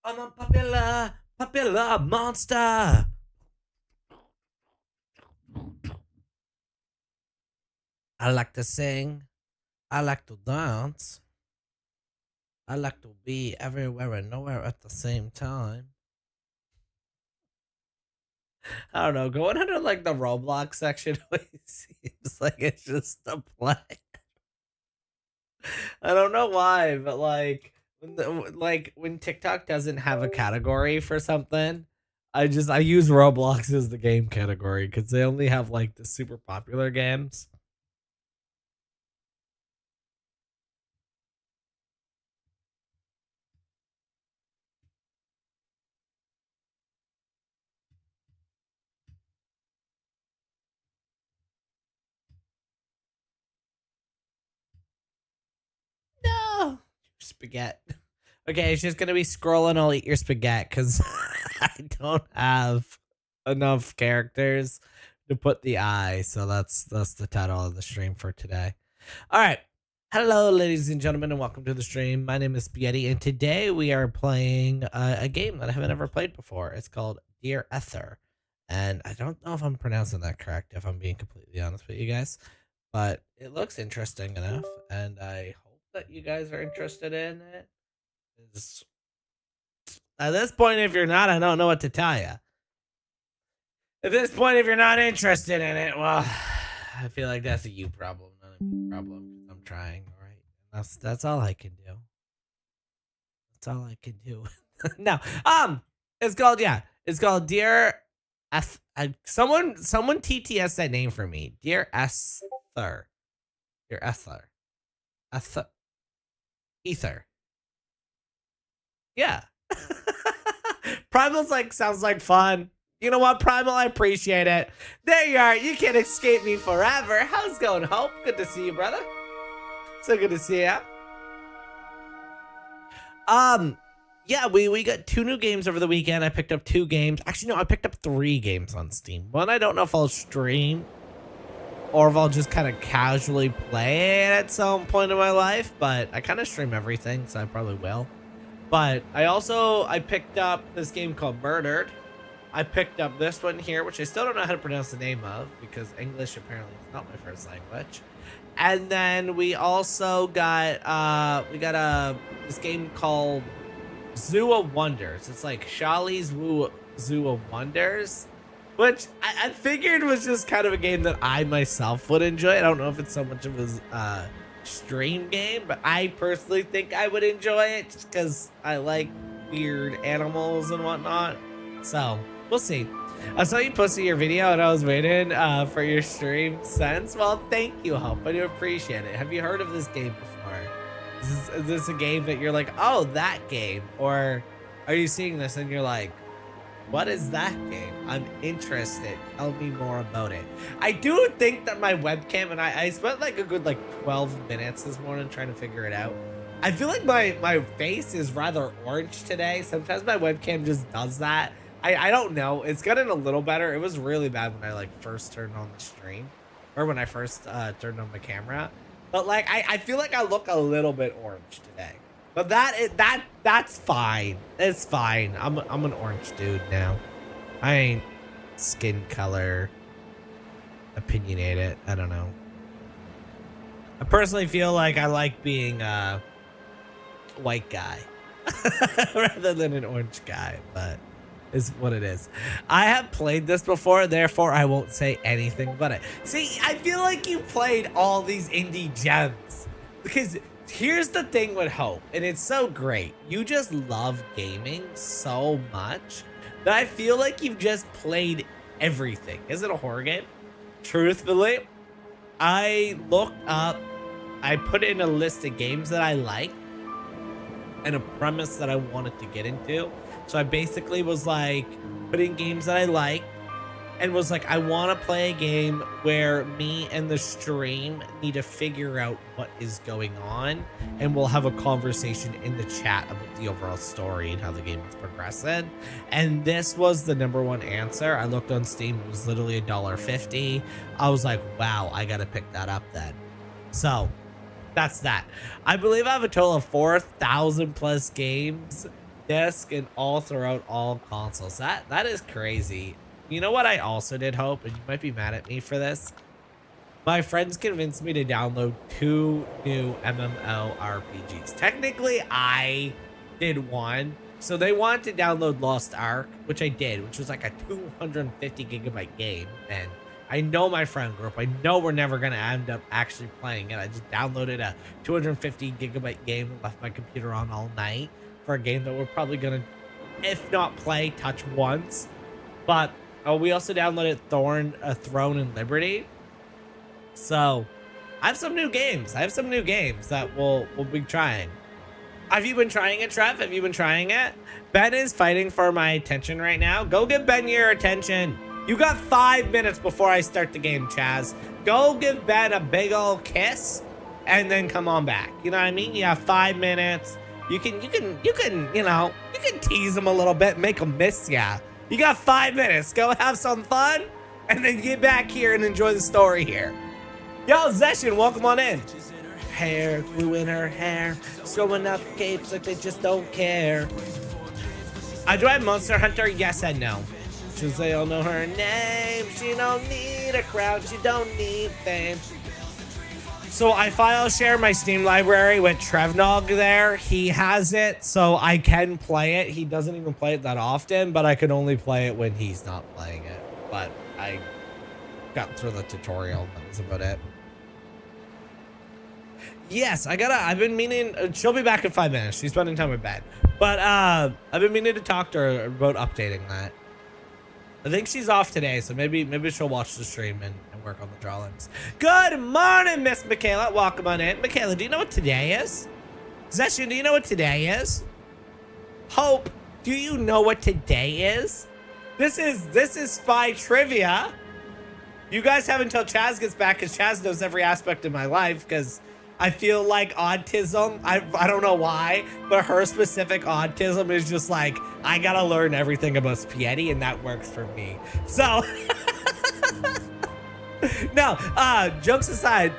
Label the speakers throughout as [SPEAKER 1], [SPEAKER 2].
[SPEAKER 1] I'm a popular monster. I like to sing. I like to dance. I like to be everywhere and nowhere at the same time. I don't know. Going under like the Roblox section always seems like it's just a play. I don't know why, but when TikTok doesn't have a category for something, I use Roblox as the game category because they only have like the super popular games. No, spaghetti. Okay, it's just gonna be scrolling. I'll eat your spaghetti because I don't have enough characters to put the eye. So that's the title of the stream for today. All right. Hello, ladies and gentlemen, and welcome to the stream. My name is Spaghetti, and today we are playing a game that I haven't ever played before. It's called Dear Esther, and I don't know if I'm pronouncing that correct, if I'm being completely honest with you guys, but it looks interesting enough, and I hope that you guys are interested in it. At this point, if you're not, I don't know what to tell you. At this point, if you're not interested in it, well, I feel like that's a you problem, not a me problem. Because I'm trying, all right. That's all I can do. That's all I can do. No, it's called it's called Dear F. Someone TTS that name for me, Dear Esther, Dear Esther, Ether. Yeah. Primal's sounds like fun. You know what, Primal? I appreciate it. There you are. You can't escape me forever. How's it going, Hope? Good to see you, brother. So good to see you. Yeah, we got 2 new games over the weekend. I picked up 2 games. Actually, no, I picked up 3 games on Steam. One, I don't know if I'll stream or if I'll just kind of casually play it at some point in my life, but I kind of stream everything, so I probably will. But I picked up this game called Murdered. I picked up this one here, which I still don't know how to pronounce the name of because English apparently is not my first language. And then we also got this game called Zoo of Wonders. It's like Shali's Zoo of Wonders, which I figured was just kind of a game that I myself would enjoy. I don't know if it's so much of a stream game, but I personally think I would enjoy it just because I like weird animals and whatnot. So we'll see. I saw you posting your video and I was waiting for your stream since. Well, thank you, Hope. I do appreciate it. Have you heard of this game before? Is this a game that you're like, oh, that game? Or are you seeing this and you're like, what is that game? I'm interested. Tell me more about it. I do think that my webcam, and I spent like a good 12 minutes this morning trying to figure it out. I feel like my face is rather orange today. Sometimes my webcam just does that. I don't know. It's gotten a little better. It was really bad when I first turned on the stream, or when I first turned on my camera. But I feel like I look a little bit orange today. But that's fine. It's fine. I'm an orange dude now. I ain't skin color opinionated. I don't know. I personally feel like I like being a white guy rather than an orange guy, but is what it is. I have played this before, therefore I won't say anything but it. See, I feel like you played all these indie gems because here's the thing with Hope, and it's so great. You just love gaming so much that I feel like you've just played everything. Is it a horror game? Truthfully, I looked up, I put in a list of games that I like and a premise that I wanted to get into. So I basically was putting games that I like and was like, I want to play a game where me and the stream need to figure out what is going on, and we'll have a conversation in the chat about the overall story and how the game is progressing. And this was the #1 answer. I looked on Steam, it was literally $1.50. I was like, wow, I gotta pick that up then. So that's that. I believe I have a total of 4,000 plus games disc and all throughout all consoles. That is crazy. You know what I also did hope, and you might be mad at me for this. My friends convinced me to download 2 new MMORPGs. Technically, I did one. So they wanted to download Lost Ark, which I did, which was like a 250 gigabyte game. And I know my friend group. I know we're never going to end up actually playing it. I just downloaded a 250 gigabyte game and left my computer on all night for a game that we're probably going to, if not play, touch once. But we also downloaded Throne and Liberty. So I have some new games. That we'll be trying. Have you been trying it, Trev? Have you been trying it? Ben is fighting for my attention right now. Go give Ben your attention. You got 5 minutes before I start the game, Chaz. Go give Ben a big old kiss and then come on back. You know what I mean? You have 5 minutes. You can tease him a little bit, make him miss ya. You got 5 minutes. Go have some fun and then get back here and enjoy the story here. Yo, Zeshin, welcome on in. Hair, glue in her hair, throwing up capes like they just don't care. Do I have Monster Hunter? Yes and no. Cause they all know her name. She don't need a crowd. She don't need fame. So I file share my Steam library with Trevnog there. He has it, so I can play it. He doesn't even play it that often, but I can only play it when he's not playing it. But I got through the tutorial. That was about it. Yes, I've been meaning, she'll be back in 5 minutes. She's spending time with Ben. But I've been meaning to talk to her about updating that. I think she's off today, so maybe she'll watch the stream and work on the drawings. Good morning, Miss Michaela. Welcome on in. Michaela, do you know what today is? Zeshin, do you know what today is? Hope, do you know what today is? This is Spy Trivia. You guys have until Chaz gets back, because Chaz knows every aspect of my life, because I feel like autism, I don't know why, but her specific autism is just like, I gotta learn everything about spaghetti, and that works for me. So, no, jokes aside,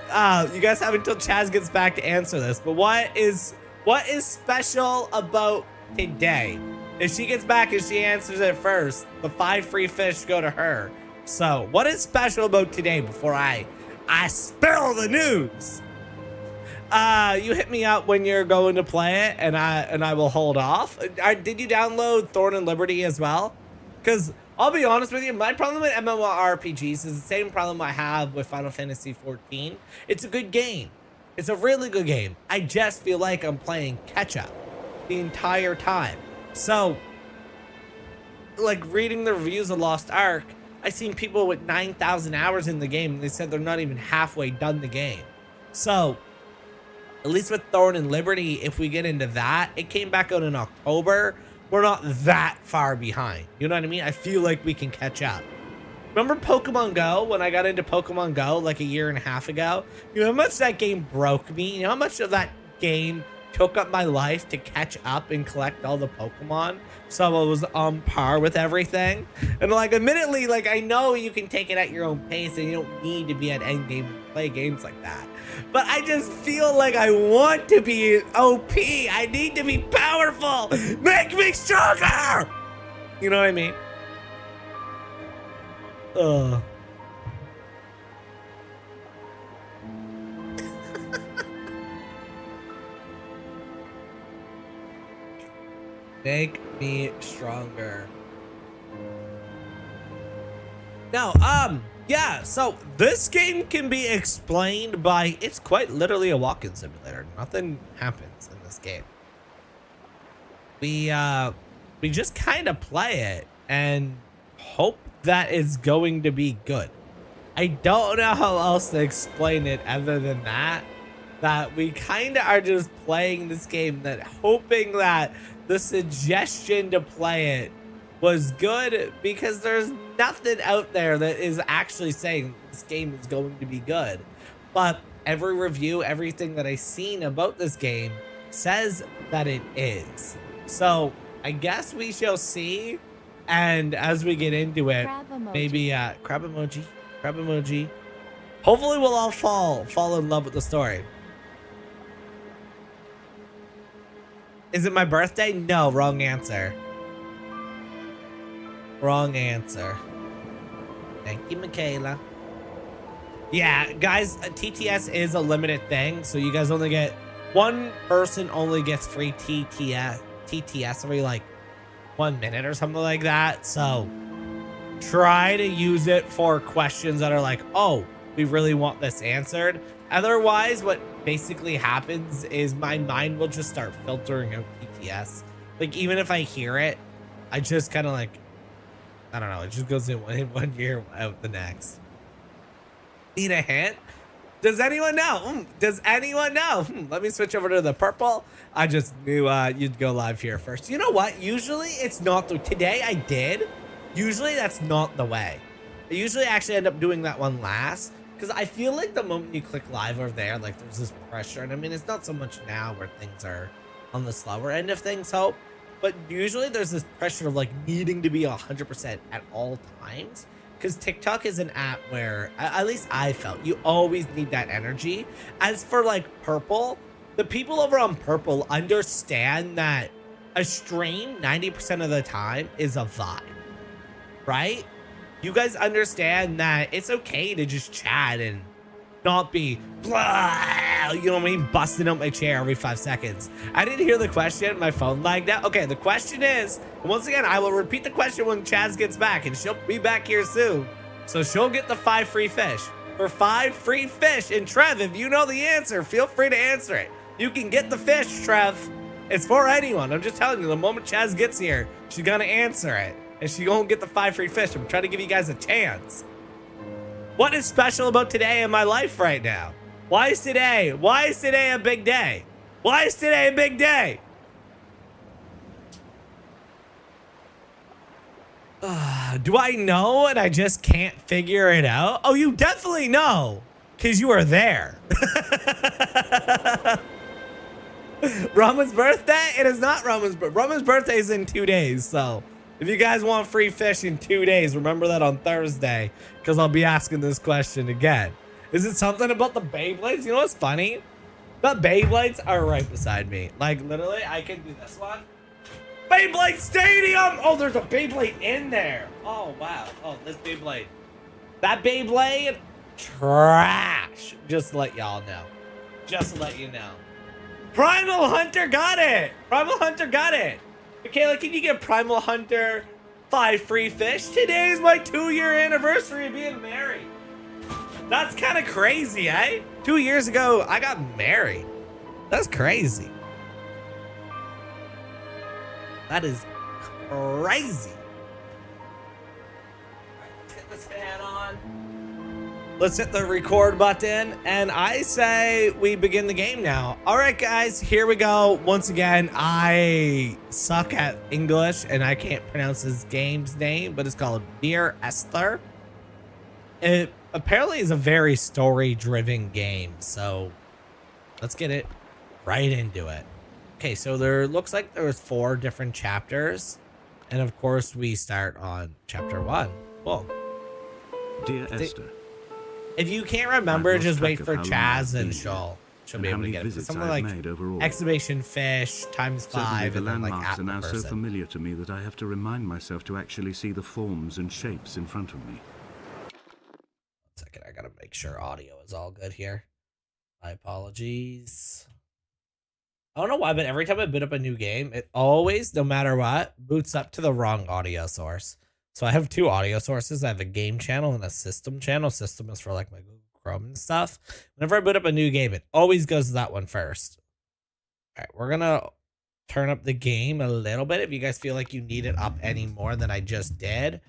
[SPEAKER 1] you guys have until Chaz gets back to answer this, but what is special about today? If she gets back and she answers it first, the 5 free fish go to her. So, what is special about today before I spill the news? You hit me up when you're going to play it, and I will hold off. Did you download Thorn and Liberty as well? Because I'll be honest with you, my problem with MMORPGs is the same problem I have with Final Fantasy 14. It's a good game. It's a really good game. I just feel like I'm playing catch up the entire time. So, like reading the reviews of Lost Ark, I've seen people with 9,000 hours in the game, and they said they're not even halfway done the game. So, at least with Thorn and Liberty, if we get into that, it came back out in October. We're not that far behind. You know what I mean? I feel like we can catch up. Remember Pokemon Go? When I got into Pokemon Go like a year and a half ago? You know how much that game broke me? You know how much of that game took up my life to catch up and collect all the Pokemon? So I was on par with everything. And like, admittedly, like I know you can take it at your own pace and you don't need to be at endgame to play games like that. But I just feel like I want to be OP. I need to be powerful. Make me stronger. You know what I mean? Ugh. Make me stronger. Now, yeah, so this game can be explained by, it's quite literally a walk-in simulator. Nothing happens in this game. We just kind of play it and hope that it's going to be good. I don't know how else to explain it other than that we kind of are just playing this game, that hoping that the suggestion to play it was good, because there's nothing out there that is actually saying this game is going to be good. But every review, everything that I've seen about this game says that it is. So I guess we shall see. And as we get into it, maybe crab emoji. Hopefully we'll all fall in love with the story. Is it my birthday? No, wrong answer. Wrong answer. Thank you, Michaela. Yeah, guys, TTS is a limited thing, so you guys only get one person only gets free TTS every like 1 minute or something like that. So try to use it for questions that are like, oh, we really want this answered. Otherwise, what basically happens is my mind will just start filtering out TTS. Like, even if I hear it, I just kind of like, I don't know, it just goes in one ear, out the next. Need a hint? Does anyone know? Does anyone know? Let me switch over to the purple. I just knew you'd go live here first. You know what? Usually it's not the, today I did. Usually that's not the way. I usually actually end up doing that one last because I feel like the moment you click live over there, like there's this pressure. And I mean, it's not so much now where things are on the slower end of things, Hope, but usually there's this pressure of like needing to be 100% at all times. Because TikTok is an app where, at least I felt, you always need that energy. As for like purple, the people over on purple understand that a stream 90% of the time is a vibe, right? You guys understand that it's okay to just chat and not be blah, you know what I mean, busting out my chair every 5 seconds. I didn't hear the question. My phone lagged out. Okay, the question is, once again, I will repeat the question when Chaz gets back, and she'll be back here soon. So she'll get the 5 free fish. For 5 free fish. And Trev, if you know the answer, feel free to answer it. You can get the fish, Trev. It's for anyone. I'm just telling you, the moment Chaz gets here, she's gonna answer it. And she won't get the 5 free fish. I'm trying to give you guys a chance. What is special about today in my life right now? Why is today a big day? Why is today a big day? Do I know and I just can't figure it out? Oh, you definitely know, because you were there. Roman's birthday? It is not Roman's birthday. Roman's birthday is in 2 days, so if you guys want free fish in 2 days, remember that on Thursday, because I'll be asking this question again. Is it something about the Beyblades? You know what's funny? The Beyblades are right beside me. Like, literally, I can do this one. Beyblade Stadium! Oh, there's a Beyblade in there. Oh, wow. Oh, this Beyblade. That Beyblade, trash. Just to let y'all know. Just to let you know. Primal Hunter got it. Primal Hunter got it. Michaela, can you get Primal Hunter 5 free fish? Today is my 2-year anniversary of being married. That's kind of crazy, eh? 2 years ago, I got married. That's crazy. That is crazy. Let's get this fan on. Let's hit the record button, and I say we begin the game now. All right, guys, here we go. Once again, I suck at English, and I can't pronounce this game's name, but it's called Dear Esther. It apparently is a very story-driven game, so let's get it right into it. Okay, so there looks like there's 4 different chapters, and of course, we start on chapter 1. Cool.
[SPEAKER 2] Dear Esther.
[SPEAKER 1] If you can't remember, just wait for Chaz and she'll be able to get it. Something like exclamation fish times 5 and then like at the
[SPEAKER 2] are now
[SPEAKER 1] person.
[SPEAKER 2] so familiar to me that I have to remind myself to actually see the forms and shapes in front of me.
[SPEAKER 1] 1 second, I gotta make sure audio is all good here. My apologies. I don't know why, but every time I boot up a new game, it always, no matter what, boots up to the wrong audio source. So I have 2 audio sources. I have a game channel and a system channel. System is for like my Google Chrome and stuff. Whenever I boot up a new game, it always goes to that one first. All right, we're gonna turn up the game a little bit. If you guys feel like you need it up any more than I just did,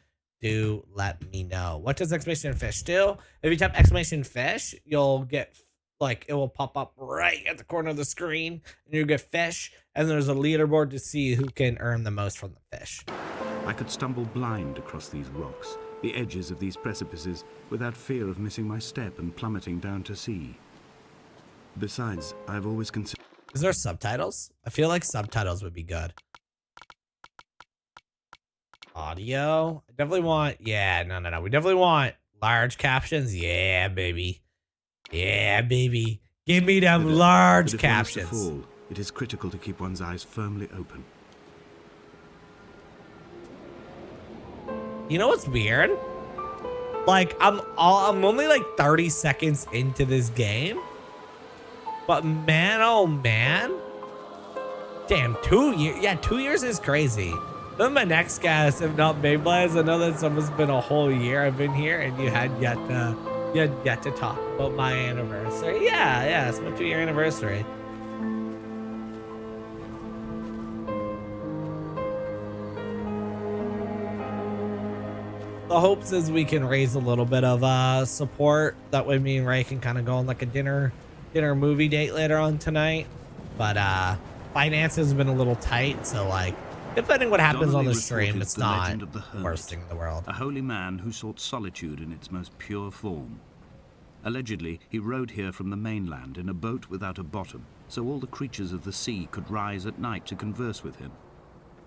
[SPEAKER 1] do let me know. What does exclamation fish do? If you type exclamation fish, you'll get like it will pop up right at the corner of the screen, and you'll get fish. And there's a leaderboard to see who can earn the most from the fish.
[SPEAKER 2] I could stumble blind across these rocks, the edges of these precipices, without fear of missing my step and plummeting down to sea. Besides, I've always considered...
[SPEAKER 1] Is there subtitles? I feel like subtitles would be good. Audio? I definitely want... Yeah, no. We definitely want large captions. Yeah, baby. Yeah, baby. Give me them large captions.
[SPEAKER 2] It is critical to keep one's eyes firmly open.
[SPEAKER 1] You know what's weird? Like, I'm only like 30 seconds into this game, but man, oh man, damn, 2 years. Yeah, 2 years is crazy. Then my next guess, if not Beyblades, I know that it's almost been a whole year I've been here, and you had yet to talk about my anniversary. Yeah, it's my 2-year anniversary. The hopes is we can raise a little bit of support. That way me and Ray can kind of go on like a dinner movie date later on tonight. But finances have been a little tight, so like depending what happens on the stream, it's not the worst thing in the world.
[SPEAKER 2] A holy man who sought solitude in its most pure form. Allegedly, he rode here from the mainland in a boat without a bottom, so all the creatures of the sea could rise at night to converse with him.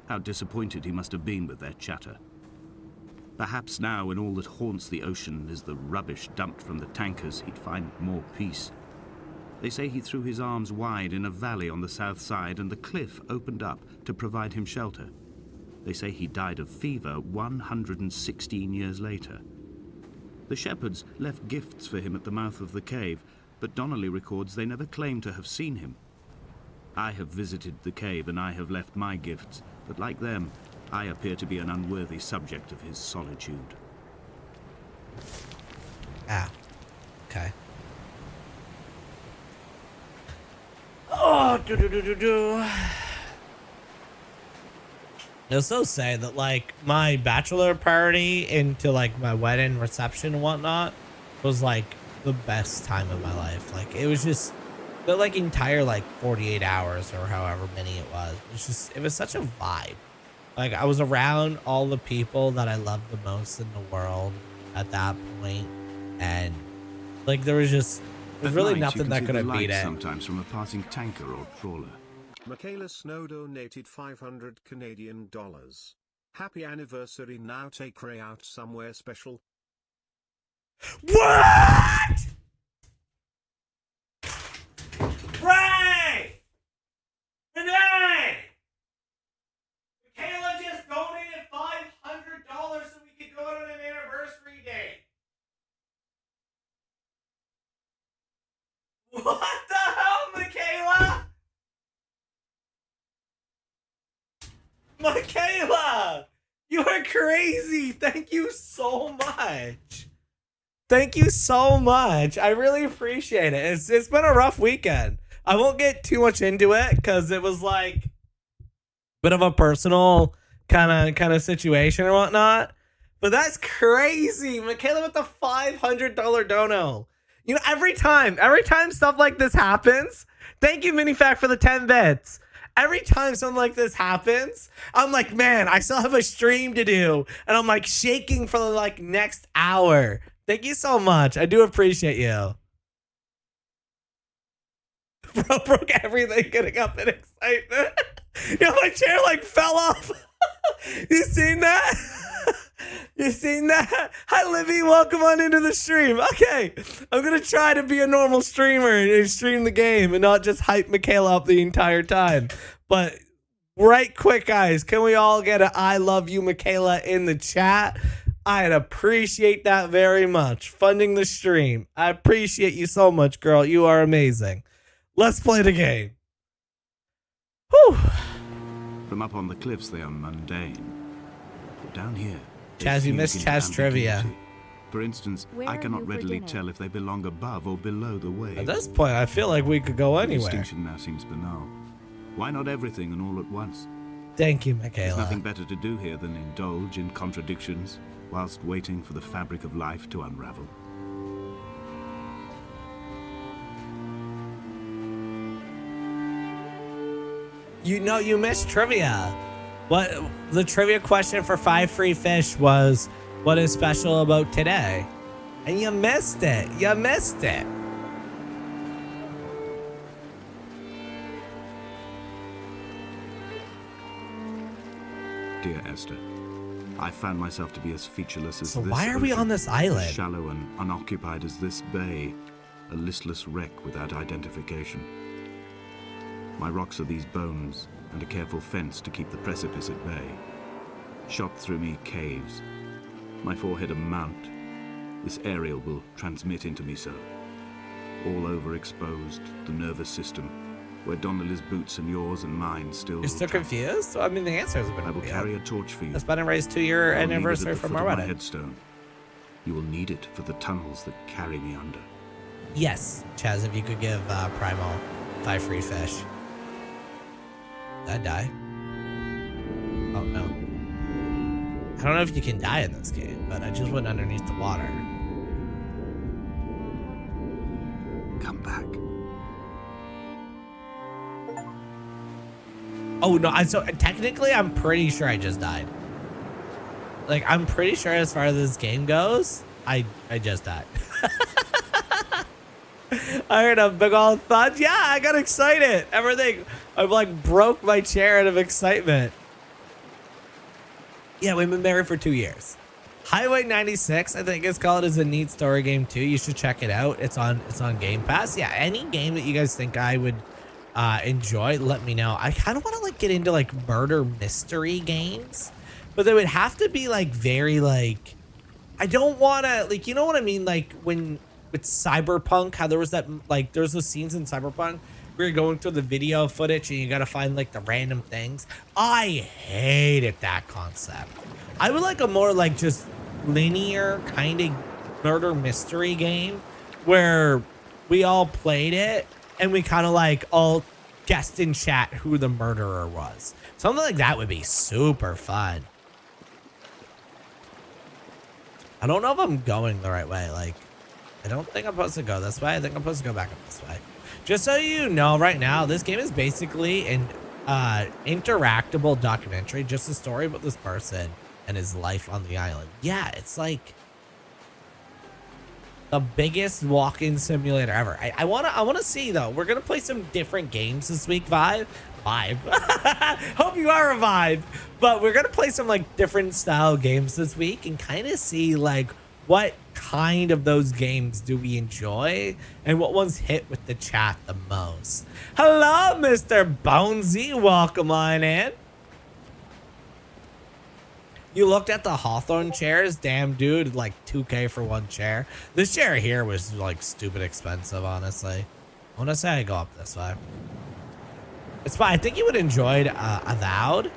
[SPEAKER 2] How disappointed he must have been with their chatter. Perhaps now, when all that haunts the ocean is the rubbish dumped from the tankers, he'd find more peace. They say he threw his arms wide in a valley on the south side, and the cliff opened up to provide him shelter. They say he died of fever 116 years later. The shepherds left gifts for him at the mouth of the cave, but Donnelly records they never claimed to have seen him. I have visited the cave and I have left my gifts, but like them, I appear to be an unworthy subject of his solitude.
[SPEAKER 1] Ah, okay. Oh, It's so sad that like my bachelor party into like my wedding reception and whatnot was like the best time of my life. Like it was just the like entire like 48 hours or however many it was. It was such a vibe. Like I was around all the people that I loved the most in the world at that point, and like there's really nothing that could have beat it.
[SPEAKER 2] Sometimes from a passing tanker or trawler.
[SPEAKER 3] Michaela Snow donated 500 Canadian dollars. Happy anniversary. Now take Ray out somewhere special.
[SPEAKER 1] What? Ray! Renee! Michaela just donated $500 so we could go out on an anniversary date. What the hell, Michaela? Michaela! You are crazy. Thank you so much. Thank you so much. I really appreciate it. It's been a rough weekend. I won't get too much into it because it was like bit of a personal kind of situation or whatnot, but that's crazy. Michaela with the $500 dono. You know, every time stuff like this happens, thank you Minifact for the 10 bits. Every time something like this happens, I'm like, man, I still have a stream to do, and I'm like shaking for the like next hour. Thank you so much. I do appreciate you. Bro broke everything getting up in excitement. Yeah, my chair like fell off. You seen that? You seen that? Hi, Libby. Welcome on into the stream. Okay, I'm going to try to be a normal streamer and stream the game and not just hype Michaela up the entire time. But right quick, guys, can we all get an I love you, Michaela, in the chat? I'd appreciate that very much. Funding the stream. I appreciate you so much, girl. You are amazing. Let's play the game. Whew.
[SPEAKER 2] From up on the cliffs, they are mundane. But down here,
[SPEAKER 1] Chaz, you missed Chaz trivia.
[SPEAKER 2] For instance, I cannot readily tell if they belong above or below the waves.
[SPEAKER 1] At this point, I feel like we could go anywhere.
[SPEAKER 2] The distinction now seems banal. Why not everything and all at once?
[SPEAKER 1] Thank you, Michaela.
[SPEAKER 2] There's nothing better to do here than indulge in contradictions whilst waiting for the fabric of life to unravel.
[SPEAKER 1] You know, you missed trivia. What the trivia question for 5 free fish was, what is special about today? And you missed it. You missed it.
[SPEAKER 2] Dear Esther, I found myself to be as featureless as
[SPEAKER 1] So
[SPEAKER 2] this
[SPEAKER 1] why are we
[SPEAKER 2] ocean,
[SPEAKER 1] on this
[SPEAKER 2] as
[SPEAKER 1] island?
[SPEAKER 2] shallow and unoccupied as this bay, a listless wreck without identification. My rocks are these bones, and a careful fence to keep the precipice at bay. Shot through me caves, my forehead a mount. This aerial will transmit into me so. All overexposed, the nervous system, where Donnelly's boots and yours and mine still...
[SPEAKER 1] You're still
[SPEAKER 2] travel.
[SPEAKER 1] confused? I mean, the answer is
[SPEAKER 2] I will carry a torch for you.
[SPEAKER 1] It's been and raised 2-year
[SPEAKER 2] I'll leave it
[SPEAKER 1] anniversary
[SPEAKER 2] at the
[SPEAKER 1] from
[SPEAKER 2] foot
[SPEAKER 1] our
[SPEAKER 2] of my
[SPEAKER 1] wedding.
[SPEAKER 2] headstone. You will need it for the tunnels that carry me under.
[SPEAKER 1] Yes, Chaz, if you could give Primal 5 free fish. Did I die? Oh, no. I don't know if you can die in this game, but I just went underneath the water.
[SPEAKER 2] Come back.
[SPEAKER 1] Oh, no, so technically, I'm pretty sure I just died. Like, I'm pretty sure as far as this game goes, I just died. I heard a big old thud. Yeah, I got excited. Everything. I like broke my chair out of excitement. Yeah, we've been married for 2 years. Highway 96, I think it's called, is a neat story game too. You should check it out. It's on Game Pass. Yeah, any game that you guys think I would enjoy, let me know. I kind of want to like get into like murder mystery games, but they would have to be like very like, I don't want to like, you know what I mean? Like when with Cyberpunk, how there was that like there's those scenes in Cyberpunk where you're going through the video footage and you got to find like the random things. I hated that concept. I would like a more like just linear kind of murder mystery game where we all played it and we kind of like all guessed in chat who the murderer was. Something like that would be super fun. I don't know if I'm going the right way. Like, I don't think I'm supposed to go this way. I think I'm supposed to go back up this way. Just so you know, right now, this game is basically an interactable documentary, just a story about this person and his life on the island. Yeah, it's like the biggest walk-in simulator ever. I wanna see though. We're gonna play some different games this week. Vibe. Hope you are a vibe. But we're gonna play some like different style games this week and kind of see like what kind of those games do we enjoy and what ones hit with the chat the most. Hello, Mr. Bonesy. Welcome on in. You looked at the Hawthorne chairs? Damn, dude, like 2K for one chair. This chair here was like stupid expensive, honestly. I want to say I go up this way. It's fine. I think you would enjoy Avowed.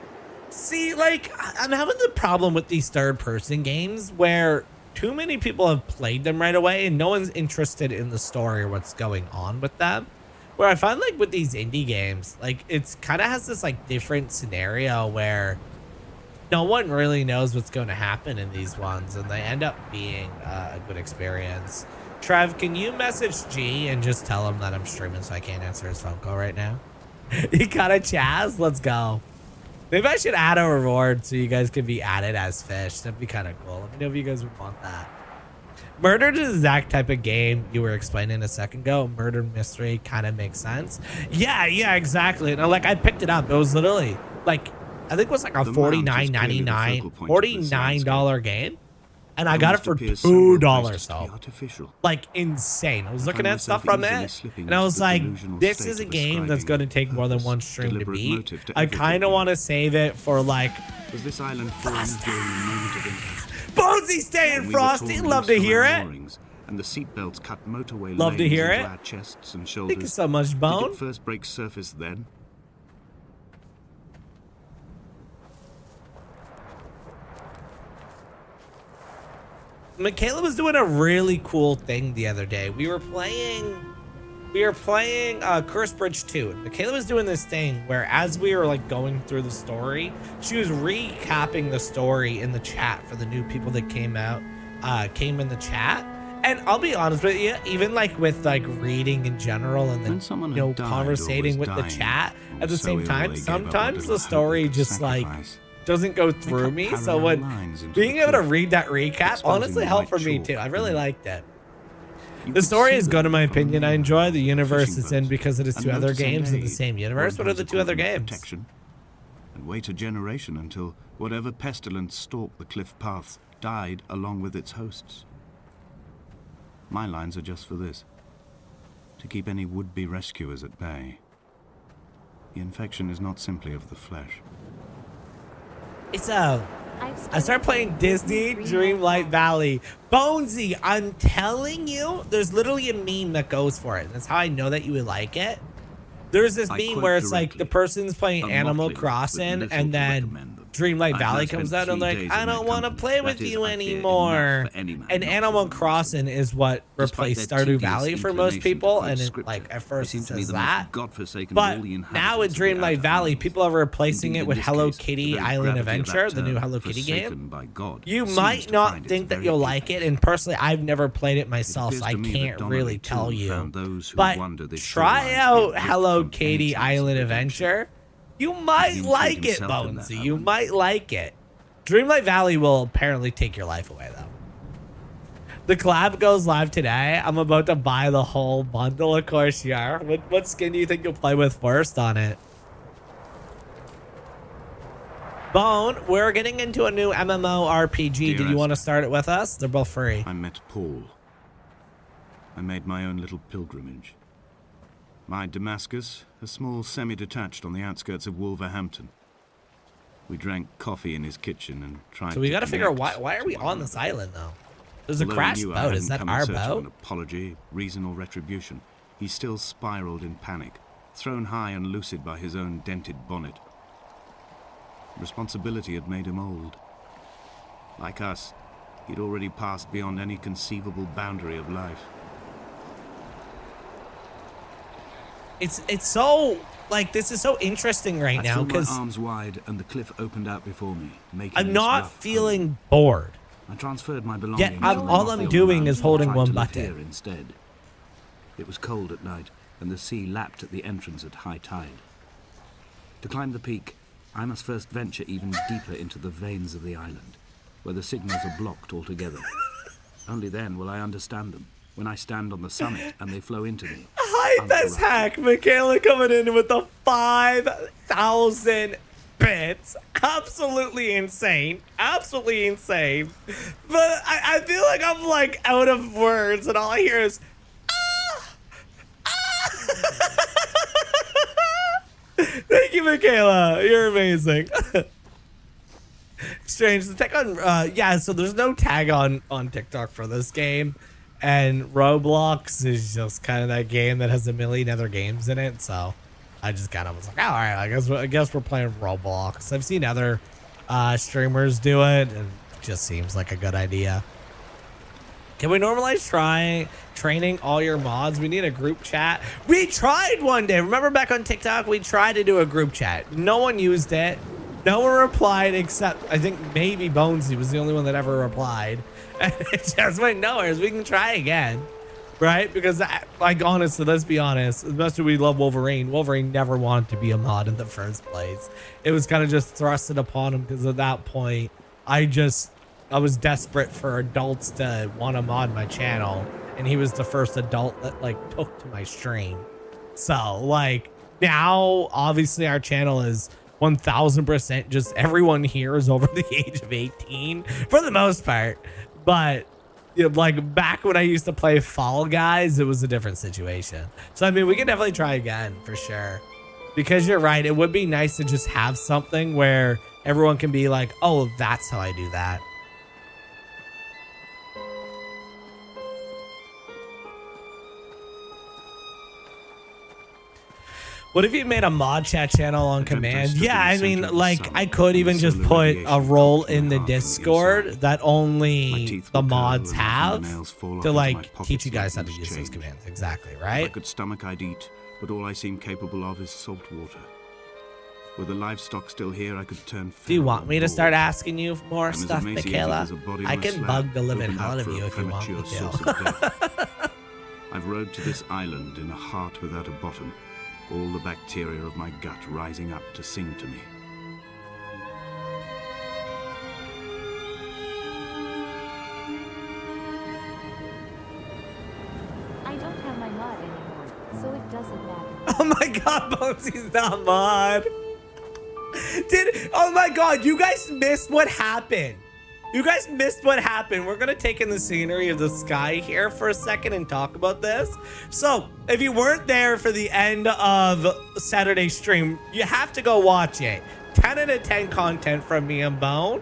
[SPEAKER 1] See, like, I'm having the problem with these third-person games where too many people have played them right away and no one's interested in the story or what's going on with them. Where I find like with these indie games, like it's kind of has this like different scenario where no one really knows what's going to happen in these ones and they end up being a good experience. Trev, can you message G and just tell him that I'm streaming so I can't answer his phone call right now? You got a Chaz? Let's go. Maybe I should add a reward so you guys can be added as fish. That'd be kind of cool. Let me know if you guys would want that. Murder is the exact type of game you were explaining a second ago. Murder mystery kind of makes sense. Yeah, exactly. And like I picked it up. It was literally like I think it was like a $49 game. And I got it for $2 though. Like insane. I was looking at stuff from it and I was like, this is a game that's going to take more than one stream to beat. I kind of want to save it for like
[SPEAKER 2] this island
[SPEAKER 1] Bonesy staying frosty. Love to hear it.
[SPEAKER 2] And the seatbelts cut motorway
[SPEAKER 1] love to hear it.
[SPEAKER 2] Our chests and shoulders.
[SPEAKER 1] Thank you so much, Bone.
[SPEAKER 2] Did it first break surface then?
[SPEAKER 1] Michaela was doing a really cool thing the other day. We were playing Curse Bridge 2. And Michaela was doing this thing where as we were like going through the story, she was recapping the story in the chat for the new people that came in the chat. And I'll be honest with you, even like with like reading in general and then conversating with the chat at the same time, sometimes the story just like doesn't go through me. So when being able to read that recap honestly helped for me too. I really liked it. The story is good in my opinion. I enjoy the universe it's in because it is two other games in the same universe. What are the two other games?
[SPEAKER 2] And wait a generation until whatever pestilence stalked the cliff path died along with its hosts. My lines are just for this, to keep any would-be rescuers at bay. The infection is not simply of the flesh.
[SPEAKER 1] It's I started playing Disney Dreamlight Valley. Bonesy, I'm telling you, there's literally a meme that goes for it. That's how I know that you would like it. There's this meme where it's like the person's playing Animal Crossing and then Dreamlight Valley comes out and like, I don't want to play with you anymore. And Animal Crossing is what replaced Stardew Valley for most people. And it, like at first it says that. But now in Dreamlight Valley, people are replacing it with Hello Kitty Island Adventure, the new Hello Kitty game. You might not think that you'll like it. And personally, I've never played it myself, so I can't really tell you. But try out Hello Kitty Island Adventure. You might like it, Bonesy. You might like it. Dreamlight Valley will apparently take your life away, though. The collab goes live today. I'm about to buy the whole bundle, of course you are. What skin do you think you'll play with first on it? Bone, we're getting into a new MMORPG. Did you want to start it with us? They're both free.
[SPEAKER 2] I met Paul. I made my own little pilgrimage. My Damascus, a small semi-detached on the outskirts of Wolverhampton. We drank coffee in his kitchen and tried.
[SPEAKER 1] So we got to figure out why are we on this island though? There's a crashed boat. Is that our boat?
[SPEAKER 2] An apology, reason, or retribution. He still spiraled in panic, thrown high and lucid by his own dented bonnet. Responsibility had made him old. Like us, he'd already passed beyond any conceivable boundary of life.
[SPEAKER 1] It's so like this is so interesting right now because
[SPEAKER 2] my arms wide and the cliff opened out before me, making
[SPEAKER 1] I'm not feeling bored.
[SPEAKER 2] I transferred my belongings.
[SPEAKER 1] Yeah, all I'm doing is holding one button.
[SPEAKER 2] Instead, it was cold at night, and the sea lapped at the entrance at high tide. To climb the peak, I must first venture even deeper into the veins of the island, where the signals are blocked altogether. Only then will I understand them. When I stand on the summit and they flow into me.
[SPEAKER 1] Hype as heck. Michaela coming in with the 5,000 bits. Absolutely insane. Absolutely insane. But I feel like I'm like out of words and all I hear is Thank you, Michaela. You're amazing. Strange. The tag on yeah, so there's no tag on TikTok for this game. And Roblox is just kind of that game that has a million other games in it. So I just kind of was like, all right, I guess we're playing Roblox. I've seen other streamers do it, and it just seems like a good idea. Can we normalize training all your mods? We need a group chat. We tried one day. Remember back on TikTok, we tried to do a group chat. No one used it. No one replied except I think maybe Bonesy was the only one that ever replied. And it just went nowhere. We can try again, right? Because, like, honestly, let's be honest. As much as we love Wolverine, Wolverine never wanted to be a mod in the first place. It was kind of just thrusted upon him because at that point, I was desperate for adults to want to mod my channel. And he was the first adult that, like, took to my stream. So, like, now, obviously, our channel is 1000% just everyone here is over the age of 18 for the most part. But you know, like back when I used to play Fall Guys, it was a different situation. So I mean, we can definitely try again for sure. Because you're right, it would be nice to just have something where everyone can be like, oh, that's how I do that. What if you made a mod chat channel on command? Yeah, I mean, like, I could even just put a role in the Discord that only the mods have to, like, teach you guys how to use those commands. Exactly, right?
[SPEAKER 2] If I could stomach, I'd eat, but all I seem capable of is salt water. With the livestock still here, I could turn.
[SPEAKER 1] Do you want me to start asking you more stuff, Michaela? I can bug the living hell out of you if you want me to.
[SPEAKER 2] I've rowed to this island in a heart without a bottom. All the bacteria of my gut rising up to sing to me.
[SPEAKER 4] I don't have my mod anymore, so it doesn't matter.
[SPEAKER 1] Oh my god, Bonesy's not mod. Oh my god, you guys missed what happened You guys missed what happened. We're gonna take in the scenery of the sky here for a second and talk about this. So if you weren't there for the end of Saturday's stream, you have to go watch it. 10 out of 10 content from me and Bone.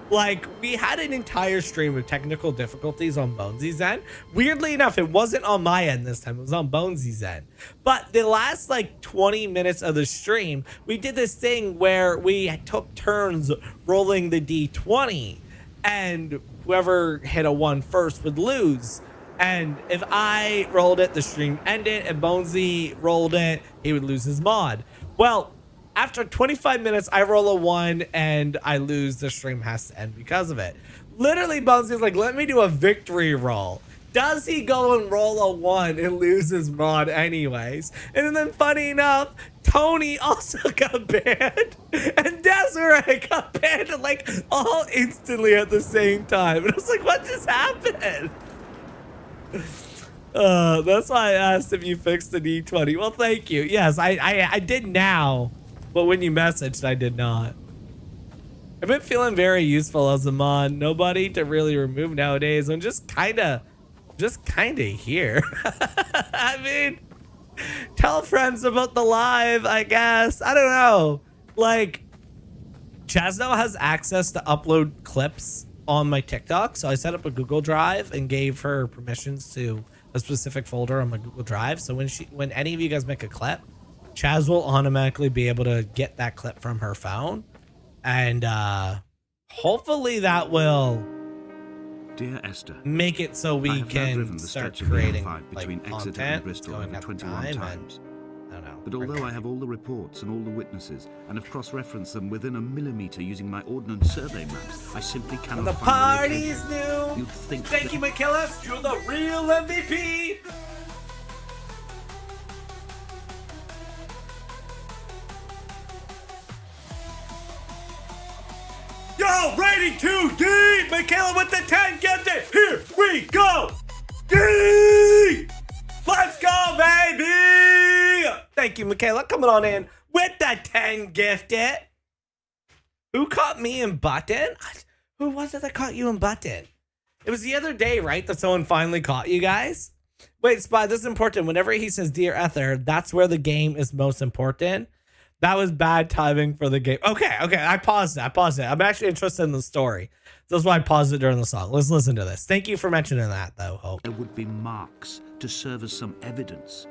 [SPEAKER 1] Like, we had an entire stream of technical difficulties on Bonesy's end. Weirdly enough, it wasn't on my end this time. It was on Bonesy's end. But the last, like, 20 minutes of the stream, we did this thing where we took turns rolling the D20. And whoever hit a 1 first would lose. And if I rolled it, the stream ended. If Bonesy rolled it, he would lose his mod. Well, after 25 minutes, I roll a 1 and I lose. The stream has to end because of it. Literally, Bonesy's like, let me do a victory roll. Does he go and roll a 1 and lose his mod anyways? And then funny enough, Tony also got banned and Desiree got banned like all instantly at the same time. And I was like, what just happened? That's why I asked if you fixed the D20. Well, thank you. Yes, I did now. But when you messaged, I did not. I've been feeling very useful as a mod. Nobody to really remove nowadays. I'm just kind of here. I mean, tell friends about the live, I guess. I don't know. Like, Chasno has access to upload clips on my TikTok. So I set up a Google Drive and gave her permissions to a specific folder on my Google Drive. So when any of you guys make a clip, Chaz will automatically be able to get that clip from her phone. And hopefully that will
[SPEAKER 2] Dear Esther,
[SPEAKER 1] make it so we can start creating
[SPEAKER 2] between
[SPEAKER 1] like
[SPEAKER 2] Exeter
[SPEAKER 1] content
[SPEAKER 2] and Bristol over 21 times.
[SPEAKER 1] I don't know.
[SPEAKER 2] But although I have all the reports and all the witnesses and have cross-referenced them within a millimeter using my ordnance survey maps, I simply cannot
[SPEAKER 1] The
[SPEAKER 2] find
[SPEAKER 1] party's new.
[SPEAKER 2] You'd think
[SPEAKER 1] Thank you, McKillis. You're the real MVP. Yo, rating 2D! Michaela with the 10 gifted! Here we go! D! Let's go, baby! Thank you, Michaela. Coming on in with the 10 gifted. Who caught me in button? Who was it that caught you in button? It was the other day, right? That someone finally caught you guys? Wait, Spy, this is important. Whenever he says Dear Esther, that's where the game is most important. That was bad timing for the game. Okay, I paused it. I'm actually interested in the story. That's why I paused it during the song. Let's listen to this. Thank you for mentioning that, though, Hope.
[SPEAKER 2] there would be marks to serve as some evidence.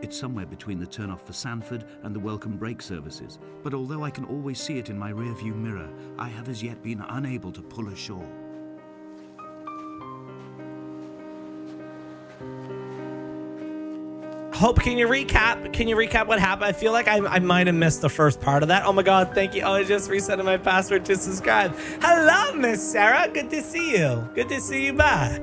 [SPEAKER 2] It's somewhere between the turn-off for Sanford and the welcome break services. But although I can always see it in my rearview mirror, I have as yet been unable to pull ashore.
[SPEAKER 1] Hope, can you recap? Can you recap what happened? I feel like I might have missed the first part of that. Oh my God, thank you. Oh, I just resetting my password to subscribe. Hello, Miss Sarah. Good to see you. Good to see you back.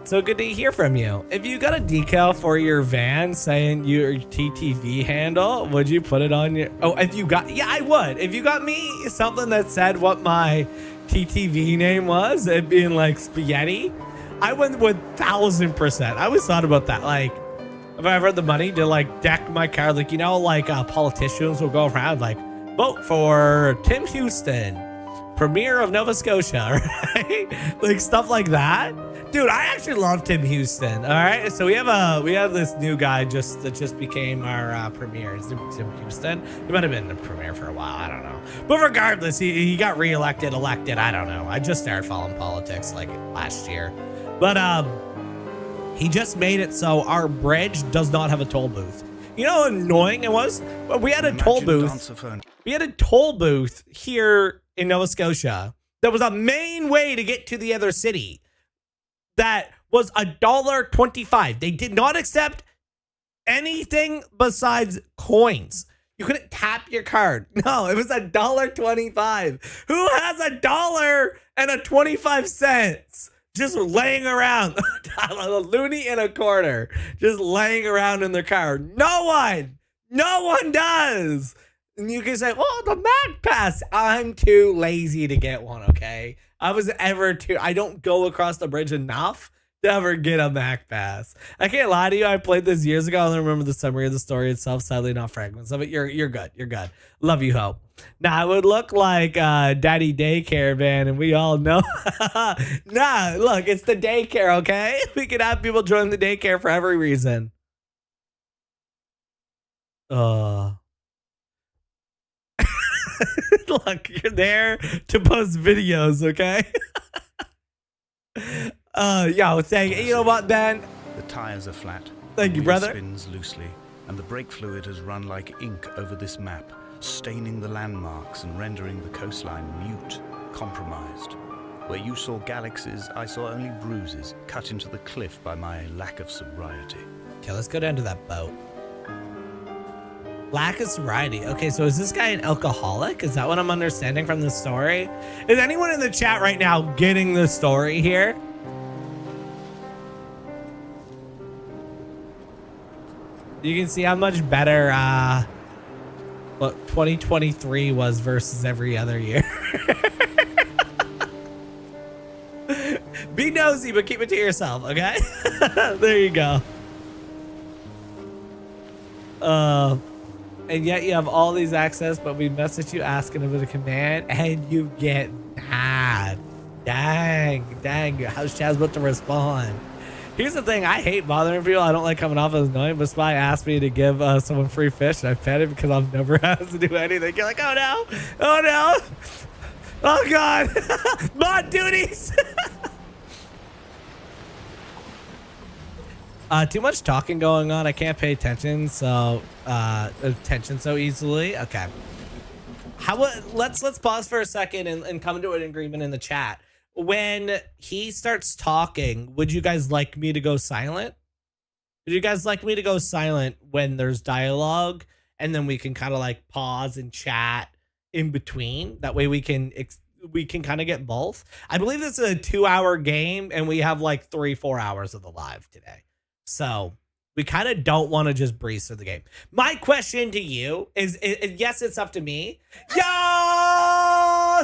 [SPEAKER 1] So good to hear from you. If you got a decal for your van saying your TTV handle, would you put it on your... Oh, if you got... Yeah, I would. If you got me something that said what my TTV name was, it being like spaghetti, I went 1000%. I always thought about that. Like, if I ever had the money to like deck my car, like, you know, like politicians will go around like, vote for Tim Houston, Premier of Nova Scotia, right? Like stuff like that. Dude, I actually love Tim Houston. All right, so we have this new guy that just became our premier. It's Tim Houston. He might have been the premier for a while. I don't know. But regardless, he got reelected, elected. I don't know. I just started following politics like last year. But he just made it so our bridge does not have a toll booth. You know how annoying it was? We had a toll booth. We had a toll booth here in Nova Scotia that was a main way to get to the other city. That was $1.25. They did not accept anything besides coins. You couldn't tap your card. No, it was $1.25. Who has $1.25 just laying around? A loony and a quarter just laying around in their car. No one does. And you can say, oh, the Mag Pass. I'm too lazy to get one, okay? I don't go across the bridge enough to ever get a Mag Pass. I can't lie to you. I played this years ago. I don't remember the summary of the story itself. Sadly, not fragments of it. You're good. You're good. Love you, Hope. Nah, it would look like Daddy Daycare Van, and we all know. Nah, look, it's the daycare, okay? We could have people join the daycare for every reason. Look, you're there to post videos, okay? Yo, saying, you know what, Ben?
[SPEAKER 2] The tires are flat.
[SPEAKER 1] Thank you,
[SPEAKER 2] the wheel
[SPEAKER 1] brother.
[SPEAKER 2] Spins loosely, and the brake fluid has run like ink over this map, staining the landmarks and rendering the coastline mute, compromised. Where you saw galaxies, I saw only bruises cut into the cliff by my lack of sobriety.
[SPEAKER 1] Okay, let's go down to that boat. Lack of sobriety. Okay, so is this guy an alcoholic? Is that what I'm understanding from the story? Is anyone in the chat right now getting the story here? You can see how much better what 2023 was versus every other year. Be nosy, but keep it to yourself, okay? There you go. And yet you have all these access, but we message you asking about a command, and you get mad. Dang. How's Chaz about to respond? Here's the thing, I hate bothering people. I don't like coming off as annoying, but Spy asked me to give someone free fish, and I fed it because I've never had to do anything. You're like, oh no, oh God, mod duties. Too much talking going on. I can't pay attention so easily. Okay. Let's pause for a second and come to an agreement in the chat. When he starts talking, would you guys like me to go silent? Would you guys like me to go silent when there's dialogue, and then we can kind of like pause and chat in between? That way we can kind of get both. I believe this is a 2-hour game, and we have like 3-4 hours of the live today. So we kind of don't want to just breeze through the game. My question to you is yes, it's up to me. Yo,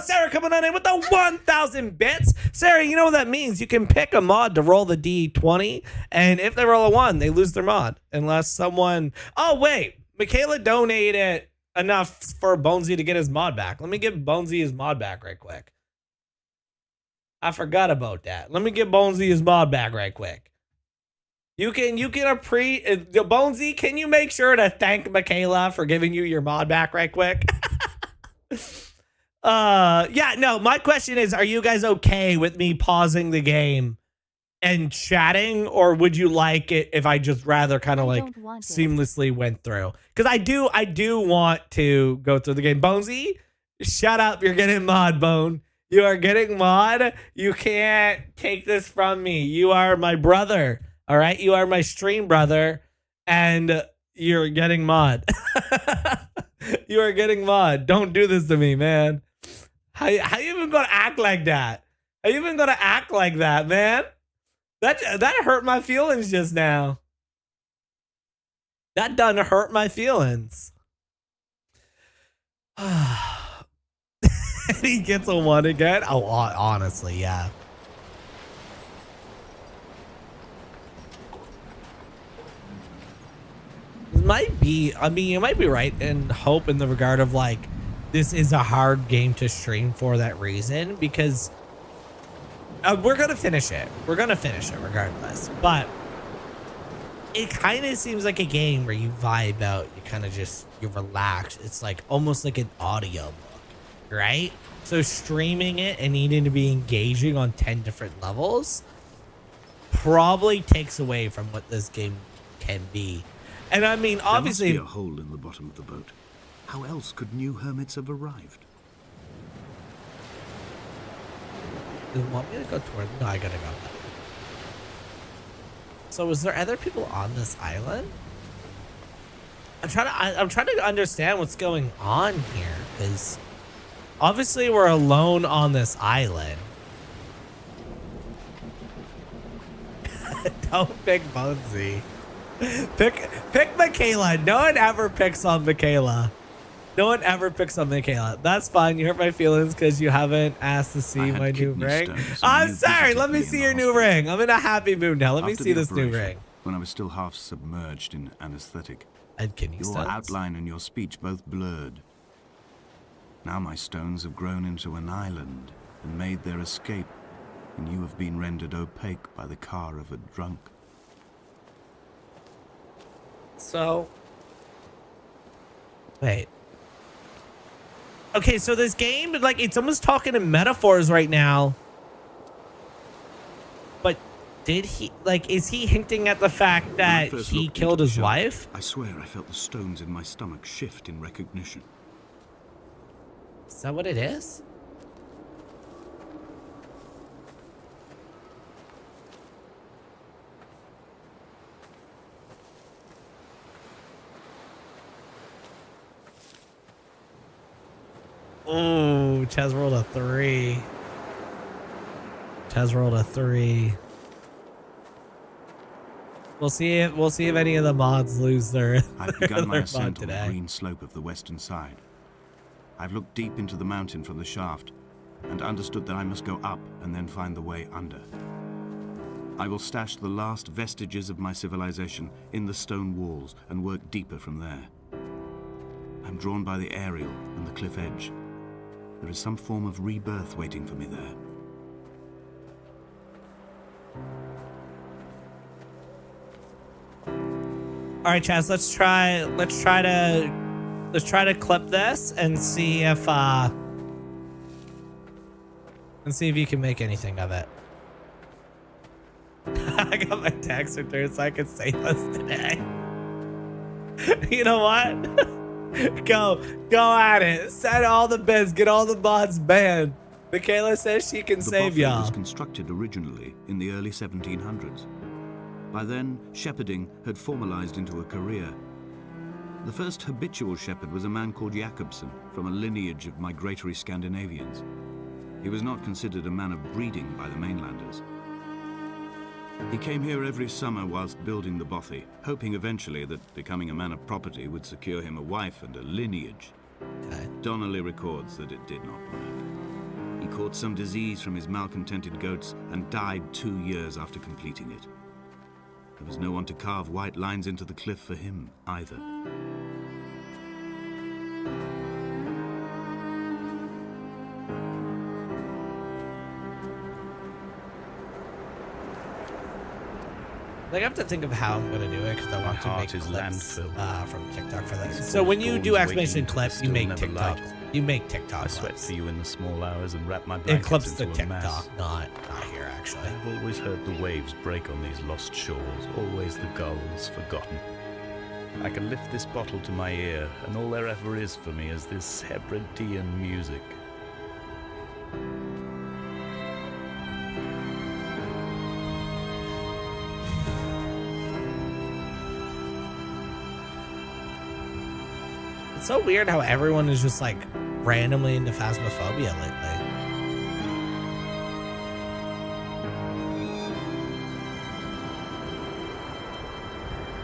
[SPEAKER 1] Sarah coming on in with the 1,000 bits. Sarah, you know what that means? You can pick a mod to roll the D20, and if they roll a 1, they lose their mod. Unless someone... Oh, wait. Michaela donated enough for Bonesy to get his mod back. Let me give Bonesy his mod back right quick. I forgot about that. Let me give Bonesy his mod back right quick. You can Bonesy, can you make sure to thank Michaela for giving you your mod back right quick? Yeah, no, my question is, are you guys okay with me pausing the game and chatting, or would you like it if I just rather kind of like seamlessly went through? Because I do want to go through the game. Bonesy, shut up, you're getting mod, Bone. You are getting mod. You can't take this from me. You are my brother. All right, you are my stream brother, and you're getting mod. You are getting mod. Don't do this to me, man. How you even gonna act like that? How you even gonna act like that, man? That hurt my feelings just now. That done hurt my feelings. He gets a 1 again. Oh, honestly, yeah. Might be, I mean, you might be right in hope in the regard of like, this is a hard game to stream for that reason, because we're going to finish it. We're going to finish it regardless. But it kind of seems like a game where you vibe out. You kind of just, you relax. It's like almost like an audio book, right? So streaming it and needing to be engaging on 10 different levels probably takes away from what this game can be. And I mean, obviously,
[SPEAKER 2] there must be a hole in the bottom of the boat. How else could new hermits have arrived?
[SPEAKER 1] Do you want me to go toward? No, I gotta go. So, was there other people on this island? I'm trying to understand what's going on here, because obviously we're alone on this island. Don't pick Bonesy. Pick Michaela. No one ever picks on Michaela. No one ever picks on Michaela. That's fine. You hurt my feelings because you haven't asked to see my new ring. I'm sorry. Let me see your new ring. I'm in a happy mood now. Let me see this new ring.
[SPEAKER 2] When I was still half submerged in anesthetic,
[SPEAKER 1] And kidney stones.
[SPEAKER 2] Your outline and your speech both blurred. Now my stones have grown into an island and made their escape, and you have been rendered opaque by the car of a drunk.
[SPEAKER 1] So, wait. Okay, so this game, like, it's almost talking in metaphors right now. But did he, like, is he hinting at the fact that he killed his wife?
[SPEAKER 2] I swear I felt the stones in my stomach shift in recognition.
[SPEAKER 1] Is that what it is? Oh, Chaz rolled a 3. Chaz rolled a 3. We'll see if any of the mods lose their
[SPEAKER 2] I've begun my
[SPEAKER 1] their
[SPEAKER 2] ascent
[SPEAKER 1] mod
[SPEAKER 2] on the
[SPEAKER 1] today.
[SPEAKER 2] green slope of the western side. I've looked deep into the mountain from the shaft and understood that I must go up and then find the way under. I will stash the last vestiges of my civilization in the stone walls and work deeper from there. I'm drawn by the aerial and the cliff edge. There is some form of rebirth waiting for me there.
[SPEAKER 1] All right, Chaz, let's try to clip this and see if you can make anything of it. I got my tax return so I can save us today. You know what? Go at it. Set all the bids. Get all the mods banned. Michaela says she can save
[SPEAKER 2] The
[SPEAKER 1] y'all.
[SPEAKER 2] was constructed originally in the early 1700s. By then, shepherding had formalized into a career. The first habitual shepherd was a man called Jakobsen, from a lineage of migratory Scandinavians. He was not considered a man of breeding by the mainlanders. He came here every summer whilst building the bothy, hoping eventually that becoming a man of property would secure him a wife and a lineage.
[SPEAKER 1] Okay.
[SPEAKER 2] Donnelly records that it did not work. He caught some disease from his malcontented goats and died 2 years after completing it. There was no one to carve white lines into the cliff for him either.
[SPEAKER 1] Like, I have to think of how I'm gonna do it because I want to make
[SPEAKER 5] heart is
[SPEAKER 1] clips
[SPEAKER 5] landfill.
[SPEAKER 1] from TikTok for this.
[SPEAKER 5] These
[SPEAKER 1] So when you
[SPEAKER 5] false
[SPEAKER 1] do
[SPEAKER 5] dawns
[SPEAKER 1] exclamation
[SPEAKER 5] waiting to
[SPEAKER 1] clip, you
[SPEAKER 5] still
[SPEAKER 1] make
[SPEAKER 5] never
[SPEAKER 1] TikTok.
[SPEAKER 5] light.
[SPEAKER 1] You make TikTok.
[SPEAKER 5] I sweat
[SPEAKER 1] clips.
[SPEAKER 5] for you in the small hours and wrap my
[SPEAKER 1] It
[SPEAKER 5] blankets
[SPEAKER 1] clips the
[SPEAKER 5] into a mass.
[SPEAKER 1] TikTok, not here actually.
[SPEAKER 5] I've always heard the waves break on these lost shores, always the gulls forgotten. I can lift this bottle to my ear, and all there ever is for me is this Hebridean music.
[SPEAKER 1] It's so weird how everyone is just like randomly into Phasmophobia lately.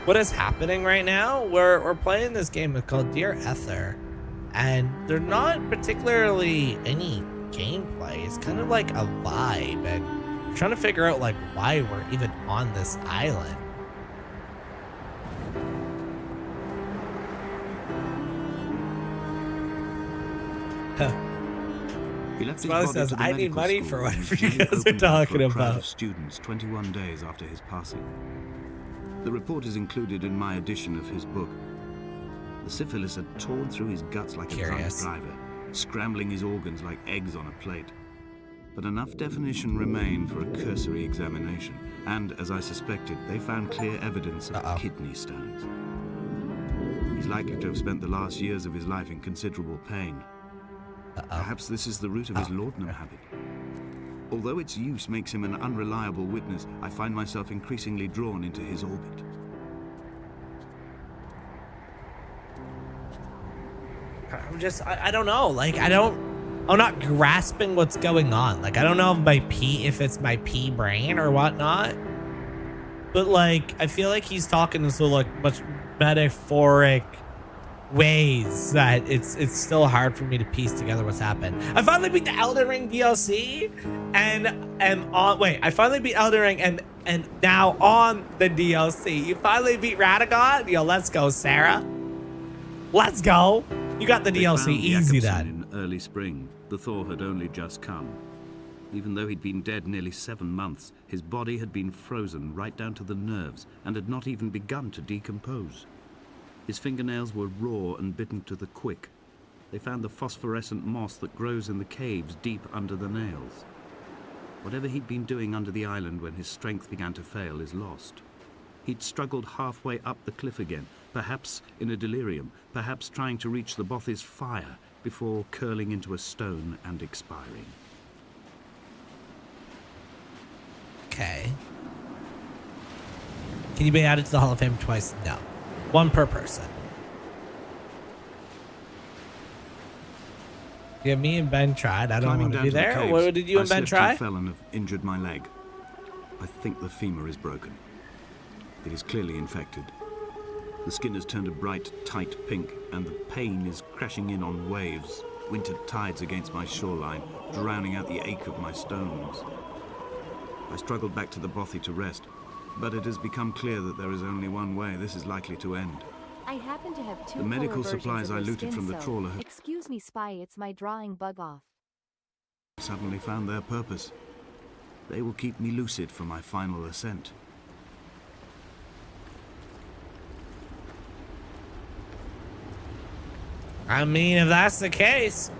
[SPEAKER 1] What is happening right now? We're playing this game called Dear Esther, and there's not particularly any gameplay. It's kind of like a vibe, and I'm trying to figure out like why we're even on this island.
[SPEAKER 2] He left his
[SPEAKER 1] Smiley
[SPEAKER 2] body
[SPEAKER 1] says,
[SPEAKER 2] to the
[SPEAKER 1] "I need
[SPEAKER 2] medical
[SPEAKER 1] money
[SPEAKER 2] school
[SPEAKER 1] for
[SPEAKER 2] and
[SPEAKER 1] whatever you
[SPEAKER 2] Jenny
[SPEAKER 1] guys are
[SPEAKER 2] opened up
[SPEAKER 1] talking
[SPEAKER 2] for a crowd
[SPEAKER 1] about."
[SPEAKER 2] of students 21 days after his passing. The report is included in my edition of his book. The syphilis had torn through his guts like a drunk
[SPEAKER 1] Curious.
[SPEAKER 2] driver, scrambling his organs like eggs on a plate. But enough definition remained for a cursory examination, and, as I suspected, they found clear evidence of kidney stones. He's likely to have spent the last years of his life in considerable pain. Perhaps this is the root of his laudanum habit. Although its use makes him an unreliable witness, I find myself increasingly drawn into his orbit.
[SPEAKER 1] I don't know. Like, I'm not grasping what's going on. Like, I don't know if it's my pea brain or whatnot. But like, I feel like he's talking in so like much metaphoric ways that it's still hard for me to piece together what's happened. I finally beat the Elden Ring DLC and am on. Wait, I finally beat Elden Ring and now on the DLC. You finally beat Radagon? Yo, let's go, Sarah. Let's go. You got the
[SPEAKER 2] They
[SPEAKER 1] DLC
[SPEAKER 2] found
[SPEAKER 1] easy
[SPEAKER 2] Jakobsen
[SPEAKER 1] then.
[SPEAKER 2] in early spring, the thaw had only just come. Even though he'd been dead nearly 7 months, his body had been frozen right down to the nerves and had not even begun to decompose. His fingernails were raw and bitten to the quick. They found the phosphorescent moss that grows in the caves deep under the nails. Whatever he'd been doing under the island when his strength began to fail is lost. He'd struggled halfway up the cliff again, perhaps in a delirium, perhaps trying to reach the Bothy's fire before curling into a stone and expiring.
[SPEAKER 1] Okay. Can you be added to the Hall of Fame twice? No. One per person. Yeah, me and Ben tried. I don't want to be there.
[SPEAKER 2] Caves,
[SPEAKER 1] What did you and Ben try?
[SPEAKER 2] I fell and have injured my leg. I think the femur is broken. It is clearly infected. The skin has turned a bright, tight pink, and the pain is crashing in on waves, winter tides against my shoreline, drowning out the ache of my stones. I struggled back to the Bothy to rest, but it has become clear that there is only one way this is likely to end.
[SPEAKER 4] I happen to have 2
[SPEAKER 2] The medical
[SPEAKER 4] color versions
[SPEAKER 2] supplies
[SPEAKER 4] of
[SPEAKER 2] I
[SPEAKER 4] your
[SPEAKER 2] looted
[SPEAKER 4] skin
[SPEAKER 2] from the
[SPEAKER 4] sewn.
[SPEAKER 2] trawler have
[SPEAKER 4] Excuse me, spy, it's my drawing bug off.
[SPEAKER 2] suddenly found their purpose. They will keep me lucid for my final ascent.
[SPEAKER 1] I mean, if that's the case.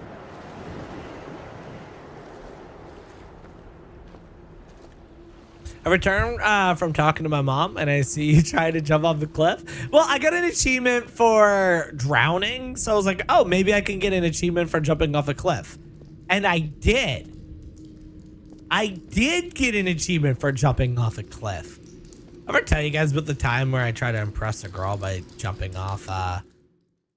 [SPEAKER 1] I returned from talking to my mom, and I see you trying to jump off the cliff. Well, I got an achievement for drowning, so I was like, oh, maybe I can get an achievement for jumping off a cliff. And I did. I did get an achievement for jumping off a cliff. Ever tell you guys about the time where I tried to impress a girl by jumping off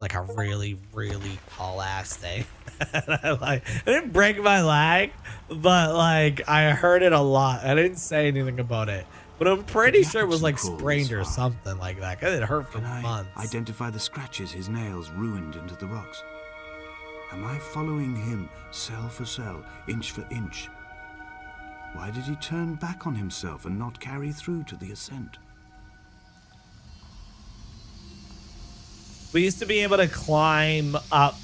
[SPEAKER 1] like a really, really tall ass thing? I didn't break my leg, but like I heard it a lot. I didn't say anything about it, but I'm pretty sure it was like sprained or something like that, because it hurt for
[SPEAKER 2] Can I
[SPEAKER 1] months.
[SPEAKER 2] identify the scratches his nails ruined into the rocks? Am I following him cell for cell, inch for inch? Why did he turn back on himself and not carry through to the ascent?
[SPEAKER 1] We used to be able to climb up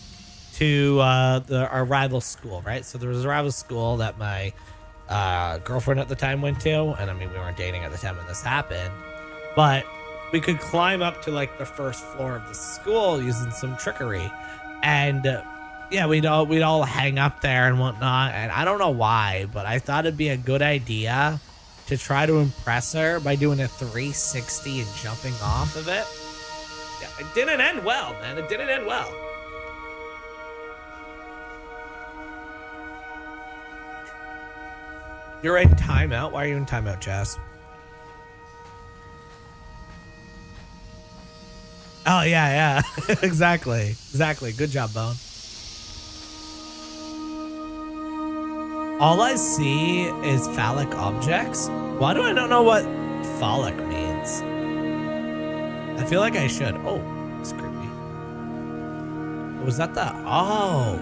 [SPEAKER 1] to our rival school, right? So there was a rival school that my girlfriend at the time went to, and I mean, we weren't dating at the time when this happened, but we could climb up to like the first floor of the school using some trickery, and yeah, we'd all hang up there and whatnot. And I don't know why, but I thought it'd be a good idea to try to impress her by doing a 360 and jumping off of it. Yeah, it didn't end well, man. It didn't end well. You're in timeout. Why are you in timeout, Jess? Oh, yeah. Exactly. Good job, Bone. All I see is phallic objects. Why do I not know what phallic means? I feel like I should. Oh, it's creepy. Was that the... Oh.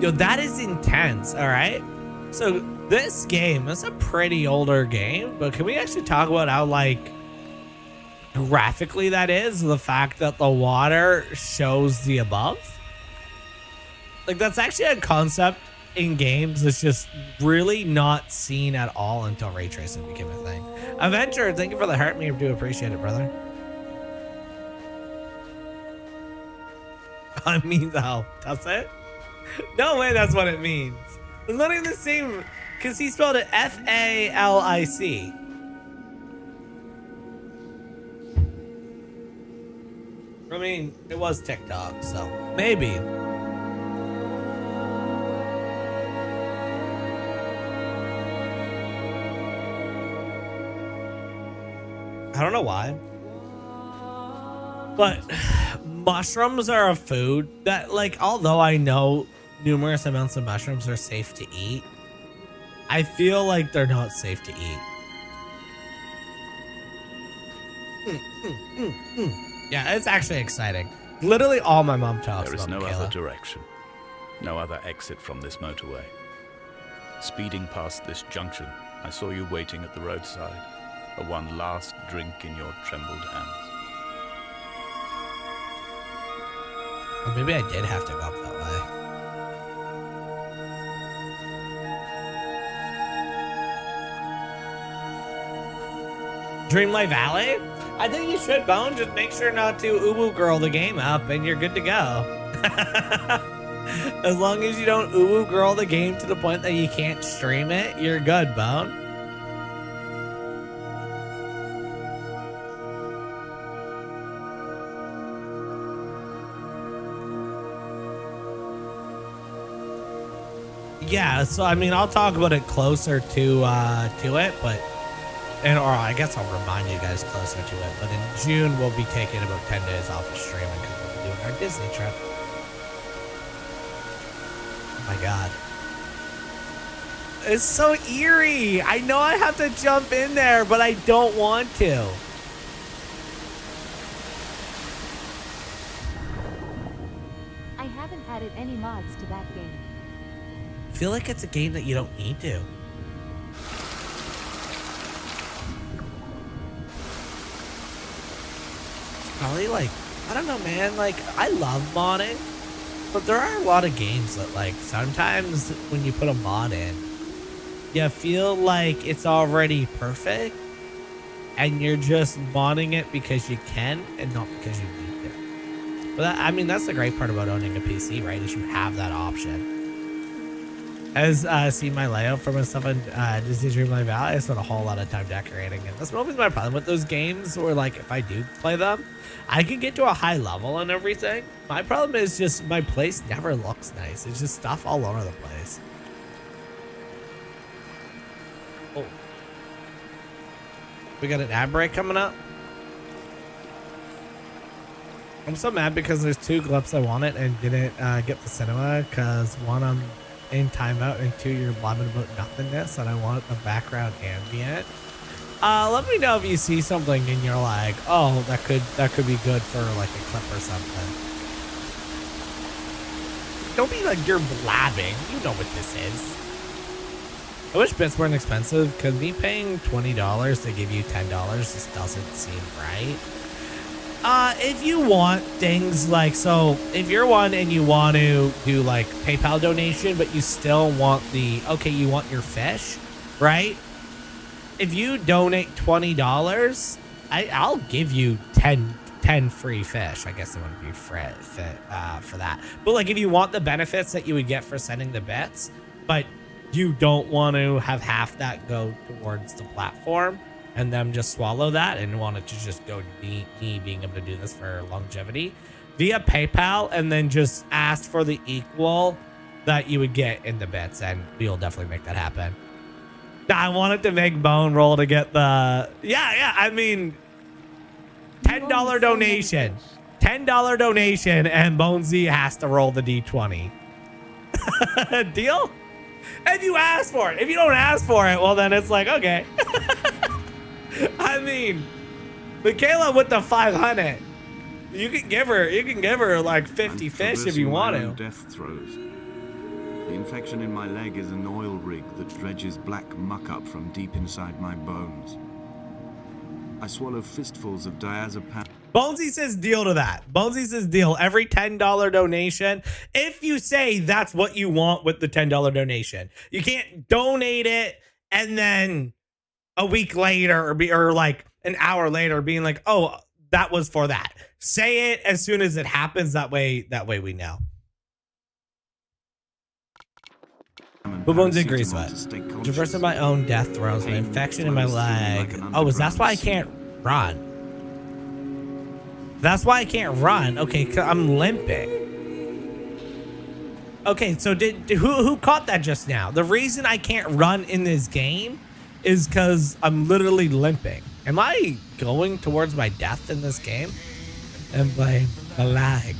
[SPEAKER 1] Yo, that is intense, all right? So this game is a pretty older game, but can we actually talk about how, like, graphically that is? The fact that the water shows the above? Like, that's actually a concept in games that's just really not seen at all until ray tracing became a thing. Avenger, thank you for the heart. Me, do appreciate it, brother. I mean, though, does it? No way that's what it means. It's not even the same, because he spelled it F-A-L-I-C. I mean, it was TikTok, so maybe. I don't know why, but mushrooms are a food that, like, although I know numerous amounts of mushrooms are safe to eat, I feel like they're not safe to eat. Yeah, it's actually exciting. Literally all my mom talks
[SPEAKER 5] There is
[SPEAKER 1] about
[SPEAKER 5] no
[SPEAKER 1] Michaela.
[SPEAKER 5] other direction, no other exit from this motorway. Speeding past this junction, I saw you waiting at the roadside, a one last drink in your trembled hands.
[SPEAKER 1] Or maybe I did have to go up that way. Dreamlight Valley? I think you should, Bone. Just make sure not to uwu girl the game up and you're good to go. As long as you don't uwu girl the game to the point that you can't stream it, you're good, Bone. Yeah, so I mean, I'll talk about it closer to it, but or I guess I'll remind you guys closer to it. But in June, we'll be taking about 10 days off of streaming because we'll be doing our Disney trip. Oh my God. It's so eerie. I know I have to jump in there, but I don't want to.
[SPEAKER 4] I haven't added any mods to that game.
[SPEAKER 1] I feel like it's a game that you don't need to. Probably like, I don't know, man. Like, I love modding, but there are a lot of games that, like, sometimes when you put a mod in, you feel like it's already perfect and you're just modding it because you can and not because you need to. But that, I mean, that's the great part about owning a PC, right? Is you have that option. As seen my layout for my stuff on Disney Dreamlight Valley, I spent a whole lot of time decorating, and that's always my problem with those games. Where, like, if I do play them, I can get to a high level and everything. My problem is just my place never looks nice. It's just stuff all over the place. Oh, we got an ad break coming up. I'm so mad because there's 2 clips I wanted and didn't get the cinema because one, I'm in timeout, and 2, you're blabbing about nothingness, and I want the background ambient. Let me know if you see something and you're like, oh, that could be good for like a clip or something. Don't be like you're blabbing. You know what this is. I wish bits weren't expensive, because me paying $20 to give you $10 just doesn't seem right. If you want things like, so if you're one and you want to do like PayPal donation, but you still want okay, you want your fish, right? If you donate $20, I'll give you 10 free fish. I guess it wouldn't be for that. But like, if you want the benefits that you would get for sending the bits, but you don't want to have half that go towards the platform, and them just swallow that and want it to just go to me being able to do this for longevity via PayPal, and then just ask for the equal that you would get in the bits, and we'll definitely make that happen. I wanted to make Bone roll to get the I mean, $10 donation. $10 donation, and Bonesy has to roll the D20. Deal? If you ask for it. If you don't ask for it, well then it's like, okay. I mean, Michaela with the 500. You can give her like 50 fish if you want to.
[SPEAKER 2] Death throes. The infection in my leg is an oil rig that dredges black muck up from deep inside my bones. I swallow fistfuls of diazepam.
[SPEAKER 1] Bonesy says deal to that. Bonesy says deal. Every $10 donation, if you say that's what you want with the $10 donation. You can't donate it and then a week later or like an hour later being like, oh, that was for that. Say it as soon as it happens. That way we know. But Bones agrees with it. Traversing my own death throes, my infection in my leg. Oh, that's why I can't run. That's why I can't run. Okay, I'm limping. Okay, so who caught that just now? The reason I can't run in this game is because I'm literally limping. Am I going towards my death in this game? And by the lag.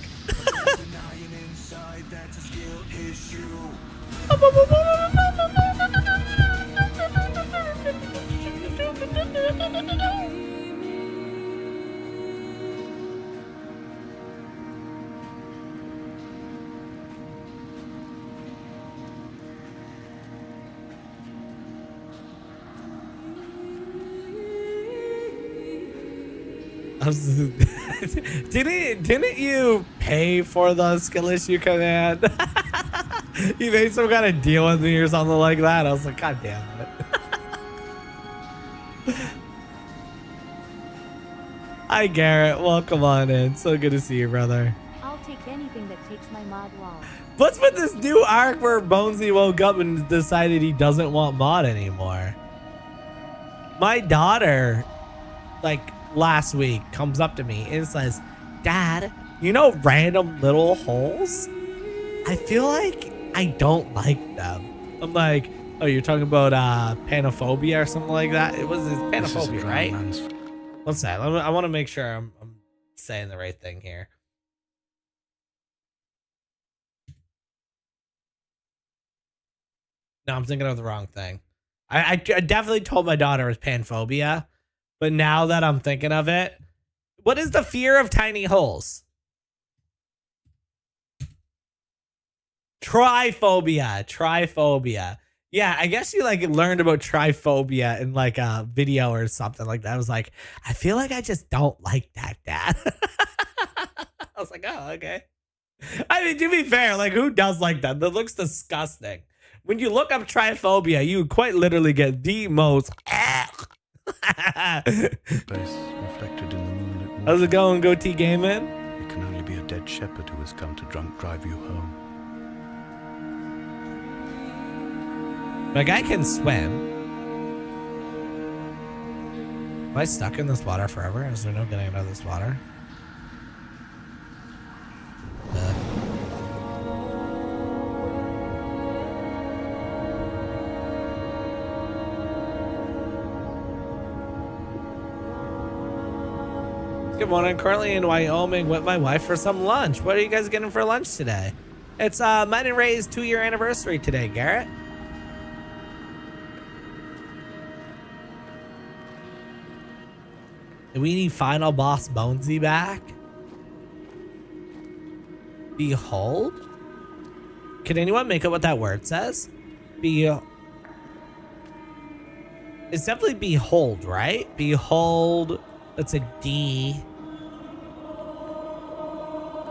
[SPEAKER 1] Didn't you pay for the skill issue command? You made some kind of deal with me or something like that. I was like, God damn it. Hi Garrett, welcome on in. So good to see you, brother.
[SPEAKER 4] I'll take anything that takes my mod wall.
[SPEAKER 1] What's with this new arc where Bonesy woke up and decided he doesn't want mod anymore? My daughter, like last week, comes up to me and says, Dad, you know random little holes? I feel like I don't like them. I'm like, oh, you're talking about panophobia or something like that? It was panophobia, right? What's that? I want to make sure I'm saying the right thing here. No, I'm thinking of the wrong thing. I definitely told my daughter it was panphobia, but now that I'm thinking of it, what is the fear of tiny holes? Triphobia. Yeah, I guess you like learned about triphobia in like a video or something like that. I was like, I feel like I just don't like that, Dad. I was like, oh, okay. I mean, to be fair, like who does like that? That looks disgusting. When you look up triphobia, you quite literally get the most.
[SPEAKER 5] Face reflected in the moonlit water.
[SPEAKER 1] How's it going, Goatee Gaming?
[SPEAKER 5] It can only be a dead shepherd who has come to drunk drive you home.
[SPEAKER 1] Like, I can swim. Am I stuck in this water forever? Is there no getting out of this water? Good morning. I'm currently in Wyoming with my wife for some lunch. What are you guys getting for lunch today? It's mine and Ray's 2-year anniversary today, Garrett. Do we need final boss Bonesy back? Behold? Can anyone make out what that word says? It's definitely behold, right? Behold. That's a D.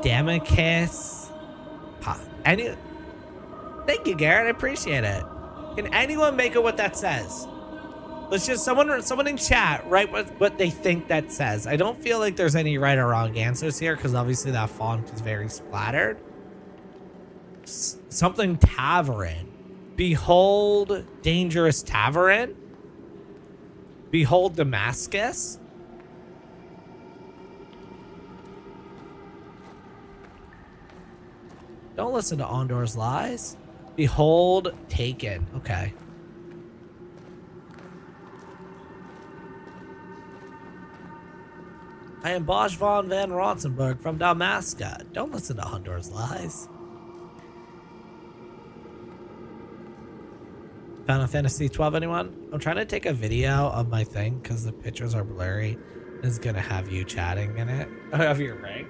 [SPEAKER 1] Damocus. Thank you, Garrett. I appreciate it. Can anyone make out what that says? Let's just someone in chat write what they think that says. I don't feel like there's any right or wrong answers here because obviously that font is very splattered. Something tavern. Behold dangerous tavern. Behold Damascus. Don't listen to Ondor's lies. Behold taken. Okay. I am Bosch von Van Ronsenberg from Damascus. Don't listen to Ondor's lies. Final Fantasy 12, anyone? I'm trying to take a video of my thing because the pictures are blurry. It's gonna have you chatting in it. I have your ring.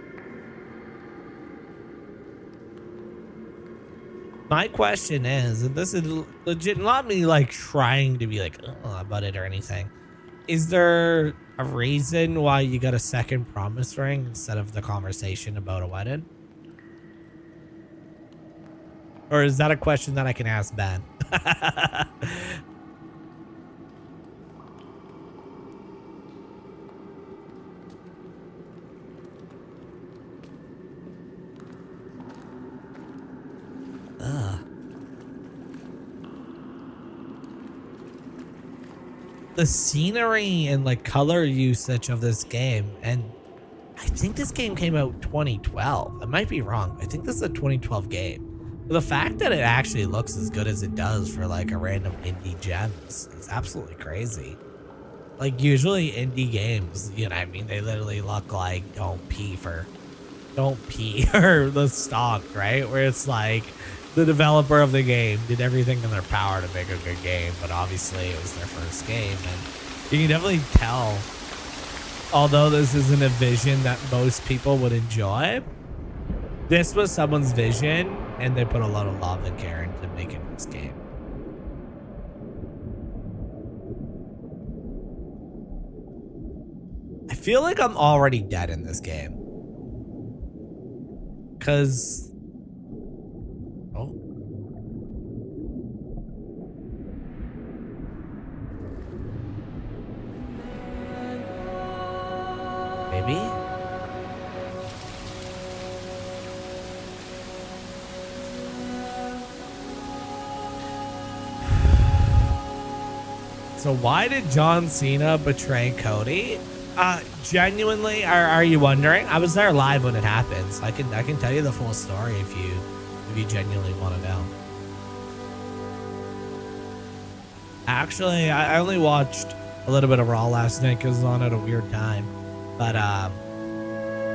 [SPEAKER 1] My question is, and this is legit, not me like trying to be like about it or anything. Is there a reason why you got a second promise ring instead of the conversation about a wedding? Or is that a question that I can ask Ben? The scenery and like color usage of this game, and I think this game came out 2012. I might be wrong. I think this is a 2012 game. But the fact that it actually looks as good as it does for like a random indie gem is absolutely crazy. Like usually indie games, you know what I mean, they literally look like don't pee or the stock, right? Where it's like the developer of the game did everything in their power to make a good game, but obviously it was their first game, and you can definitely tell, although this isn't a vision that most people would enjoy, this was someone's vision, and they put a lot of love and care into making this game. I feel like I'm already dead in this game. Cause oh. Maybe? So why did John Cena betray Cody? Genuinely, are you wondering? I was there live when it happens. I can tell you the full story if you genuinely want to know. Actually, I only watched a little bit of Raw last night because it was on at a weird time. But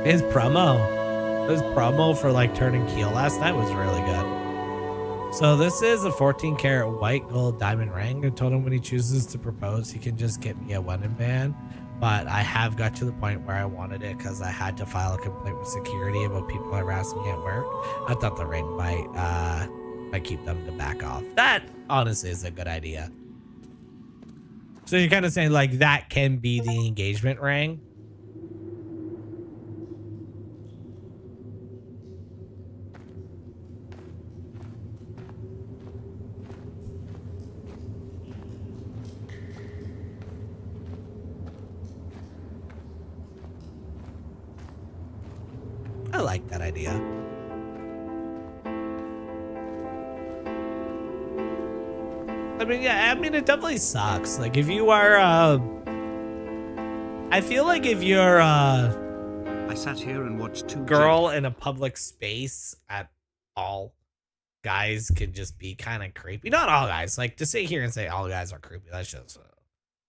[SPEAKER 1] his promo for like turning heel last night was really good. So this is a 14 karat white gold diamond ring. I told him when he chooses to propose, he can just get me a wedding band. But I have got to the point where I wanted it because I had to file a complaint with security about people harassing me at work. I thought the ring might keep them to back off. That honestly is a good idea. So you're kind of saying like that can be the engagement ring? I like that idea. I mean, yeah, I mean, it definitely sucks. Like, if you are, I feel like if you're
[SPEAKER 2] I sat here and watched two
[SPEAKER 1] girl in a public space at all, guys can just be kind of creepy. Not all guys. Like, to sit here and say all guys are creepy, that's just,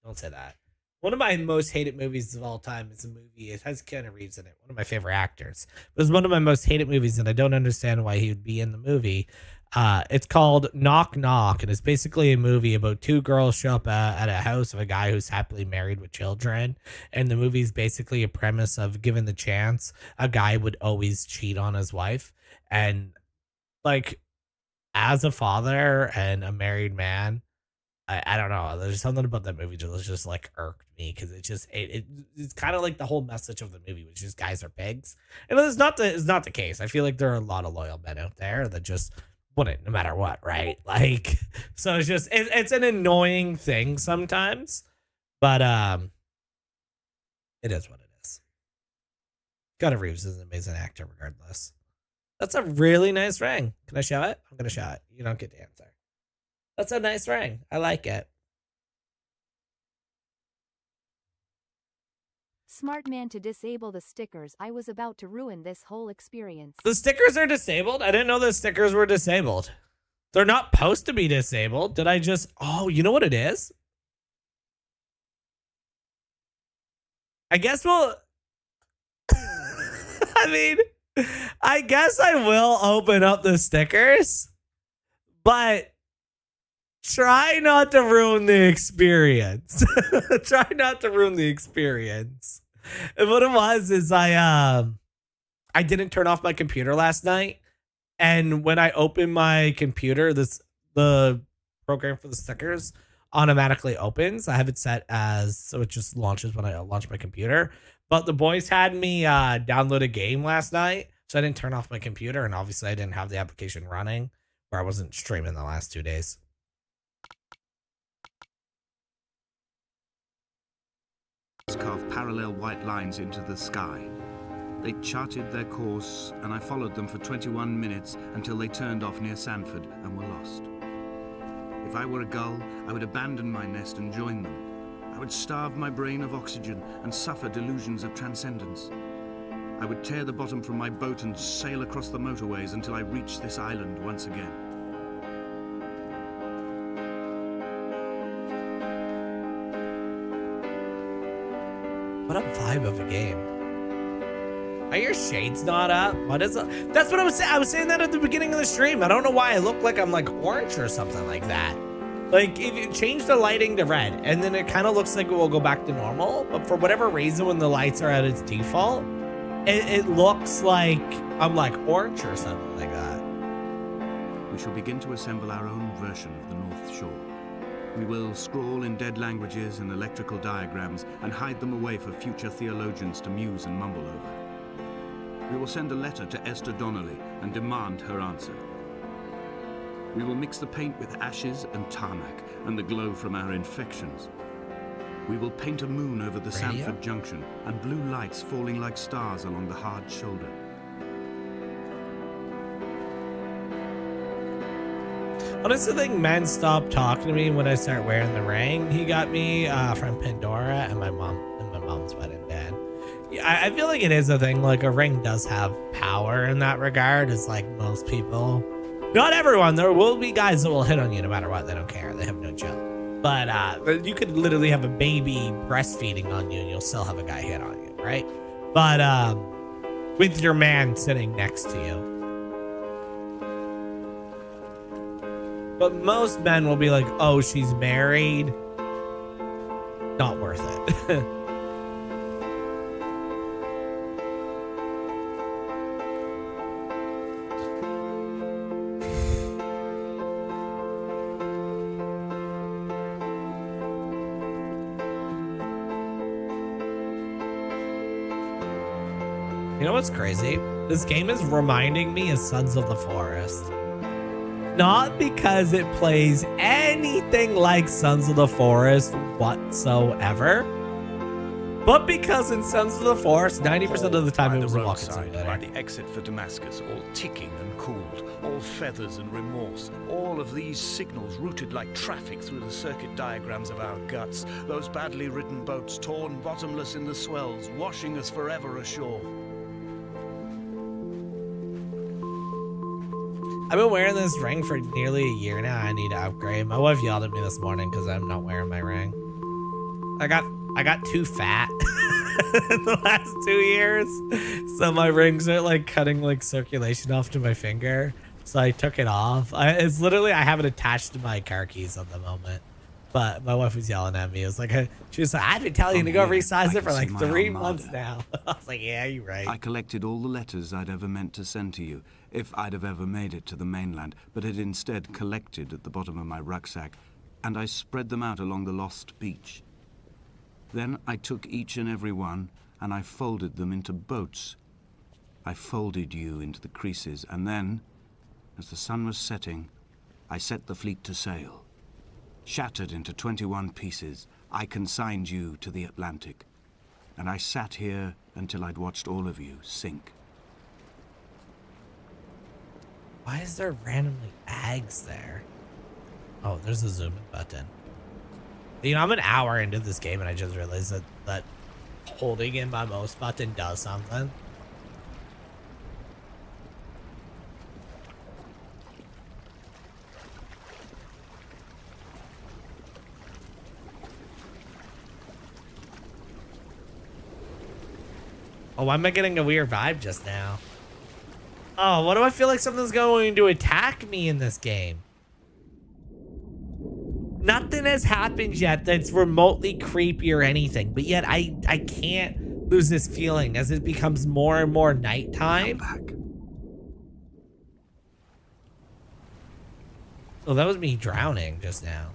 [SPEAKER 1] don't say that. One of my most hated movies of all time is a movie. It has Keanu Reeves in it. One of my favorite actors. But it's one of my most hated movies, and I don't understand why he would be in the movie. It's called Knock Knock, and it's basically a movie about two girls show up at a house of a guy who's happily married with children. And the movie's basically a premise of, given the chance, a guy would always cheat on his wife. And like, as a father and a married man, I don't know. There's something about that movie that just like irked me because it's kind of like the whole message of the movie, which is guys are pigs, and it's not the case. I feel like there are a lot of loyal men out there that just wouldn't, no matter what, right? Like, so it's just it's an annoying thing sometimes, but it is what it is. Keanu Reeves is an amazing actor, regardless. That's a really nice ring. Can I show it? I'm gonna show it. You don't get to answer. That's a nice ring. I like it.
[SPEAKER 4] Smart man to disable the stickers. I was about to ruin this whole experience.
[SPEAKER 1] The stickers are disabled? I didn't know the stickers were disabled. They're not supposed to be disabled. Did I just... Oh, you know what it is? I guess we'll... I mean, I guess I will open up the stickers, but... Try not to ruin the experience. Try not to ruin the experience. And what it was is I didn't turn off my computer last night. And when I open my computer, the program for the stickers automatically opens. I have it set as so it just launches when I launch my computer. But the boys had me download a game last night, so I didn't turn off my computer, and obviously I didn't have the application running, where I wasn't streaming the last 2 days.
[SPEAKER 2] Carved parallel white lines into the sky. They charted their course, and I followed them for 21 minutes until they turned off near Sanford and were lost. If I were a gull, I would abandon my nest and join them. I would starve my brain of oxygen and suffer delusions of transcendence. I would tear the bottom from my boat and sail across the motorways until I reached this island once again.
[SPEAKER 1] What a vibe of a game. Are your shades not up? What is it? That's what I was saying. I was saying that at the beginning of the stream. I don't know why I look like I'm like orange or something like that. Like, if you change the lighting to red, and then it kind of looks like it will go back to normal, but for whatever reason, when the lights are at its default, it looks like I'm like orange or something like that.
[SPEAKER 2] We shall begin to assemble our own version of the North Shore. We will scrawl in dead languages and electrical diagrams and hide them away for future theologians to muse and mumble over. We will send a letter to Esther Donnelly and demand her answer. We will mix the paint with ashes and tarmac and the glow from our infections. We will paint a moon over the Sanford Junction and blue lights falling like stars along the hard shoulder.
[SPEAKER 1] Honestly, I think men stop talking to me when I start wearing the ring. He got me from Pandora and my mom's wedding band. Yeah, I feel like it is a thing. Like a ring does have power in that regard. It's like most people, not everyone. There will be guys that will hit on you no matter what. They don't care. They have no chill. But you could literally have a baby breastfeeding on you and you'll still have a guy hit on you, right? But with your man sitting next to you. But most men will be like, oh, she's married. Not worth it. You know what's crazy? This game is reminding me of Sons of the Forest. Not because it plays anything like Sons of the Forest whatsoever, but because in Sons of the Forest, 90% of the time it was a walking simulator.
[SPEAKER 5] By the exit for Damascus, all ticking and cooled, all feathers and remorse, all of these signals routed like traffic through the circuit diagrams of our guts, those badly written boats torn bottomless in the swells, washing us forever ashore.
[SPEAKER 1] I've been wearing this ring for nearly a year now. I need to upgrade. My wife yelled at me this morning because I'm not wearing my ring. I got too fat in the last 2 years, so my rings are like cutting like circulation off to my finger. So I took it off. It's literally I have it attached to my car keys at the moment. But my wife was yelling at me. It was like she was like, I've been telling you to go resize it for like 3 months now. I was like, yeah, you're right.
[SPEAKER 2] I collected all the letters I'd ever meant to send to you, if I'd have ever made it to the mainland, but had instead collected at the bottom of my rucksack, and I spread them out along the lost beach. Then I took each and every one, and I folded them into boats. I folded you into the creases, and then, as the sun was setting, I set the fleet to sail. Shattered into 21 pieces, I consigned you to the Atlantic, and I sat here until I'd watched all of you sink.
[SPEAKER 1] Why is there randomly Ags there? Oh, there's a zoom in button. You know, I'm an hour into this game and I just realized that holding in my mouse button does something. Oh, why am I getting a weird vibe just now? Oh, what do I feel like something's going to attack me in this game? Nothing has happened yet that's remotely creepy or anything, but yet I can't lose this feeling as it becomes more and more nighttime.
[SPEAKER 2] Come back.
[SPEAKER 1] Oh, that was me drowning just now.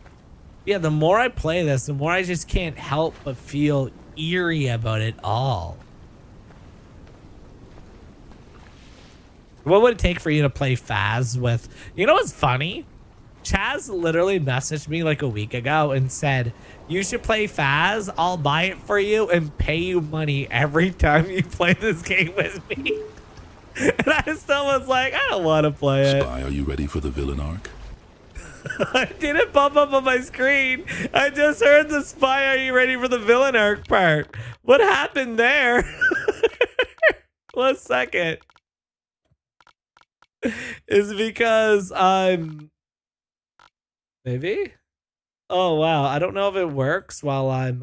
[SPEAKER 1] Yeah, the more I play this, the more I just can't help but feel eerie about it all. What would it take for you to play Faz with... You know what's funny? Chaz literally messaged me like a week ago and said, you should play Faz. I'll buy it for you and pay you money every time you play this game with me. And I still was like, I don't want to play it.
[SPEAKER 6] Spy, are you ready for the villain arc?
[SPEAKER 1] I didn't pop up on my screen. I just heard the spy, are you ready for the villain arc part? What happened there? 1 second. Is because I'm maybe? Oh wow, I don't know if it works while I'm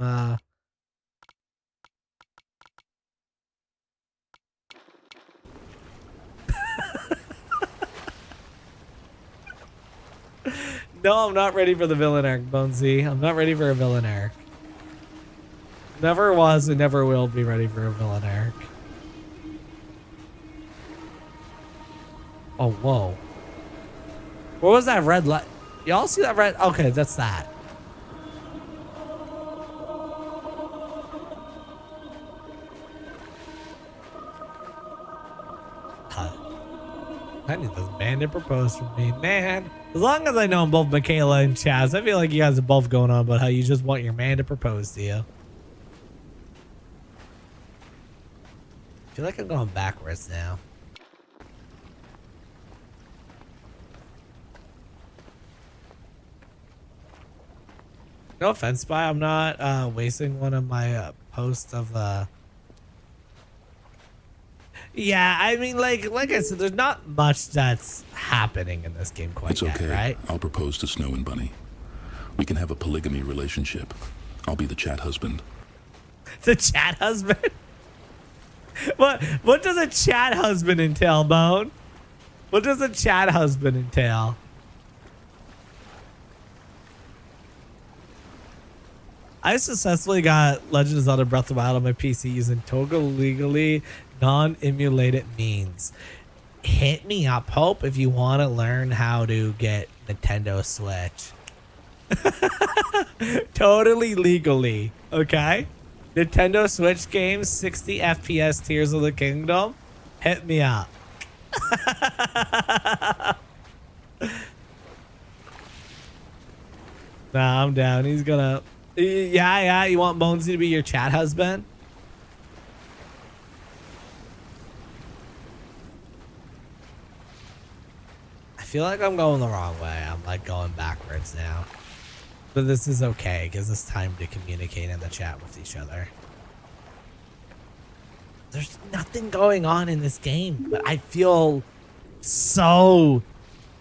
[SPEAKER 1] No, I'm not ready for the villain arc, Bonesy. I'm not ready for a villain arc. Never was and never will be ready for a villain arc. Oh, whoa. What was that red light? Y'all see that red? Okay, that's that. I need this man to propose for me, man. As long as I know both Michaela and Chaz, I feel like you guys are both going on about how you just want your man to propose to you. I feel like I'm going backwards now. No offense, Spy. I'm not wasting one of my posts of yeah, I mean, like I said, there's not much that's happening in this game quite
[SPEAKER 6] It's
[SPEAKER 1] yet,
[SPEAKER 6] okay.
[SPEAKER 1] right?
[SPEAKER 6] I'll propose to Snow and Bunny. We can have a polygamy relationship. I'll be the chat husband.
[SPEAKER 1] The chat husband? What does a chat husband entail, Bone? What does a chat husband entail? I successfully got Legend of Zelda Breath of the Wild on my PC using total legally non-emulated means. Hit me up, Hope, if you want to learn how to get Nintendo Switch. Totally legally, okay? Nintendo Switch games, 60 FPS Tears of the Kingdom. Hit me up. Nah, I'm down. He's gonna... Yeah, you want Bonesy to be your chat husband? I feel like I'm going the wrong way. I'm like going backwards now. But this is okay. It gives us time to communicate in the chat with each other. There's nothing going on in this game, but I feel so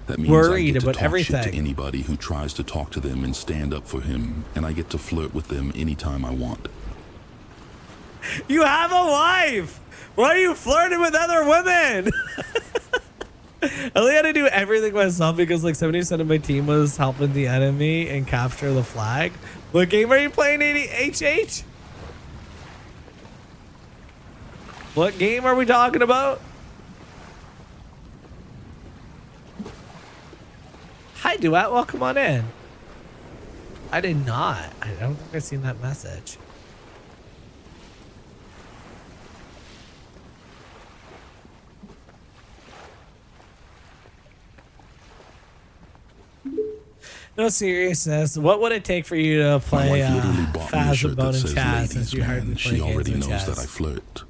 [SPEAKER 6] That means
[SPEAKER 1] worried
[SPEAKER 6] I get to
[SPEAKER 1] about
[SPEAKER 6] talk
[SPEAKER 1] everything.
[SPEAKER 6] shit to anybody who tries to talk to them and stand up for him, and I get to flirt with them anytime I want.
[SPEAKER 1] You have a wife! Why are you flirting with other women? I only had to do everything myself because like 70% of my team was helping the enemy and capture the flag. What game are you playing, HH? What game are we talking about? Hi, Duet. Welcome on in. I did not. I don't think I've seen that message. No seriousness. What would it take for you to
[SPEAKER 6] My
[SPEAKER 1] play
[SPEAKER 6] wife literally bought me a
[SPEAKER 1] Phasma
[SPEAKER 6] shirt
[SPEAKER 1] Bone
[SPEAKER 6] that
[SPEAKER 1] and
[SPEAKER 6] says
[SPEAKER 1] Chaz
[SPEAKER 6] ladies,
[SPEAKER 1] since you heard me
[SPEAKER 6] man.
[SPEAKER 1] play
[SPEAKER 6] She
[SPEAKER 1] games
[SPEAKER 6] already
[SPEAKER 1] with
[SPEAKER 6] knows that I
[SPEAKER 1] Chaz?
[SPEAKER 6] flirt.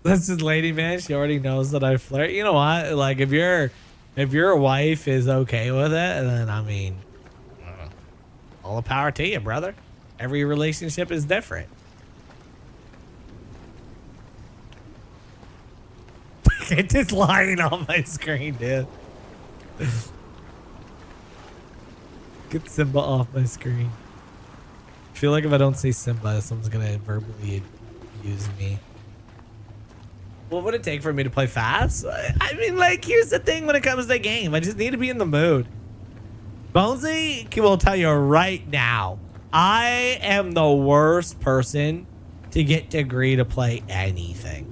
[SPEAKER 1] This is lady, man. She already knows that I flirt. You know what? Like if your wife is okay with it, then I mean, all the power to you, brother. Every relationship is different. Get this lying on my screen, dude. Get Simba off my screen. I feel like if I don't say Simba, someone's gonna verbally abuse me. What would it take for me to play fast? I mean, like, here's the thing when it comes to the game. I just need to be in the mood. Bonesy will tell you right now, I am the worst person to get to agree to play anything.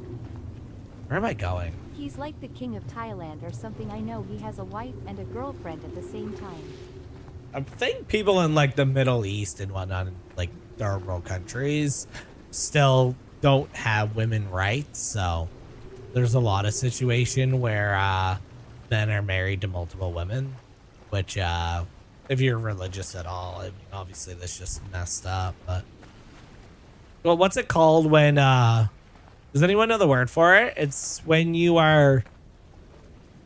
[SPEAKER 1] Where am I going?
[SPEAKER 4] He's like the king of Thailand or something. I know he has a wife and a girlfriend at the same time.
[SPEAKER 1] I think people in like the Middle East and whatnot, in like third world countries, still don't have women rights. So there's a lot of situation where men are married to multiple women, which if you're religious at all, I mean, obviously that's just messed up. But well, what's it called when does anyone know the word for it? It's when you are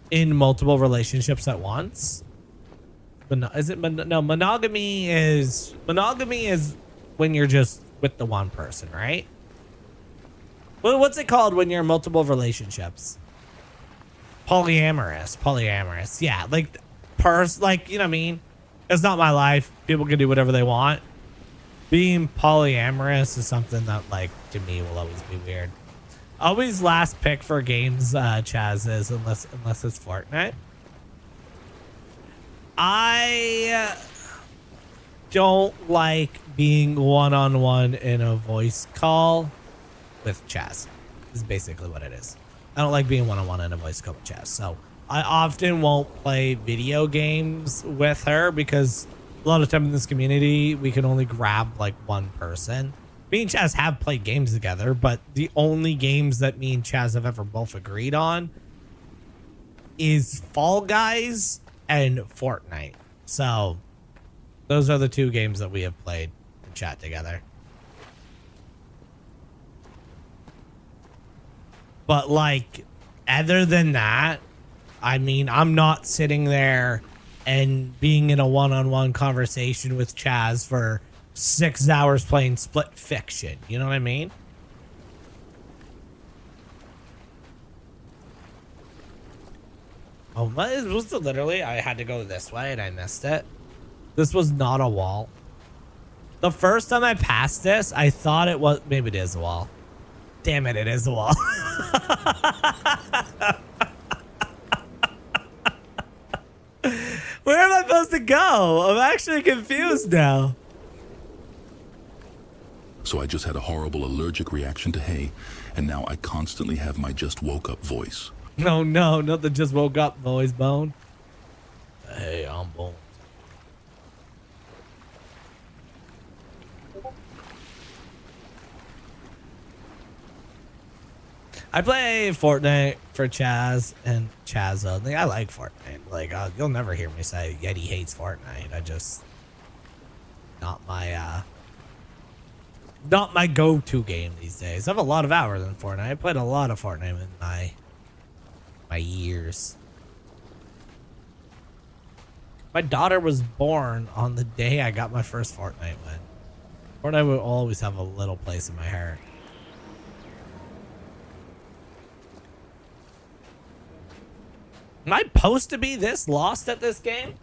[SPEAKER 1] in multiple relationships at once. Is it no, monogamy is when you're just with the one person, right? Well, what's it called when you're in multiple relationships? Polyamorous. Yeah, like like, you know what I mean? It's not my life. People can do whatever they want. Being polyamorous is something that, like, to me will always be weird. Always last pick for games, Chaz is, unless it's Fortnite. I don't like being one-on-one in a voice call with Chaz. Is basically what it is. I don't like being one-on-one in a voice call with Chaz. So I often won't play video games with her because a lot of time in this community, we can only grab like one person. Me and Chaz have played games together, but the only games that me and Chaz have ever both agreed on is Fall Guys and Fortnite. So those are the 2 games that we have played and chat together. But like, other than that, I mean, I'm not sitting there and being in a one-on-one conversation with Chaz for 6 hours playing Split Fiction. You know what I mean? Oh, what was the literally? I had to go this way and I missed it. This was not a wall. The first time I passed this, I thought it was, maybe it is a wall. Damn it, it is a wall. Where am I supposed to go? I'm actually confused now.
[SPEAKER 6] So I just had a horrible allergic reaction to hay, and now I constantly have my just woke up voice.
[SPEAKER 1] No, not the just woke up voice, Bone. Hey, I'm Bone. I play Fortnite for Chaz and Chaz only. I like Fortnite. Like, you'll never hear me say Yeti hates Fortnite. I just not my go-to game these days. I have a lot of hours in Fortnite. I played a lot of Fortnite in my years. My daughter was born on the day I got my first Fortnite win. Fortnite will always have a little place in my heart. Am I supposed to be this lost at this game?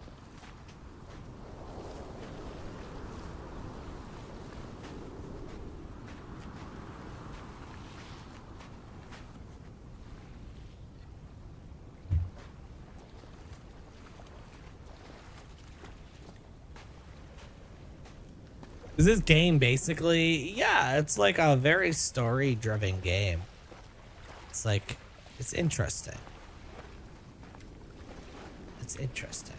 [SPEAKER 1] Is this game basically, yeah, it's like a very story-driven game. It's like, it's interesting. It's interesting.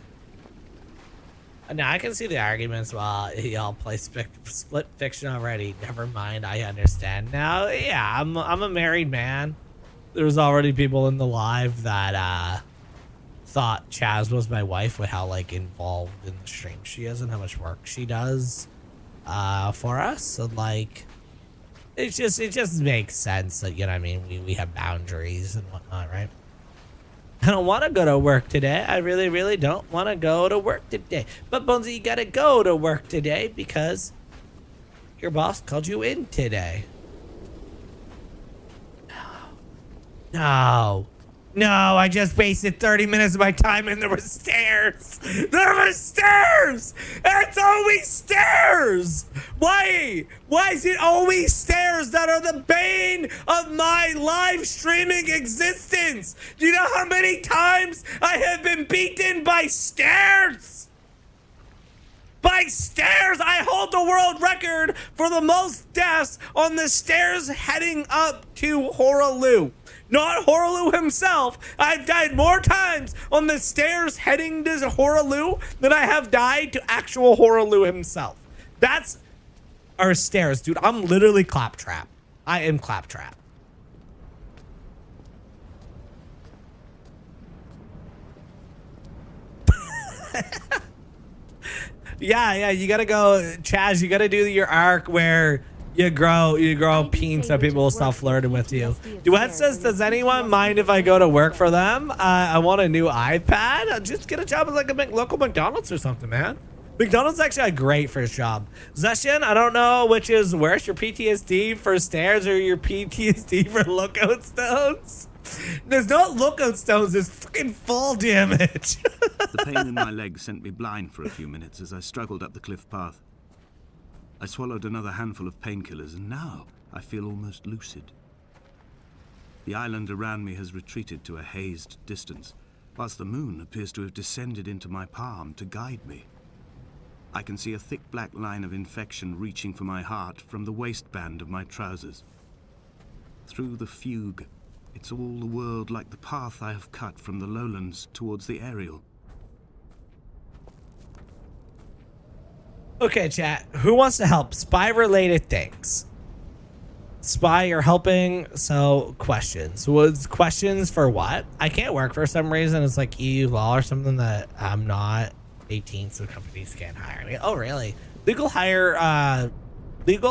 [SPEAKER 1] Now I can see the arguments. Well, y'all play Split Fiction already. Never mind, I understand now. Yeah, I'm a married man. There's already people in the live that thought Chaz was my wife with how like involved in the stream she is and how much work she does for us. So like, it just makes sense that, you know what I mean, we have boundaries and whatnot, right? I don't want to go to work today. I really don't want to go to work today. But Bonesy, you gotta go to work today because your boss called you in today. No, I just wasted 30 minutes of my time and there were stairs. There were stairs. It's always stairs. Why is it always stairs that are the bane of my live streaming existence? Do you know how many times I have been beaten by stairs? By stairs! I hold the world record for the most deaths on the stairs heading up to Horaloo. Not Horaloo himself. I've died more times on the stairs heading to Horaloo than I have died to actual Horaloo himself. That's our stairs, dude. I'm literally Claptrap. I am Claptrap. Yeah, you gotta go, Chaz, you gotta do your arc where you grow peens so people will stop flirting with you. Duet says, does anyone mind if I go to work for them? I want a new iPad. Just get a job at like a local McDonald's or something, man. McDonald's actually a great first job. Zeshin, I don't know which is worse, your PTSD for stairs or your PTSD for lookout stones. There's not lookout stones, there's fucking fall damage.
[SPEAKER 2] The pain in my leg sent me blind for a few minutes as I struggled up the cliff path. I swallowed another handful of painkillers, and now I feel almost lucid. The island around me has retreated to a hazed distance, whilst the moon appears to have descended into my palm to guide me. I can see a thick black line of infection reaching for my heart from the waistband of my trousers. Through the fugue, it's all the world like the path I have cut from the lowlands towards the aerial.
[SPEAKER 1] Okay, chat. Who wants to help? Spy-related things. Spy, you're helping. So questions. Was questions for what? I can't work for some reason. It's like EU law or something that I'm not 18, so companies can't hire me. Oh, really? Legal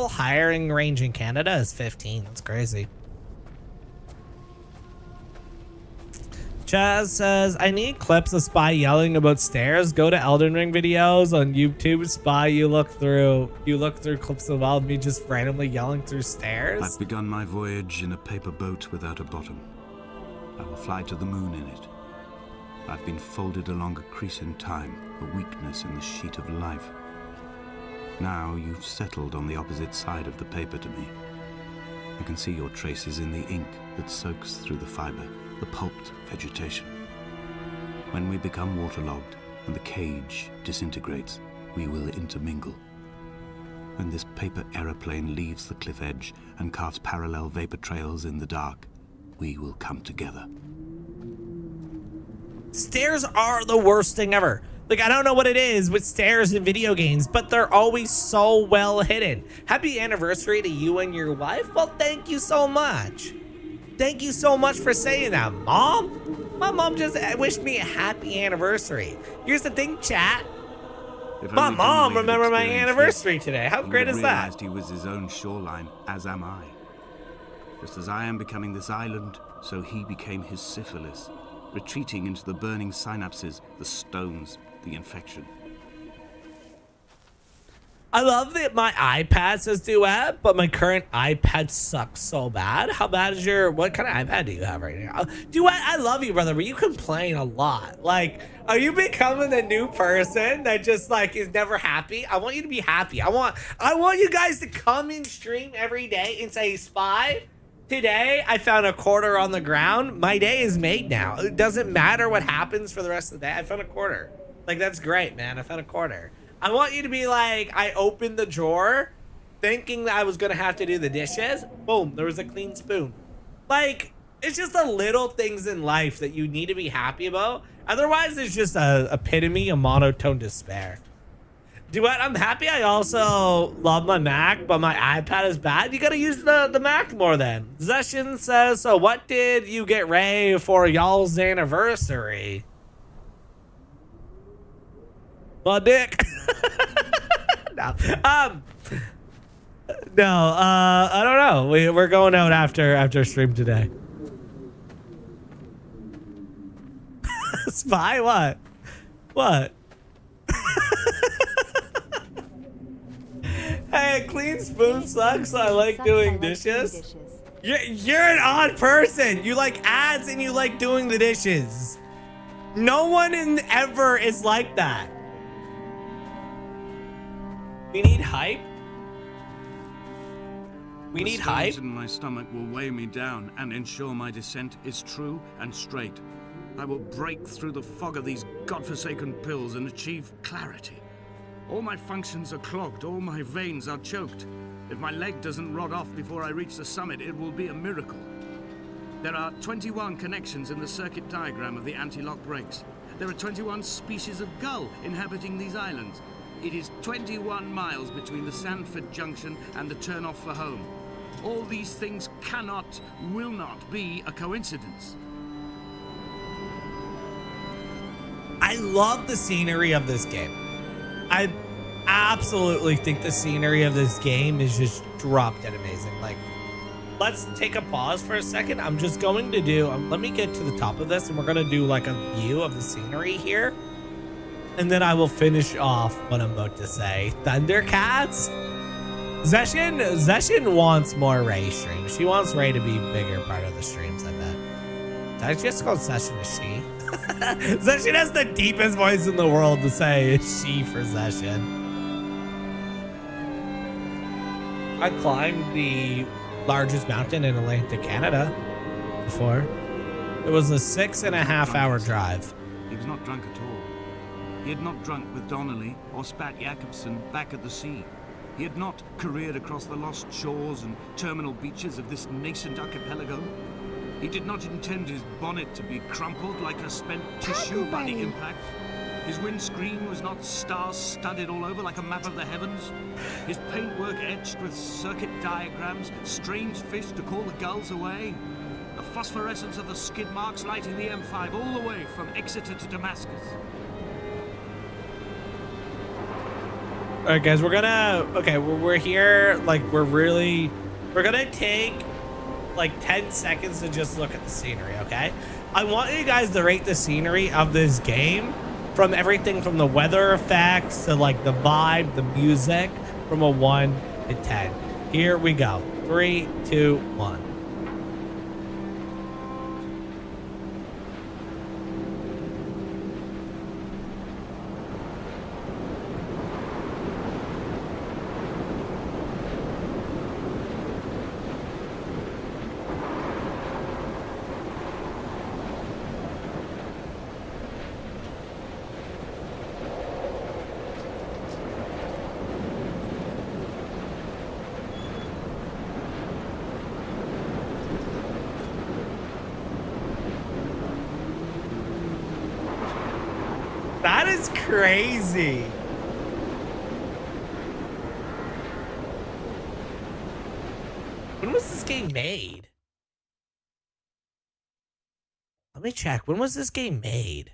[SPEAKER 1] hiring range in Canada is 15. That's crazy. Chaz says, I need clips of Spy yelling about stairs. Go to Elden Ring videos on YouTube. Spy, you look through clips of all me just randomly yelling through stairs.
[SPEAKER 2] I've begun my voyage in a paper boat without a bottom. I will fly to the moon in it. I've been folded along a crease in time, a weakness in the sheet of life. Now you've settled on the opposite side of the paper to me. I can see your traces in the ink that soaks through the fiber, the pulped vegetation. When we become waterlogged and the cage disintegrates, we will intermingle. When this paper aeroplane leaves the cliff edge and carves parallel vapor trails in the dark, we will come together.
[SPEAKER 1] Stairs are the worst thing ever. Like, I don't know what it is with stairs in video games, but they're always so well hidden. Happy anniversary to you and your wife. Well, thank you so much. Thank you so much for saying that, Mom. My mom just wished me a happy anniversary. Here's the thing, chat. My mom remembered my anniversary today. How great is that?
[SPEAKER 2] He was his own shoreline, as am I. Just as I am becoming this island, so he became his syphilis, retreating into the burning synapses, the stones, the infection.
[SPEAKER 1] I love that my iPad says duet, but my current iPad sucks so bad. How bad is what kind of iPad do you have right now? Duet, I love you, brother, but you complain a lot. Like, are you becoming a new person that just like is never happy? I want you to be happy. I want you guys to come in stream every day and say, Spy, today I found a quarter on the ground. My day is made now. It doesn't matter what happens for the rest of the day. I found a quarter. Like, that's great, man. I found a quarter. I want you to be like, I opened the drawer thinking that I was going to have to do the dishes. Boom, there was a clean spoon. Like, it's just the little things in life that you need to be happy about. Otherwise, it's just a epitome of monotone despair. Duet, I'm happy. I also love my Mac, but my iPad is bad. You got to use the Mac more then. Zeshin says, so what did you get Ray for y'all's anniversary? Well, dick. No. No, I don't know. We're going out after stream today. Spy, what? What? Hey, clean spoon sucks. I like doing dishes. You're an odd person. You like ads and you like doing the dishes. No one ever is like that. We need hype. We need hype.
[SPEAKER 2] The stones in my stomach will weigh me down and ensure my descent is true and straight. I will break through the fog of these godforsaken pills and achieve clarity. All my functions are clogged, all my veins are choked. If my leg doesn't rot off before I reach the summit, it will be a miracle. There are 21 connections in the circuit diagram of the anti-lock brakes. There are 21 species of gull inhabiting these islands. It is 21 miles between the Sandford Junction and the turnoff for home. All these things cannot, will not be a coincidence.
[SPEAKER 1] I love the scenery of this game. I absolutely think the scenery of this game is just drop dead amazing. Like, let's take a pause for a second. I'm just going to do, let me get to the top of this and we're going to do like a view of the scenery here. And then I will finish off what I'm about to say. Thundercats? Zeshin wants more Ray streams. She wants Ray to be a bigger part of the streams, I bet. Did I just call Zeshin a she? Zeshin has the deepest voice in the world to say she for Zeshin. I climbed the largest mountain in Atlantic Canada before. It was a 6.5 hour drive.
[SPEAKER 2] He was not drunk at all. He had not drunk with Donnelly or spat Jacobson back at the sea. He had not careered across the lost shores and terminal beaches of this nascent archipelago. He did not intend his bonnet to be crumpled like a spent tissue by the impact. His windscreen was not star-studded all over like a map of the heavens. His paintwork etched with circuit diagrams, strange fish to call the gulls away. The phosphorescence of the skid marks lighting the M5 all the way from Exeter to Damascus.
[SPEAKER 1] All right, guys, we're here. Like, we're gonna take like 10 seconds to just look at the scenery, okay? I want you guys to rate the scenery of this game from everything from the weather effects to like the vibe, the music, from a 1 to 10. Here we go. 3, 2, 1. That is crazy. When was this game made? Let me check. When was this game made?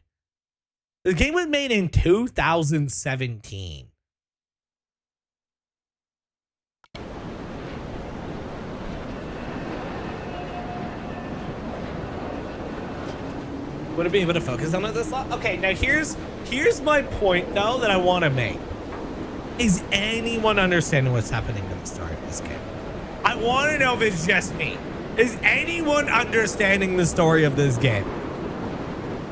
[SPEAKER 1] The game was made in 2017. Would it be able to focus on it this long? Okay, now here's my point though that I want to make. Is anyone understanding what's happening in the story of this game? I want to know if it's just me. Is anyone understanding the story of this game?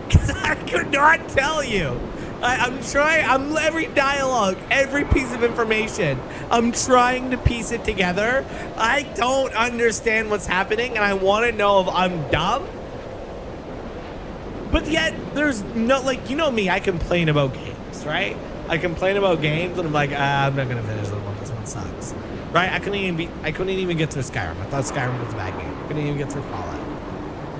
[SPEAKER 1] Because I could not tell you. I'm trying. Every dialogue, every piece of information, I'm trying to piece it together. I don't understand what's happening, and I want to know if I'm dumb. But yet, there's no, like, you know me, I complain about games, right? I complain about games, and I'm like, I'm not gonna finish this one. This one sucks, right? I couldn't even get through Skyrim. I thought Skyrim was a bad game. I couldn't even get through Fallout.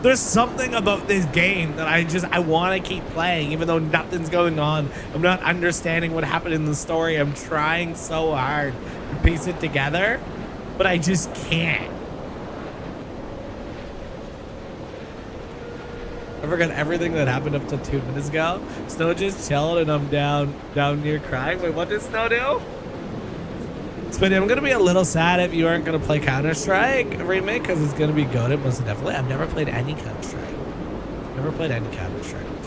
[SPEAKER 1] There's something about this game that I want to keep playing, even though nothing's going on. I'm not understanding what happened in the story. I'm trying so hard to piece it together, but I just can't. I forgot everything that happened up to 2 minutes ago. Snow just chilled and I'm down near crying. Wait, what did Snow do? Spinny, I'm gonna be a little sad if you aren't gonna play Counter-Strike remake, because it's gonna be goated most definitely. I've never played any Counter-Strike. Never played any Counter-Strike before.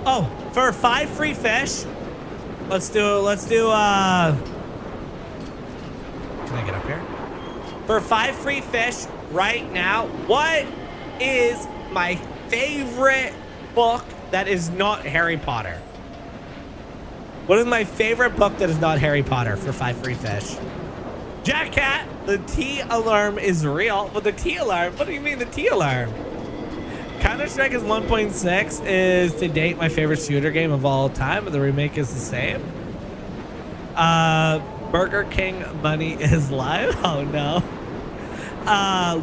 [SPEAKER 1] Oh, for 5 free fish, let's do can I get up here? For 5 free fish right now, what is my favorite book that is not Harry Potter? What is my favorite book that is not Harry Potter for 5 free fish? Jack Cat, the T alarm is real. But the T alarm, what do you mean the T alarm? Counter-Strike is 1.6 is to date my favorite shooter game of all time, but the remake is the same. Burger King money is live. Oh no.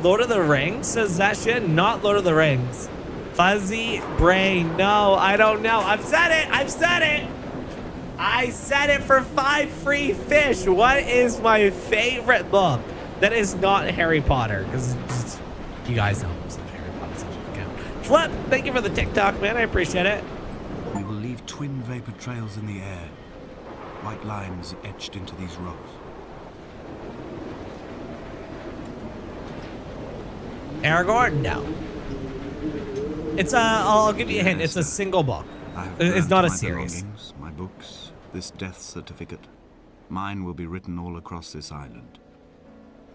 [SPEAKER 1] Lord of the Rings says that shit. Not Lord of the Rings. Fuzzy brain. No, I don't know. I've said it. I said it for 5 free fish. What is my favorite book that is not Harry Potter? Because you guys know most of Harry Potter's account. Flip, thank you for the TikTok, man. I appreciate it.
[SPEAKER 2] We will leave twin vapor trails in the air. White lines etched into these rocks.
[SPEAKER 1] Aragorn? No. It's I'll give you a hint. It's a single book. It's not a series.
[SPEAKER 2] My books, this death certificate. Mine will be written all across this island.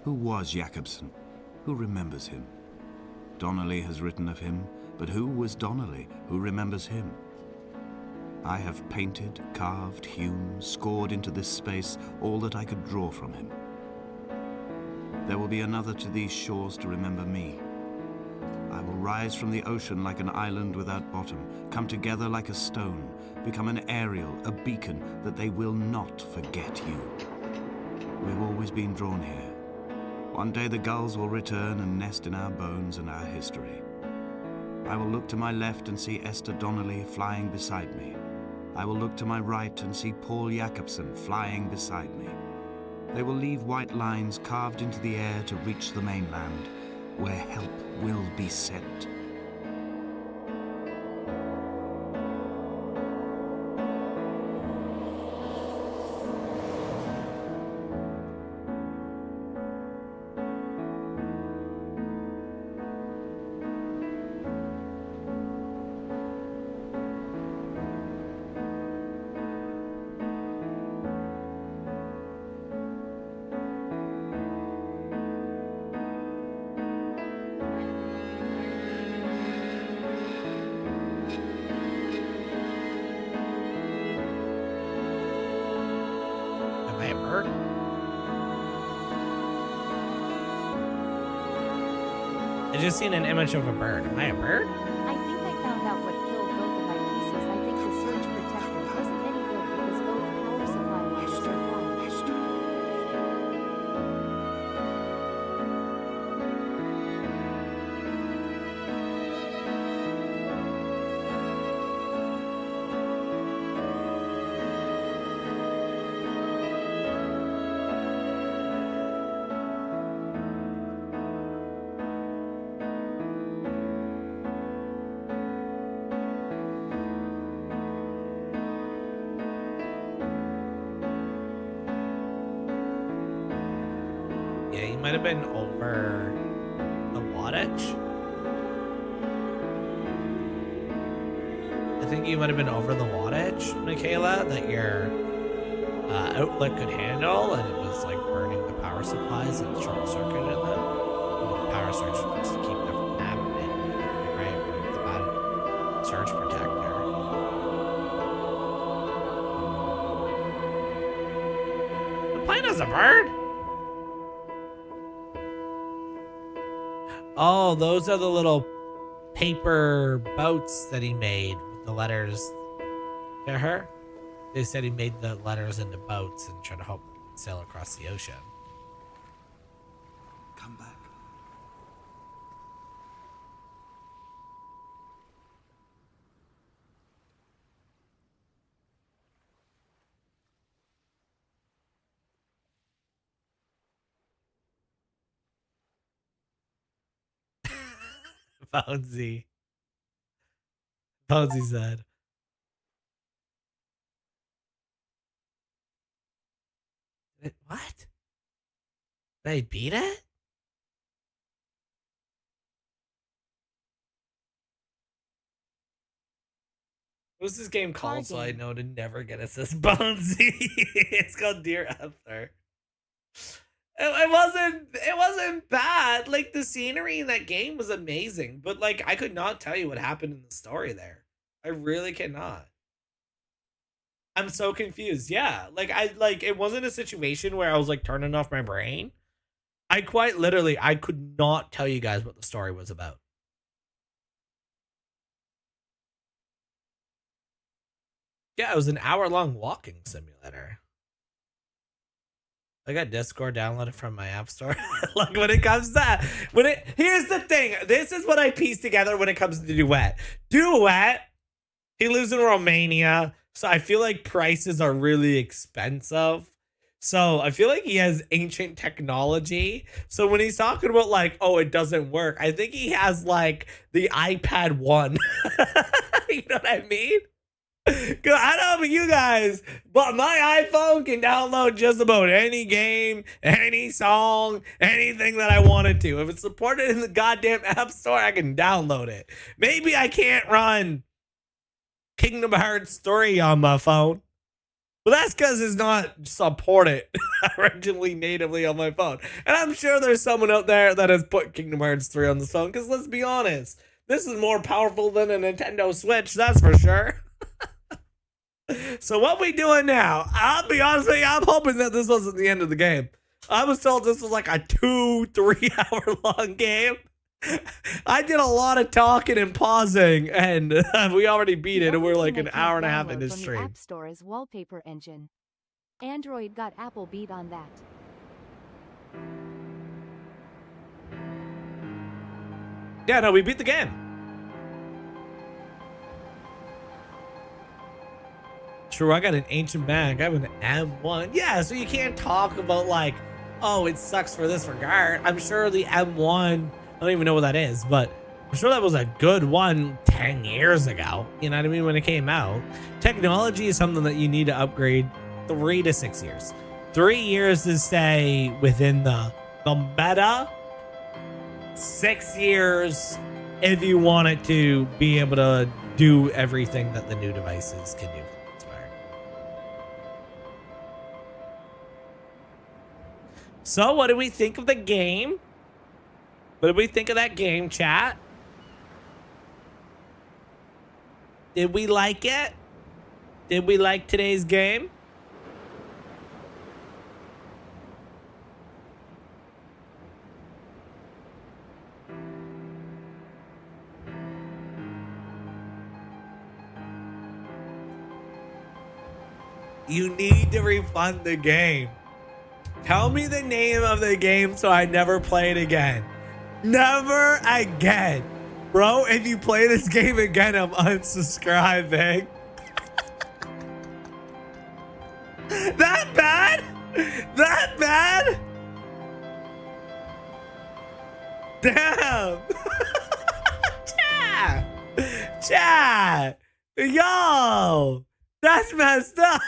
[SPEAKER 2] Who was Jakobsen? Who remembers him? Donnelly has written of him, but who was Donnelly? Who remembers him? I have painted, carved, hewn, scored into this space all that I could draw from him. There will be another to these shores to remember me. I will rise from the ocean like an island without bottom, come together like a stone, become an aerial, a beacon, that they will not forget you. We've always been drawn here. One day the gulls will return and nest in our bones and our history. I will look to my left and see Esther Donnelly flying beside me. I will look to my right and see Paul Jacobson flying beside me. They will leave white lines carved into the air to reach the mainland, where help will be sent.
[SPEAKER 1] Am I a bird? I just seen an image of a bird. Am I a bird?
[SPEAKER 4] I think I found out what killed both of my pieces. I think the surge protector wasn't any good because both power supply lines are fine.
[SPEAKER 1] Yeah, you might have been over the wattage. I think you might have been over the wattage, Michaela, that your outlet could handle, and it was like burning the power supplies and short-circuited them. The power surge is supposed to keep them from happening, right? But it's about surge protector. The plane is a bird? Oh, those are the little paper boats that he made with the letters to her. They said he made the letters into boats and tried to hope they could sail across the ocean.
[SPEAKER 2] Come back.
[SPEAKER 1] Bonesy. Bonesy said. What? They beat it? What's this game called so I know to never get assist Bonesy? It's called Dear Esther. It wasn't bad. Like the scenery in that game was amazing, but like I could not tell you what happened in the story there. I really cannot. I'm so confused. Yeah, like it wasn't a situation where I was like turning off my brain. I quite literally I could not tell you guys what the story was about. Yeah, it was an hour-long walking simulator. I got Discord downloaded from my app store. Like when it comes to that, here's the thing. This is what I piece together when it comes to Duet. Duet, he lives in Romania, so I feel like prices are really expensive. So I feel like he has ancient technology. So when he's talking about like, oh, it doesn't work, I think he has like the iPad 1. You know what I mean? I don't know about you guys, but my iPhone can download just about any game, any song, anything that I wanted to. If it's supported in the goddamn App Store, I can download it. Maybe I can't run Kingdom Hearts 3 on my phone, but that's because it's not supported originally natively on my phone. And I'm sure there's someone out there that has put Kingdom Hearts 3 on the phone, because let's be honest, this is more powerful than a Nintendo Switch, that's for sure. So what we doing now? I'll be honest with you, I'm hoping that this wasn't the end of the game. I was told this was like a 2-3 hour long game. I did a lot of talking and pausing, and we already beat it, and we're like an hour and a half into
[SPEAKER 4] From the
[SPEAKER 1] stream.
[SPEAKER 4] App Store is wallpaper engine. Android got Apple beat on that.
[SPEAKER 1] Yeah, no, we beat the game. True, I got an ancient bag. I have an M1. Yeah, so you can't talk about like, oh, it sucks for this regard. I'm sure the M1, I don't even know what that is, but I'm sure that was a good one 10 years ago. You know what I mean? When it came out. Technology is something that you need to upgrade 3 to 6 years. 3 years to stay within the meta. 6 years if you want it to be able to do everything that the new devices can do. So what do we think of the game? What did we think of that game, chat? Did we like it? Did we like today's game? You need to refund the game. Tell me the name of the game so I never play it again. Never again. Bro, if you play this game again, I'm unsubscribing. That bad? That bad? Damn. Chat. Chat. Yo. That's messed up.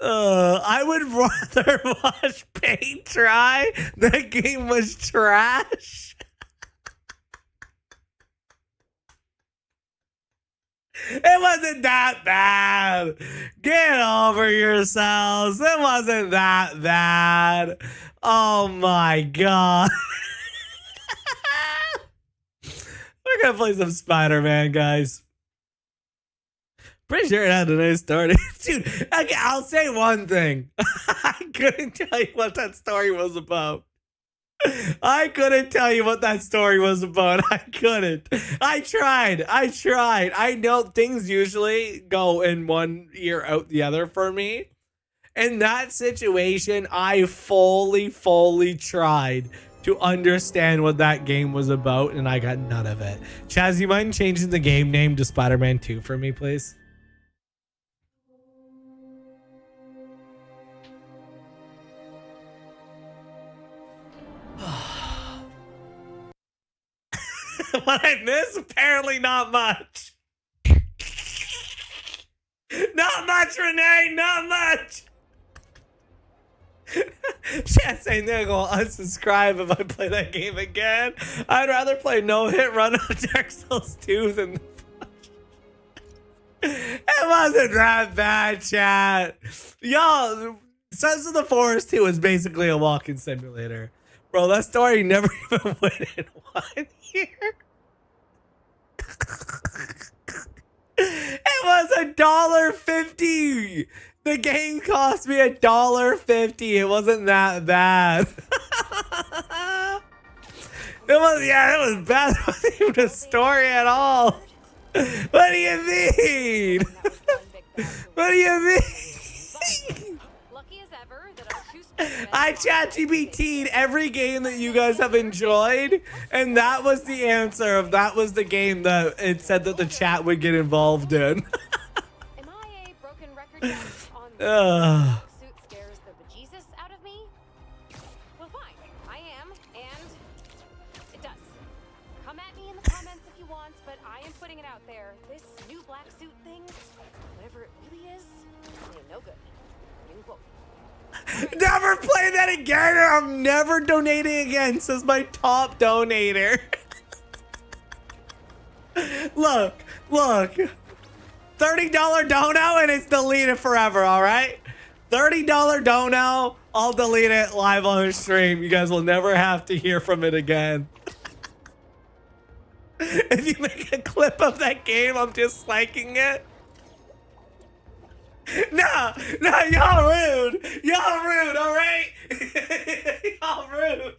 [SPEAKER 1] I would rather watch paint dry. That game was trash. It wasn't that bad. Get over yourselves. It wasn't that bad. Oh my god. We're gonna play some Spider-Man, guys. Pretty sure it had a nice story. Dude, okay, I'll say one thing. I couldn't tell you what that story was about. I couldn't tell you what that story was about. I couldn't. I tried. I know things usually go in one ear out the other for me. In that situation, I fully tried to understand what that game was about, and I got none of it. Chaz, you mind changing the game name to Spider-Man 2 for me, please? What I miss? Apparently not much. Not much, Renee. Not much. Chat saying they're going to unsubscribe if I play that game again. I'd rather play No Hit Run of Dark Souls 2 than the It wasn't that bad, chat. Y'all, Sons of the Forest 2 is basically a walking simulator. Bro, that story never even went in 1 year. It was $1.50. The game cost me $1.50. It wasn't that bad. It was bad. It wasn't even a story at all. What do you mean? What do you mean? I ChatGPT'd every game that you guys have enjoyed, and that was the answer of that was the game that it said that the chat would get involved in.
[SPEAKER 4] Am I a broken record dance on the suit scares the bejesus out of me? Well, fine. I am, and it does. Come at me in the comments if you want, but I am putting it out there. This new black suit thing, whatever it really is no good. End quote.
[SPEAKER 1] Never play that again, or I'm never donating again, says my top donator. Look. $30 dono and it's deleted forever, alright? $30 dono, I'll delete it live on stream. You guys will never have to hear from it again. If you make a clip of that game, I'm disliking it. No, no, y'all rude. Y'all rude, all right? Y'all rude.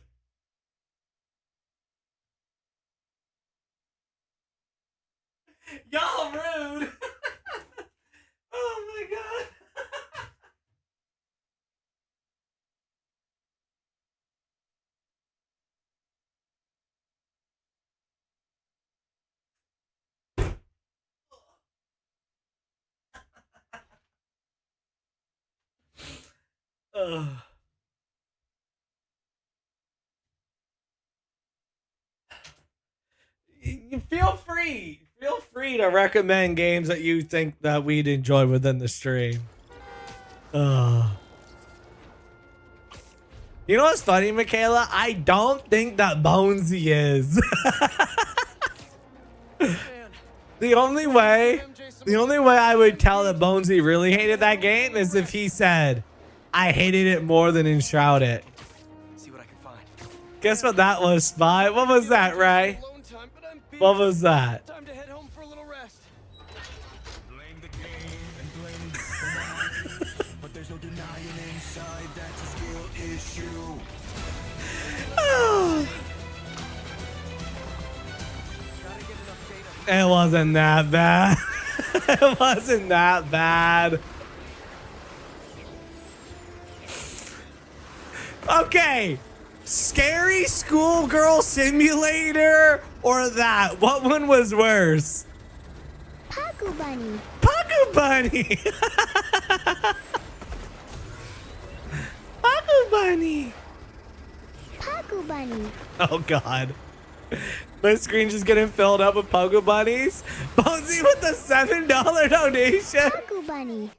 [SPEAKER 1] Y'all rude. Oh my god. Ugh. You feel free to recommend games that you think that we'd enjoy within the stream. Ugh. You know what's funny, Michaela? I don't think that Bonesy is. the only way I would tell that Bonesy really hated that game is if he said, I hated it more than Enshrouded.
[SPEAKER 7] See what I can find.
[SPEAKER 1] Guess what that was, Spy? What was that, Ray? What was that?
[SPEAKER 7] Time to head home for a little rest.
[SPEAKER 5] Blame the game and blame the but there's no denying inside that's a skill issue.
[SPEAKER 1] It wasn't that bad. It wasn't that bad. Okay. Scary Schoolgirl Simulator or that? What one was worse?
[SPEAKER 8] Paku Bunny.
[SPEAKER 1] Paku Bunny. Paku Bunny.
[SPEAKER 8] Paku Bunny.
[SPEAKER 1] Oh god. My screen's just getting filled up with Pogo Bunnies. Bonesy with the $7 donation.
[SPEAKER 8] Paku Bunny.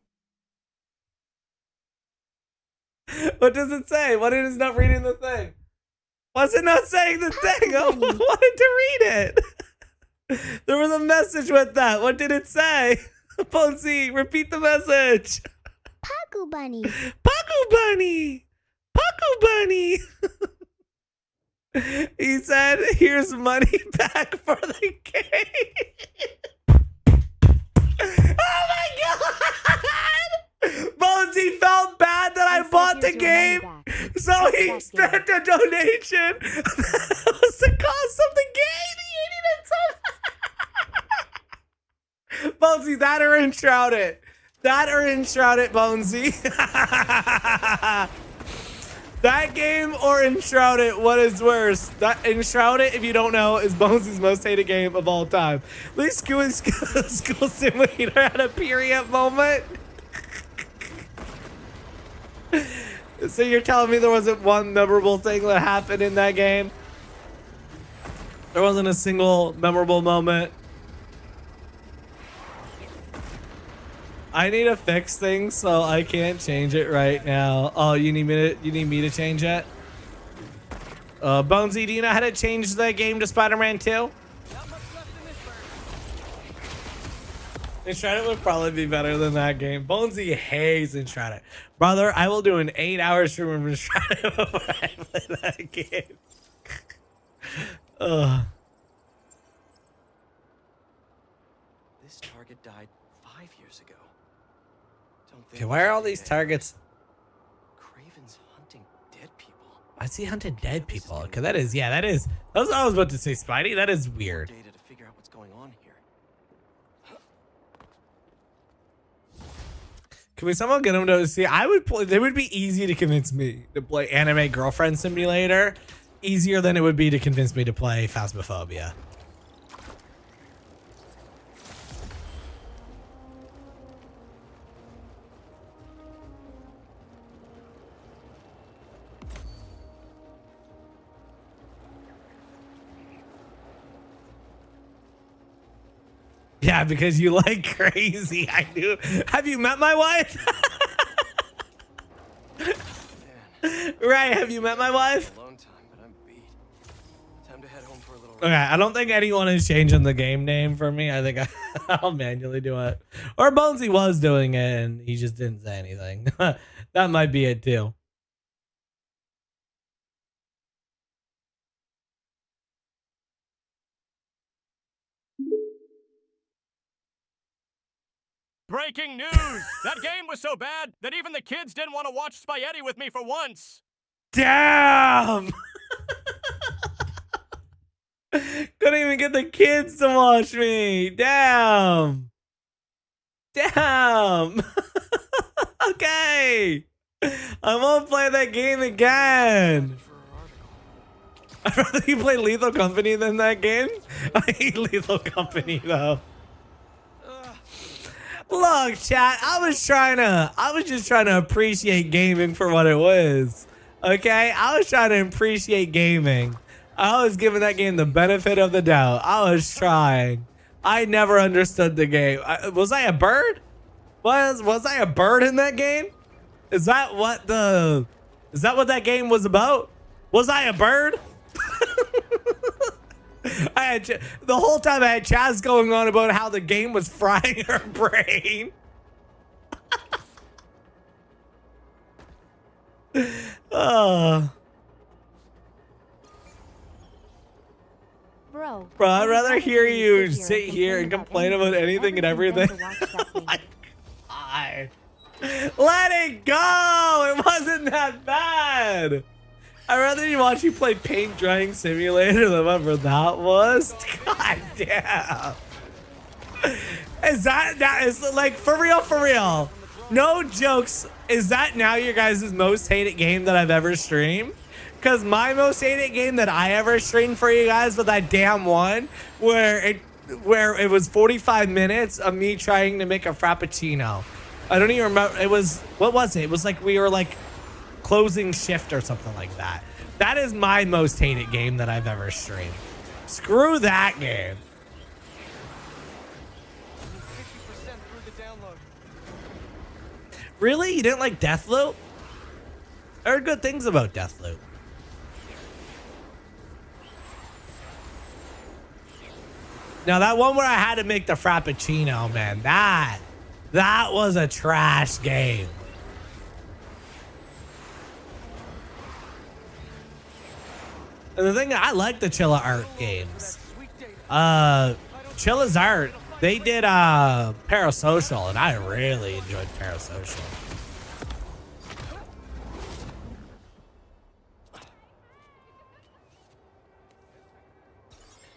[SPEAKER 1] What does it say? What is it not reading the thing? Why's it not saying the thing? I wanted to read it. There was a message with that. What did it say? Bonesy, repeat the message.
[SPEAKER 8] Paku Bunny.
[SPEAKER 1] Paku Bunny. Paku Bunny. He said, here's money back for the game. Oh my god! Bonesy felt bad that I bought the game, so he spent a donation that was the cost of the game. He hated it so much. Bonesy, that or Enshrouded. That or Enshrouded, Bonesy. That game or Enshrouded, what is worse? That Enshrouded, if you don't know, is Bonesy's most hated game of all time. At least School Simulator had a period moment. So you're telling me there wasn't one memorable thing that happened in that game? There wasn't a single memorable moment. I need to fix things, so I can't change it right now. Oh, you need me to change it? Bonesy, do you know how to change the game to Spider-Man 2? Enshrouded would probably be better than that game. Bonesy hates Enshrouded. Brother, I will do an 8-hour stream of Enshrouded before I play that game. Ugh.
[SPEAKER 7] This target died 5 years ago.
[SPEAKER 1] Okay, why are all these targets?
[SPEAKER 7] Craven's hunting dead people.
[SPEAKER 1] I see hunted dead people. Okay, that is, yeah, that is. I was about to say, Spidey. That is weird.
[SPEAKER 7] Data to figure out what's going on here.
[SPEAKER 1] Can we somehow get him to see? I would play. It would be easy to convince me to play Anime Girlfriend Simulator, easier than it would be to convince me to play Phasmophobia. Yeah, because you like crazy. I do. Have you met my wife? Right, have you met my wife?
[SPEAKER 7] Alone time, but I'm beat. Time to head home for a little
[SPEAKER 1] Okay, I don't think anyone is changing the game name for me. I think I'll manually do it. Or Bonesy was doing it and he just didn't say anything. That might be it too.
[SPEAKER 9] Breaking news! That game was so bad that even the kids didn't want to watch Spaghetti with me for once.
[SPEAKER 1] Damn! Couldn't even get the kids to watch me. Damn. Damn. Okay. I won't play that game again. I'd rather you play Lethal Company than that game. I hate Lethal Company though. Look, chat, I was just trying to appreciate gaming for what it was. Okay? I was trying to appreciate gaming. I was giving that game the benefit of the doubt. I was trying. I never understood the game. Was I a bird? Was I a bird in that game? Is that what that game was about? Was I a bird? The whole time I had Chaz going on about how the game was frying her brain. Oh.
[SPEAKER 8] Bro,
[SPEAKER 1] I'd rather hear you sit here and complain about anything and everything. Oh my God. Let it go. It wasn't that bad. I'd rather watch you play Paint Drying Simulator than whatever that was. God damn. Is that is like for real? No jokes. Is that now your guys' most hated game that I've ever streamed? Because my most hated game that I ever streamed for you guys was that damn one where it was 45 minutes of me trying to make a Frappuccino. I don't even remember. It was, what was it? It was like we were like closing shift or something like that. That is my most hated game that I've ever streamed. Screw that game. Really? You didn't like Deathloop? I heard good things about Deathloop. Now that one where I had to make the Frappuccino, man, that was a trash game. And the thing, I like the Chilla Art games. Chilla's Art, they did Parasocial, and I really enjoyed Parasocial.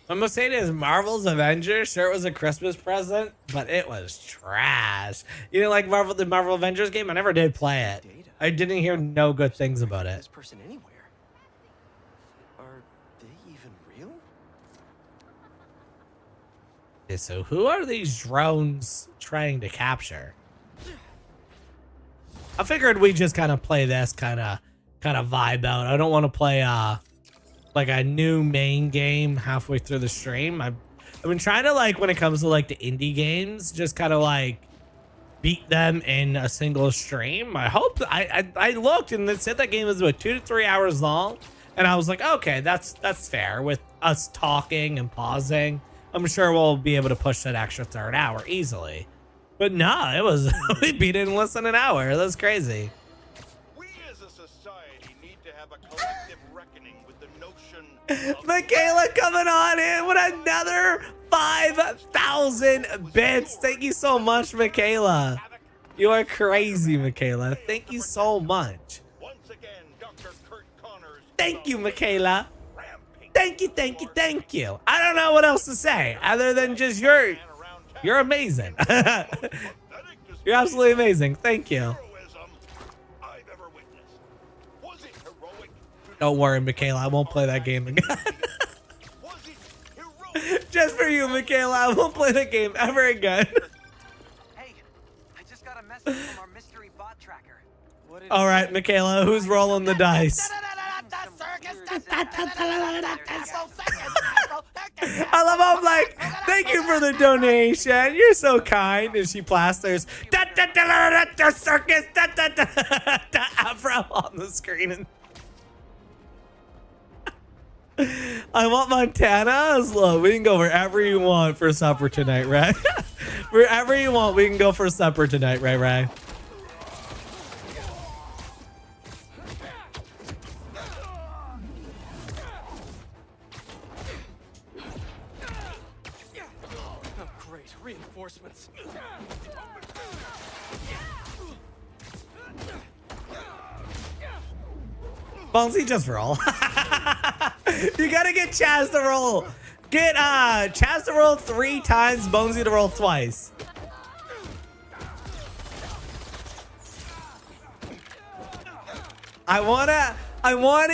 [SPEAKER 1] I'm gonna say it is Marvel's Avengers. Sure, it was a Christmas present, but it was trash. You didn't like the Marvel Avengers game? I never did play it. I didn't hear no good things about it.
[SPEAKER 7] This person anywhere. Are they even real?
[SPEAKER 1] Okay, so who are these drones trying to capture? I figured we just kind of play this kind of vibe out. I don't want to play like a new main game halfway through the stream. I've been trying to, like, when it comes to like the indie games, just kind of like beat them in a single stream. I hope I looked and it said that game was about 2 to 3 hours long, and I was like, okay, that's fair with us talking and pausing. I'm sure we'll be able to push that extra third hour easily. But no, it was we beat it in less than an hour. That's crazy.
[SPEAKER 5] We as a society need to have a collective reckoning with the notion of
[SPEAKER 1] Michaela coming on in with another 5,000 bits. Thank you so much, Michaela. You are crazy, Michaela. Thank you so much.
[SPEAKER 5] once again Dr. Kurt Connors.
[SPEAKER 1] Thank you, Michaela. Thank you. I don't know what else to say other than just you're amazing. You're absolutely amazing. Thank you.
[SPEAKER 5] Heroism I've ever witnessed. Was it heroic?
[SPEAKER 1] Don't worry, Michaela. I won't play that game again.
[SPEAKER 5] Was it heroic?
[SPEAKER 1] Just for you, Michaela. I won't play that game ever again.
[SPEAKER 7] Hey, I just got a message from our mystery bot tracker.
[SPEAKER 1] All right, Michaela. Who's rolling the dice? I love how I'm like, thank you for the donation. You're so kind. And she plasters circus Afro on the screen. I want Montana. Look, we can go wherever you want for supper tonight, right? Wherever you want, we can go for supper tonight, right?
[SPEAKER 5] reinforcements.
[SPEAKER 1] Bonesy, just roll. You gotta get Chaz to roll. Get Chaz to roll 3 times, Bonesy to roll twice. I wanna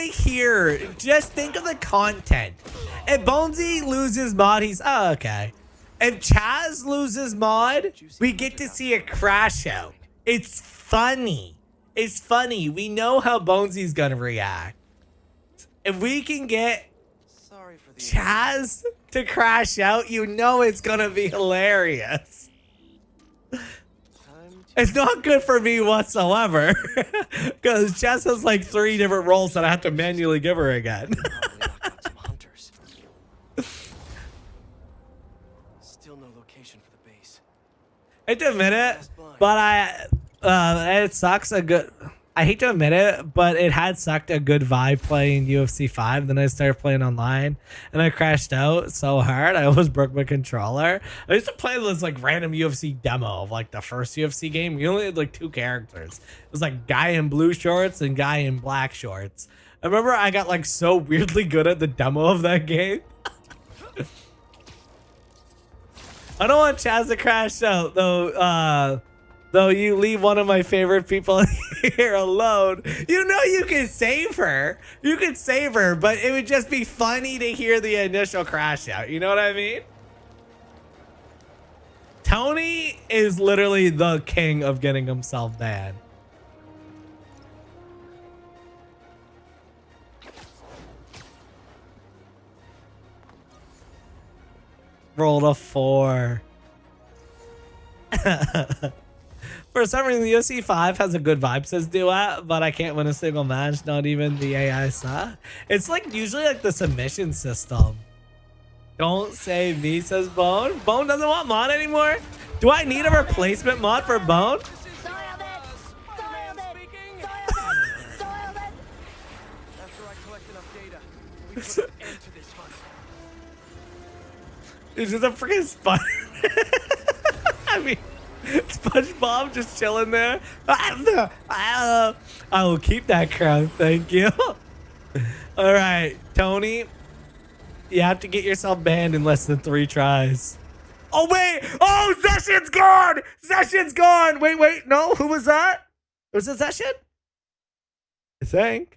[SPEAKER 1] hear, just think of the content. If Bonesy loses mod, he's okay. If Chaz loses mod, we get to see a crash out. It's funny. It's funny. We know how Bonesy's gonna react. If we can get Chaz to crash out, you know it's gonna be hilarious. It's not good for me whatsoever. Because Chaz has like 3 different roles that I have to manually give her again.
[SPEAKER 5] Still no location for the base.
[SPEAKER 1] I hate to admit it, but it sucks I hate to admit it, but it had sucked a good vibe playing UFC 5. Then I started playing online and I crashed out so hard. I almost broke my controller. I used to play this like random UFC demo of like the first UFC game. You only had like 2 characters. It was like guy in blue shorts and guy in black shorts. I remember I got like so weirdly good at the demo of that game. I don't want Chaz to crash out though. Though you leave one of my favorite people here alone. You know you can save her. You could save her, but it would just be funny to hear the initial crash out. You know what I mean? Tony is literally the king of getting himself banned. Rolled a 4. For some reason, the UFC 5 has a good vibe, says Duet, but I can't win a single match, not even the AI suck. It's like usually like the submission system. Don't save me, says Bone. Bone doesn't want mod anymore? Do I need a replacement mod for Bone? It's just a freaking sponge. I mean, SpongeBob just chilling there. I will keep that crown, thank you. All right, Tony, you have to get yourself banned in less than 3 tries. Oh wait! Oh, Zeshin's gone! Zeshin's gone! Wait, no, who was that? Was it Zeshin? I think.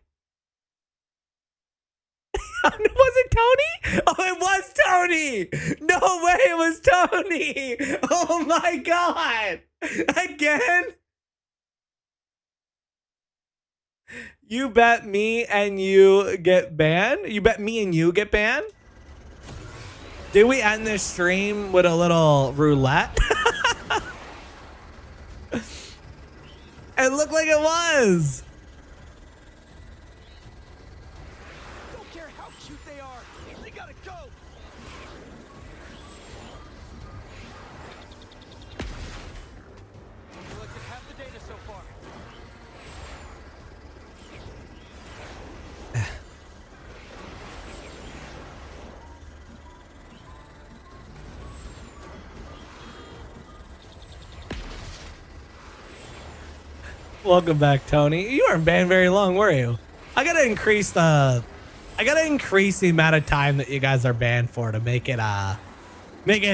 [SPEAKER 1] Was it Tony? Oh, it was Tony! No way, it was Tony! Oh my god! Again? You bet me and you get banned? You bet me and you get banned? Did we end this stream with a little roulette? It looked like it was. Welcome back, Tony. You weren't banned very long, were you? I gotta increase the amount of time that you guys are banned for to make it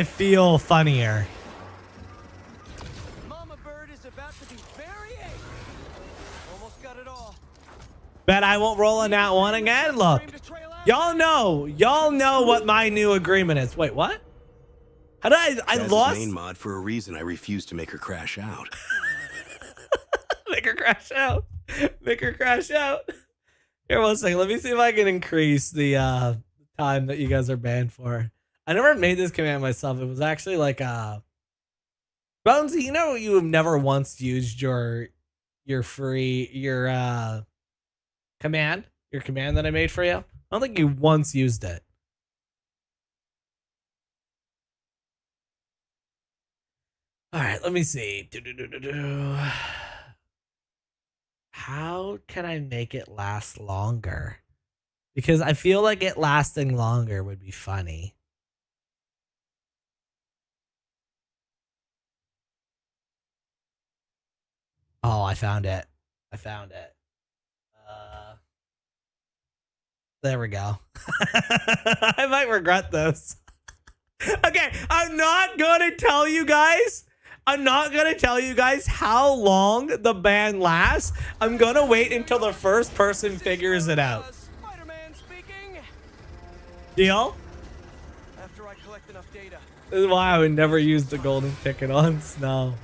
[SPEAKER 1] feel funnier.
[SPEAKER 5] Mama Bird is about to be very angry. Almost got it all.
[SPEAKER 1] Bet I won't roll in that one again. Look, y'all know what my new agreement is. Wait, what? How did I lost
[SPEAKER 10] main mod for a reason. I refused to make her crash out.
[SPEAKER 1] Make her crash out. Make her crash out. Here, one second. Let me see if I can increase the time that you guys are banned for. I never made this command myself. It was actually like Bonesy, you know you have never once used your command that I made for you? I don't think you once used it. All right, let me see. How can I make it last longer? Because I feel like it lasting longer would be funny. I found it. I found it. There we go. I might regret this. Okay, I'm not gonna tell you guys. I'm not gonna tell you guys how long the ban lasts. I'm gonna wait until the first person figures it out.
[SPEAKER 7] Spider-Man speaking.
[SPEAKER 1] Deal?
[SPEAKER 7] After I collect enough data.
[SPEAKER 1] This is why I would never use the golden ticket on snow.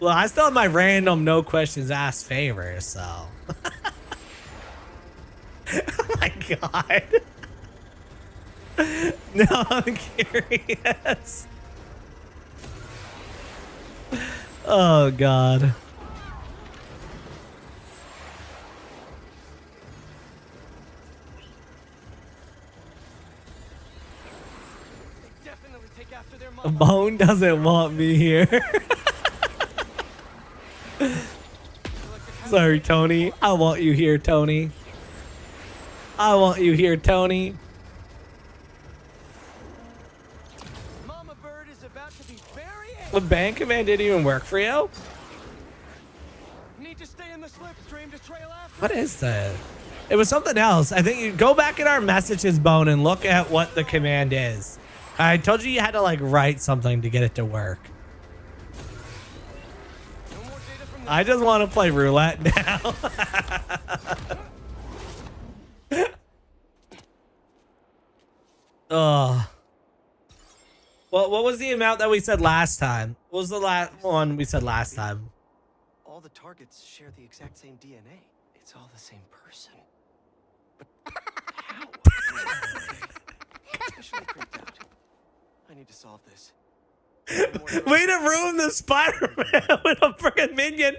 [SPEAKER 1] Well, I still have my random no questions asked favor, so. Oh my god. No, I'm curious. Oh god.
[SPEAKER 7] Definitely take after their mama.
[SPEAKER 1] Bone doesn't want me here. Sorry, Tony. I want you here, Tony. I want you here, Tony.
[SPEAKER 7] Mama bird is about to be very
[SPEAKER 1] The ban command didn't even work for you?
[SPEAKER 7] Need to stay in the slipstream to trail after.
[SPEAKER 1] What is that? It was something else. I think you go back in our messages, Bone, and look at what the command is. I told you you had to like write something to get it to work.
[SPEAKER 7] No more data from the
[SPEAKER 1] I just want to play roulette now. Oh. Well, what was the amount that we said last time? What was the last one we said last time?
[SPEAKER 7] All the targets share the exact same DNA. It's all the same person. But how? Officially creeped out. I need to solve this.
[SPEAKER 1] Way to ruin the Spider-Man with a freaking minion.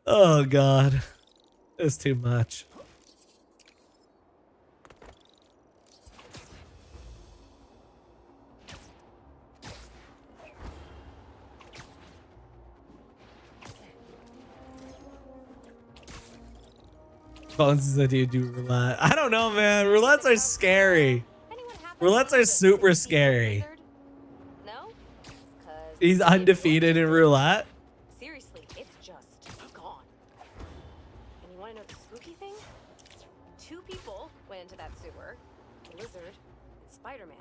[SPEAKER 1] Oh god. It's too much. Bones said you do roulette. I don't know, man. Roulettes are scary. Roulettes are super scary.
[SPEAKER 4] No?
[SPEAKER 1] He's undefeated in roulette.
[SPEAKER 4] Seriously, it's just gone. And you want to know the spooky thing? 2 people went into that sewer. The lizard and Spider-Man.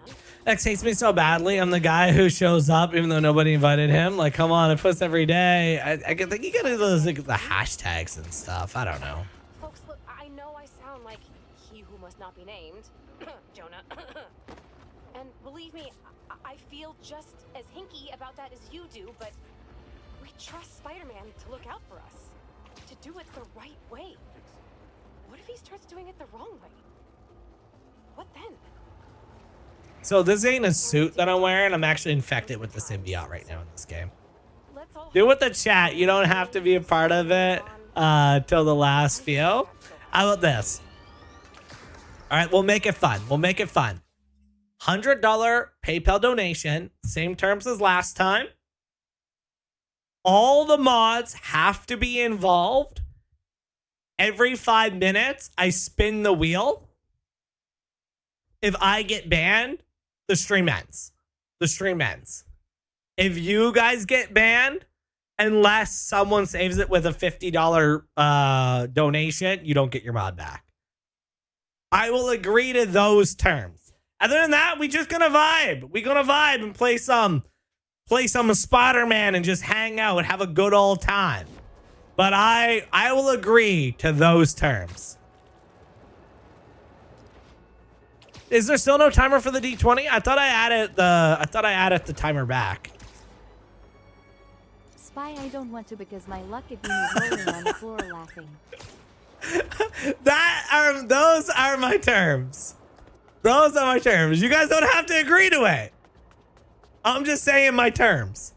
[SPEAKER 1] X hates me so badly. I'm the guy who shows up even though nobody invited him. Like, come on, I post every day. I can think you gotta do those, like, the hashtags and stuff. I don't know.
[SPEAKER 4] Folks, look, I know I sound like he who must not be named, Jonah. And believe me, I feel just as hinky about that as you do, but we trust Spider-Man to look out for us, to do it the right way. What if he starts doing it the wrong way? What then?
[SPEAKER 1] So this ain't a suit that I'm wearing. I'm actually infected with the symbiote right now in this game. Do with the chat. You don't have to be a part of it till the last few. How about this? All right, we'll make it fun. We'll make it fun. $100 PayPal donation, same terms as last time. All the mods have to be involved. Every 5 minutes, I spin the wheel. If I get banned, the stream ends. The stream ends. If you guys get banned, unless someone saves it with a $50 donation, you don't get your mod back. I will agree to those terms. Other than that, we just gonna vibe. We gonna vibe and play some Spider-Man and just hang out, have a good old time. But I will agree to those terms. Is there still no timer for the D20? I thought I added the timer back.
[SPEAKER 11] Spy, I don't want to because my lucky bean is rolling on the floor laughing.
[SPEAKER 1] Those are my terms. Those are my terms. You guys don't have to agree to it. I'm just saying my terms.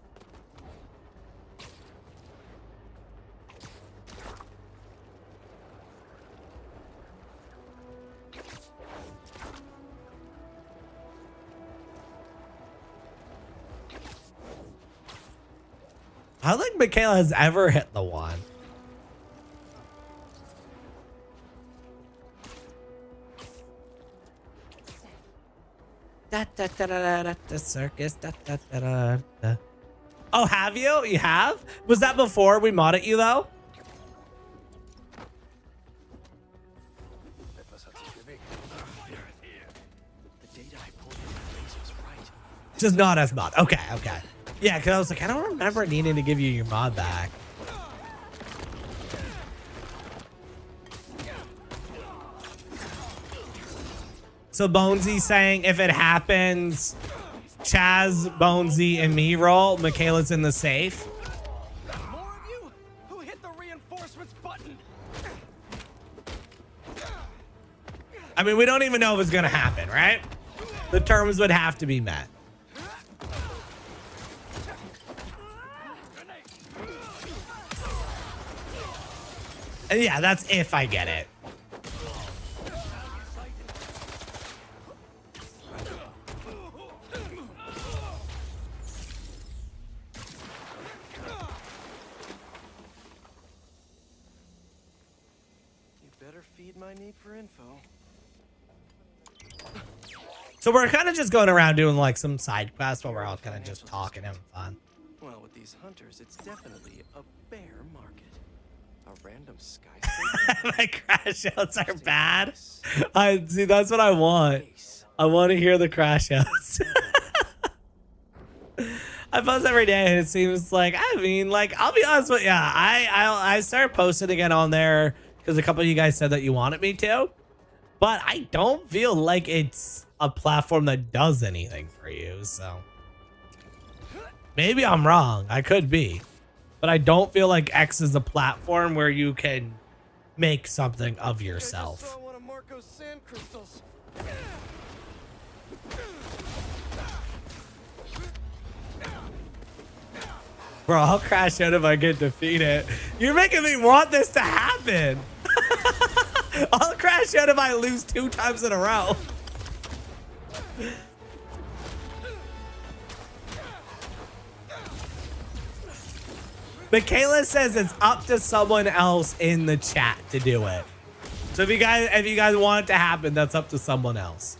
[SPEAKER 1] I don't think Michaela has ever hit the one. Da, da, da, da, da, da, circus. Da, da, da, da, da. Oh, have you? You have? Was that before we modded you though? Just not as mod. Okay, okay. Yeah, because I was like, I don't remember needing to give you your mod back. So Bonesy saying if it happens, Chaz, Bonesy, and me roll, Michaela's in the safe.
[SPEAKER 7] More of you? Who hit the reinforcements button?
[SPEAKER 1] I mean, we don't even know if it's gonna happen, right? The terms would have to be met. And yeah, that's if I get it.
[SPEAKER 7] You better feed my need for info.
[SPEAKER 1] So we're kind of just going around doing like some side quests while we're all kind of just talking, having fun.
[SPEAKER 7] Well, with these hunters, it's definitely a bear market. A random skyscraper.
[SPEAKER 1] My crash outs are bad. I see. That's what I want. I want to hear the crash outs. I post every day, and it seems like, I mean, like, I'll be honest with you. I started posting again on there because a couple of you guys said that you wanted me to, but I don't feel like it's a platform that does anything for you. So maybe I'm wrong. I could be. But I don't feel like X is a platform where you can make something of yourself.
[SPEAKER 7] I saw one of Marco's sand crystals.
[SPEAKER 1] Bro, I'll crash out if I get defeated. You're making me want this to happen. I'll crash out if I lose 2 times in a row. Michaela says it's up to someone else in the chat to do it. So if you guys want it to happen, that's up to someone else.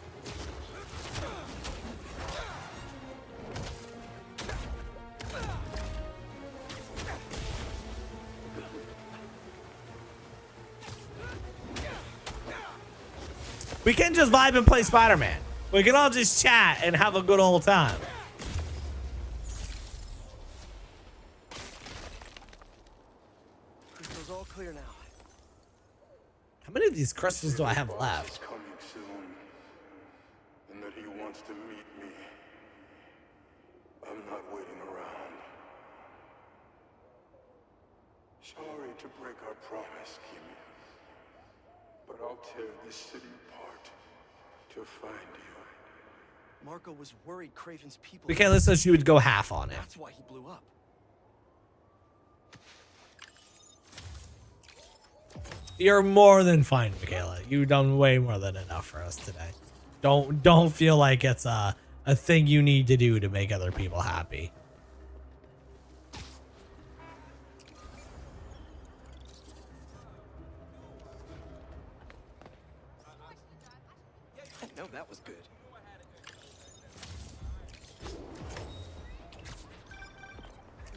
[SPEAKER 1] We can just vibe and play Spider-Man. We can all just chat and have a good old time.
[SPEAKER 7] Crystal's all clear now.
[SPEAKER 1] How many of these crystals do I have left?
[SPEAKER 12] Coming soon, and that he wants to meet me. I'm not waiting around. Sorry to break our promise, Kimi, but I'll tear this city apart to find you.
[SPEAKER 7] Marco was worried Craven's people.
[SPEAKER 1] Michaela says she would go half on it.
[SPEAKER 7] That's why he blew up.
[SPEAKER 1] You're more than fine, Michaela. You've done way more than enough for us today. Don't feel like it's a thing you need to do to make other people happy.
[SPEAKER 7] No, that was good.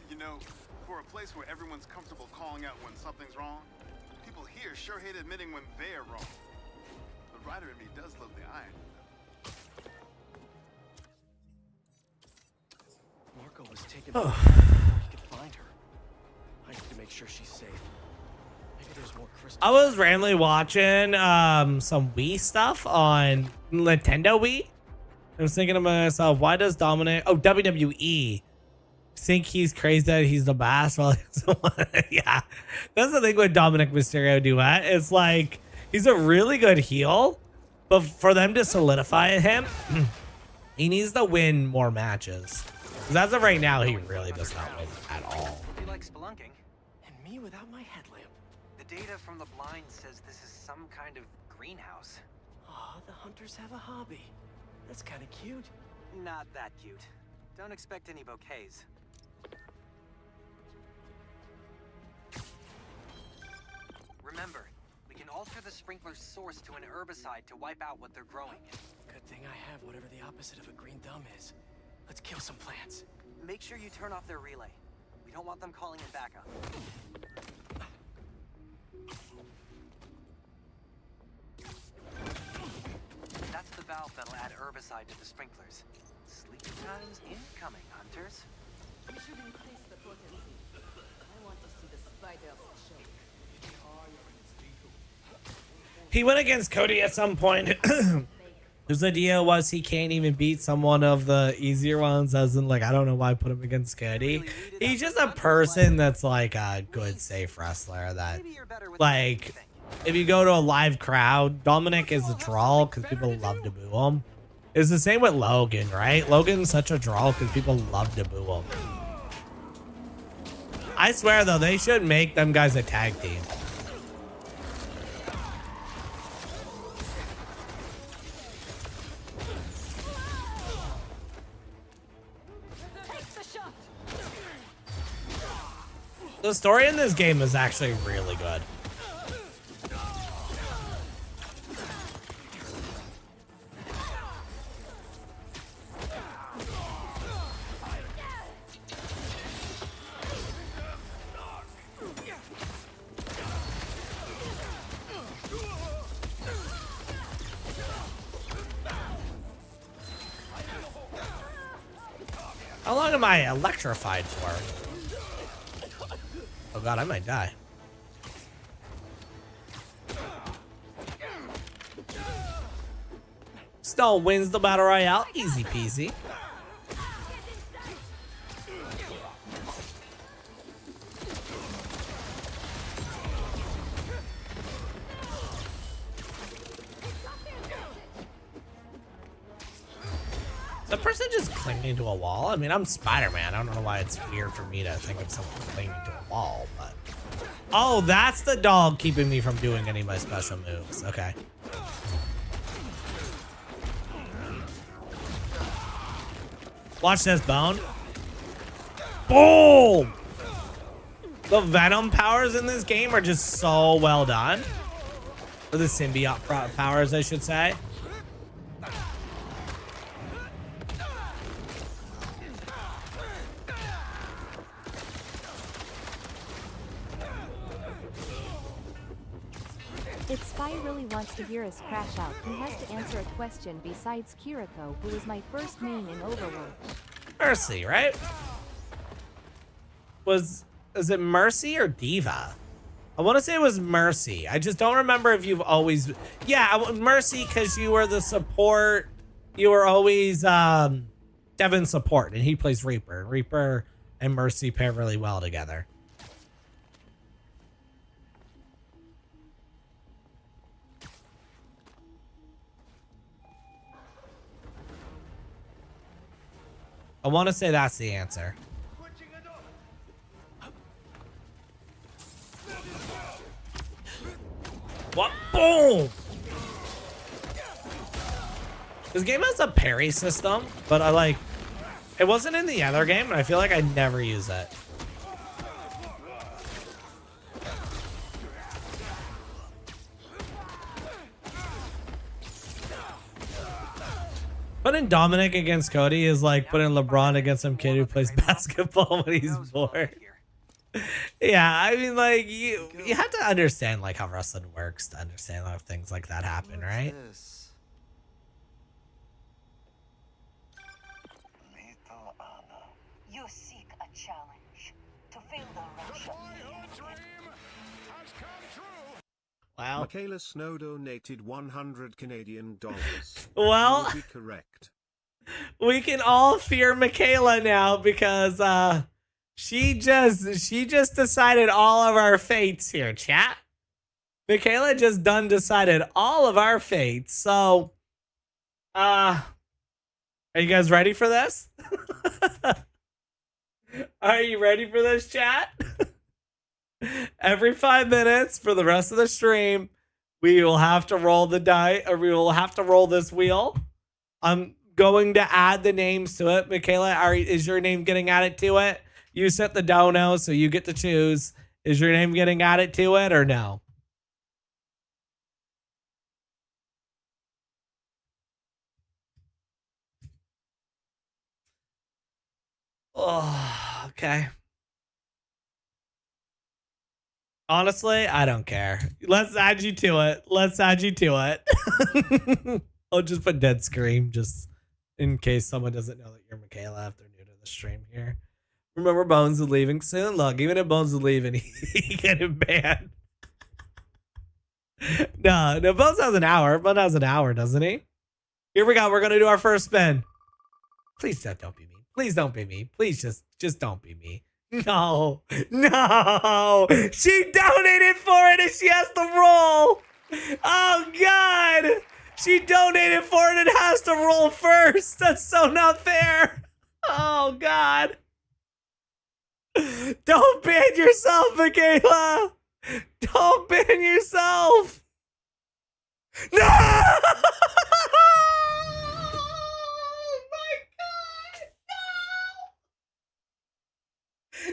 [SPEAKER 12] You know, for a place where everyone's comfortable calling out when something's wrong, people here sure hate admitting when they're wrong. The writer in me does love the irony.
[SPEAKER 7] Marco was taken before he could find her. I need to make sure she's safe. Maybe there's more crystals.
[SPEAKER 1] I was randomly watching some Wii stuff on Nintendo Wii. I was thinking to myself, why does Dominic, WWE, think he's crazy that he's the best? Well, yeah, that's the thing with Dominic Mysterio duet. It's like he's a really good heel, but for them to solidify him, he needs to win more matches. Because as of right now, he really does not win at all.
[SPEAKER 13] You like spelunking?
[SPEAKER 7] And me without my headlamp.
[SPEAKER 13] The data from the blind says this is some kind of greenhouse.
[SPEAKER 7] Aw, the hunters have a hobby. That's kind of cute.
[SPEAKER 13] Not that cute. Don't expect any bouquets. Remember, we can Alter the sprinkler's source to an herbicide to wipe out what they're growing.
[SPEAKER 7] Good thing I have whatever the opposite of a green thumb is. Let's kill some plants.
[SPEAKER 13] Make sure you turn off their relay. We don't want them calling in backup. That's the valve that'll add herbicide to the sprinklers. Sleepy times incoming, hunters.
[SPEAKER 14] We should increase the potency. I want to see the spiders show.
[SPEAKER 1] He went against Cody at some point. His idea was he can't even beat some one of the easier ones, as in, like, I don't know why I put him against Cody. He's just a person that's like a good safe wrestler that, like, if you go to a live crowd, Dominic is a draw because people love to boo him. It's the same with Logan, right? Logan's such a draw because people love to boo him. I swear, though, they should make them guys a tag team. The story in this game is actually really good. How long am I electrified for? Oh god, I might die. Stone wins the battle royale, easy peasy. The person just clinging to a wall? I mean, I'm Spider-Man. I don't know why it's weird for me to think of someone clinging to a wall, but... Oh, that's the dog keeping me from doing any of my special moves. Okay. Watch this, Bone. Boom! The Venom powers in this game are just so well done. Or the symbiote powers, I should say.
[SPEAKER 11] If Spy really wants to hear us crash out, he has to answer a question besides Kiriko, who is my first main in Overwatch.
[SPEAKER 1] Mercy, right? Is it Mercy or Diva? I want to say it was Mercy. I just don't remember if you've always... Yeah, Mercy, because you were the support. You were always Devin's support, and he plays Reaper. Reaper and Mercy pair really well together. I want to say that's the answer. What? Boom! This game has a parry system, but I like... It wasn't in the other game, and I feel like I never use it. Putting Dominic against Cody is like putting LeBron against some kid who plays basketball when he's bored. Yeah, I mean, like, you have to understand like how wrestling works to understand how things like that happen, right?
[SPEAKER 14] You seek a challenge to feel the rush of
[SPEAKER 1] Wow.
[SPEAKER 3] Michaela Snow donated 100 Canadian dollars.
[SPEAKER 1] Well,
[SPEAKER 3] You'll be correct.
[SPEAKER 1] We can all fear Michaela now because she just decided all of our fates here, chat. Michaela just done decided all of our fates. So are you guys ready for this? Are you ready for this, chat? Every 5 minutes for the rest of the stream, we will have to roll the die, or we will have to roll this wheel. I'm going to add the names to it. Michaela, is your name getting added to it? You set the dono, so you get to choose. Is your name getting added to it or no? Oh, okay. Honestly, I don't care. Let's add you to it. Let's add you to it. I'll just put dead scream just in case someone doesn't know that you're Michaela if they're new to the stream here. Remember, Bones is leaving soon. Look, even if Bones is leaving, he getting banned. No, Bones has an hour. Bones has an hour, doesn't he? Here we go. We're gonna do our first spin. Please don't be me. Please don't be me. Please just don't be me. No, no. She donated for it and she has to roll. Oh God. She donated for it and has to roll first. That's so not fair. Oh God. Don't ban yourself, Michaela. Don't ban yourself. No!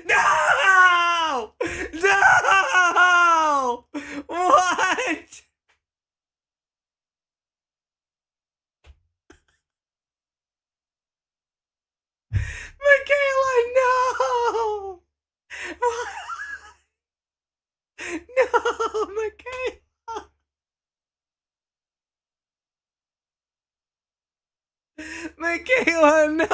[SPEAKER 1] No! No! What? Michaela, no! No, Michaela! Michaela, no!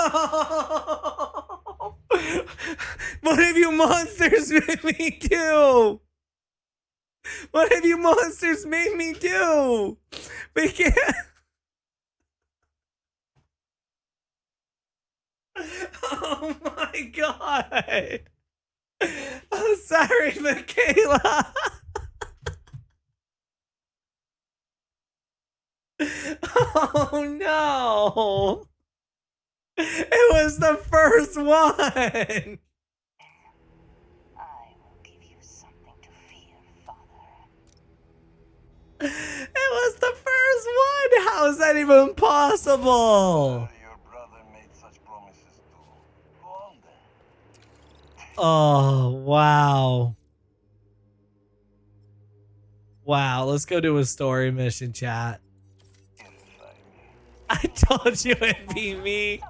[SPEAKER 1] What have you monsters made me do? What have you monsters made me do? Michaela! Oh my God! I'm sorry, Michaela! Oh no! It was the first one! It was the first one! How is that even possible? Oh, wow. Wow, let's go do a story mission, chat. I told you it'd be me.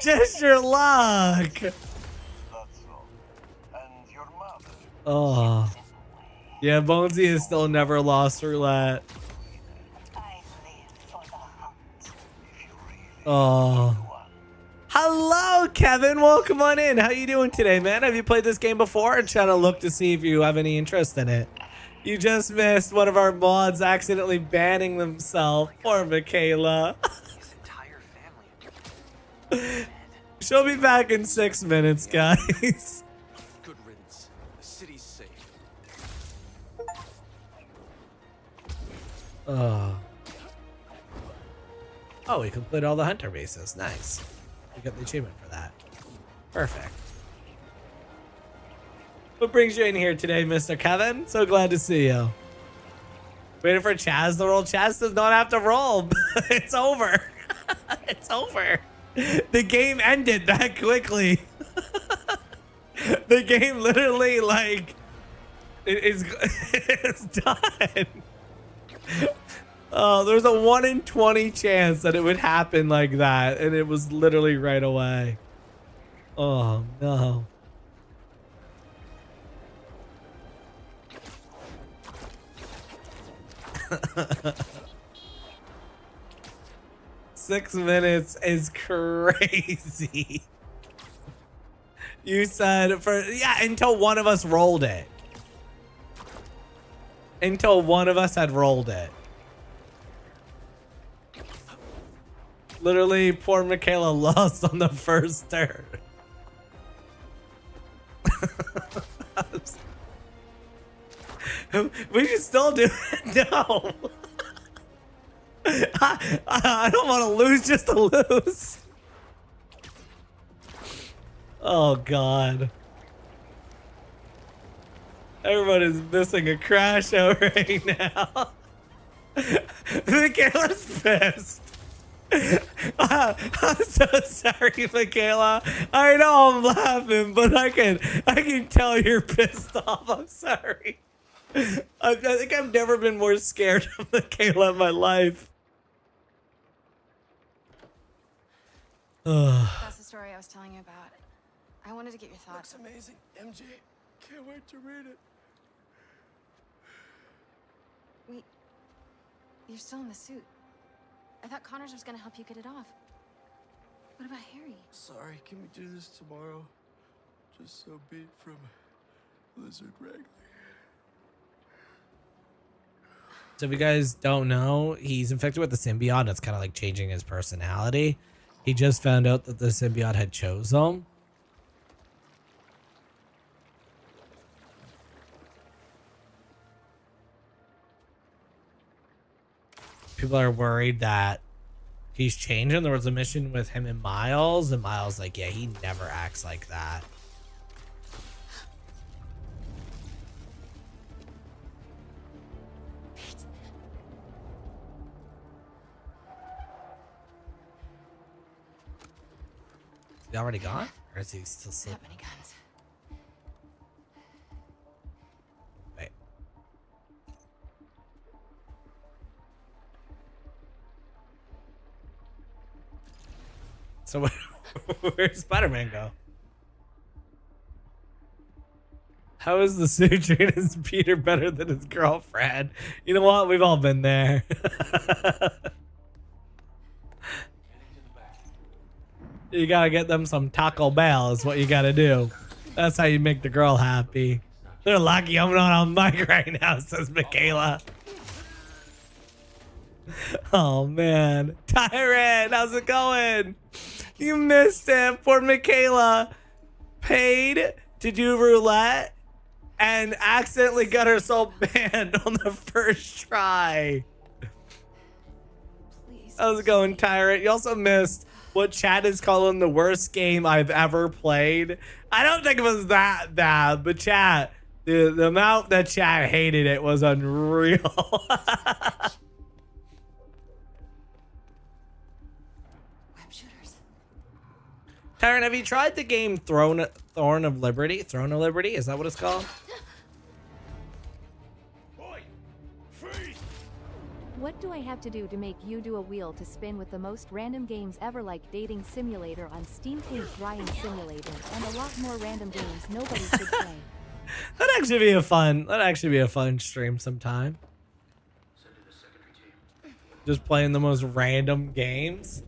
[SPEAKER 1] Just your luck. Oh. Yeah, Bonesy has still never lost roulette. Oh. Hello, Kevin. Welcome on in. How you doing today, man? Have you played this game before? I'm trying to look to see if you have any interest in it. You just missed one of our mods accidentally banning themselves. Poor Michaela. She'll be back in 6 minutes, guys.
[SPEAKER 7] Good riddance. The city's safe.
[SPEAKER 1] Oh, we completed all the hunter bases. Nice. We got the achievement for that. Perfect. What brings you in here today, Mr. Kevin? So glad to see you. Waiting for Chaz to roll. Chaz does not have to roll. It's over. It's over. The game ended that quickly. The game literally, like, it's done. Oh, there's a 1 in 20 chance that it would happen like that, and it was literally right away. Oh, no. Six minutes is crazy. You said until one of us rolled it. Until one of us had rolled it. Literally, poor Michaela lost on the first turn. We should still do it. No. I don't want to lose just to lose. Oh, God. Everybody's missing a crash out right now. Michaela's pissed. I'm so sorry, Michaela. I know I'm laughing, but I can tell you're pissed off. I'm sorry. I think I've never been more scared of Michaela in my life.
[SPEAKER 15] That's the story I was telling you about.
[SPEAKER 4] I wanted to get your thoughts.
[SPEAKER 7] Looks amazing, MJ. Can't wait to read it.
[SPEAKER 4] Wait, you're still in the suit. I thought Connors was gonna help you get it off. What about Harry?
[SPEAKER 7] Sorry, can we do this tomorrow? Just so beat from Lizard Wrangler.
[SPEAKER 1] So if you guys don't know, he's infected with the symbiote. That's kind of like changing his personality. He just found out that the symbiote had chose him. People are worried that he's changing. There was a mission with him and Miles like, yeah, he never acts like that. Is he already gone? Or is he still sleeping?
[SPEAKER 4] That many guns.
[SPEAKER 1] Wait. So where's Spider-Man go? How is the suit treating his Peter better than his girlfriend? You know what? We've all been there. You gotta get them some Taco Bell is what you gotta do. That's how you make the girl happy. They're lucky I'm not on mic right now, says Michaela. Oh man. Tyrant, how's it going? You missed it. Poor Michaela paid to do roulette and accidentally got herself banned on the first try.
[SPEAKER 4] Please.
[SPEAKER 1] How's it going, Tyrant? You also missed what Chad is calling the worst game I've ever played. I don't think it was that bad, but Chad, the amount that Chad hated it was unreal.
[SPEAKER 4] Web shooters.
[SPEAKER 1] Tyron, have you tried the game Throne of Liberty? Throne of Liberty? Is that what it's called?
[SPEAKER 11] What do I have to do to make you do a wheel to spin with the most random games ever, like Dating Simulator on Steam, Paint Drying Simulator, and a lot more random games nobody should play?
[SPEAKER 1] That'd actually be a fun stream sometime. Just playing the most random games.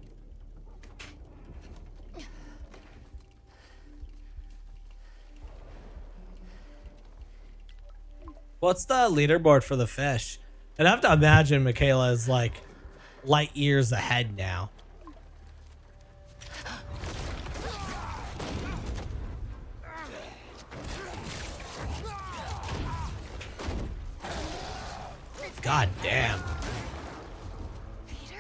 [SPEAKER 1] What's the leaderboard for the fish? I'd have to imagine Michaela is like light years ahead now. God damn.
[SPEAKER 4] Peter?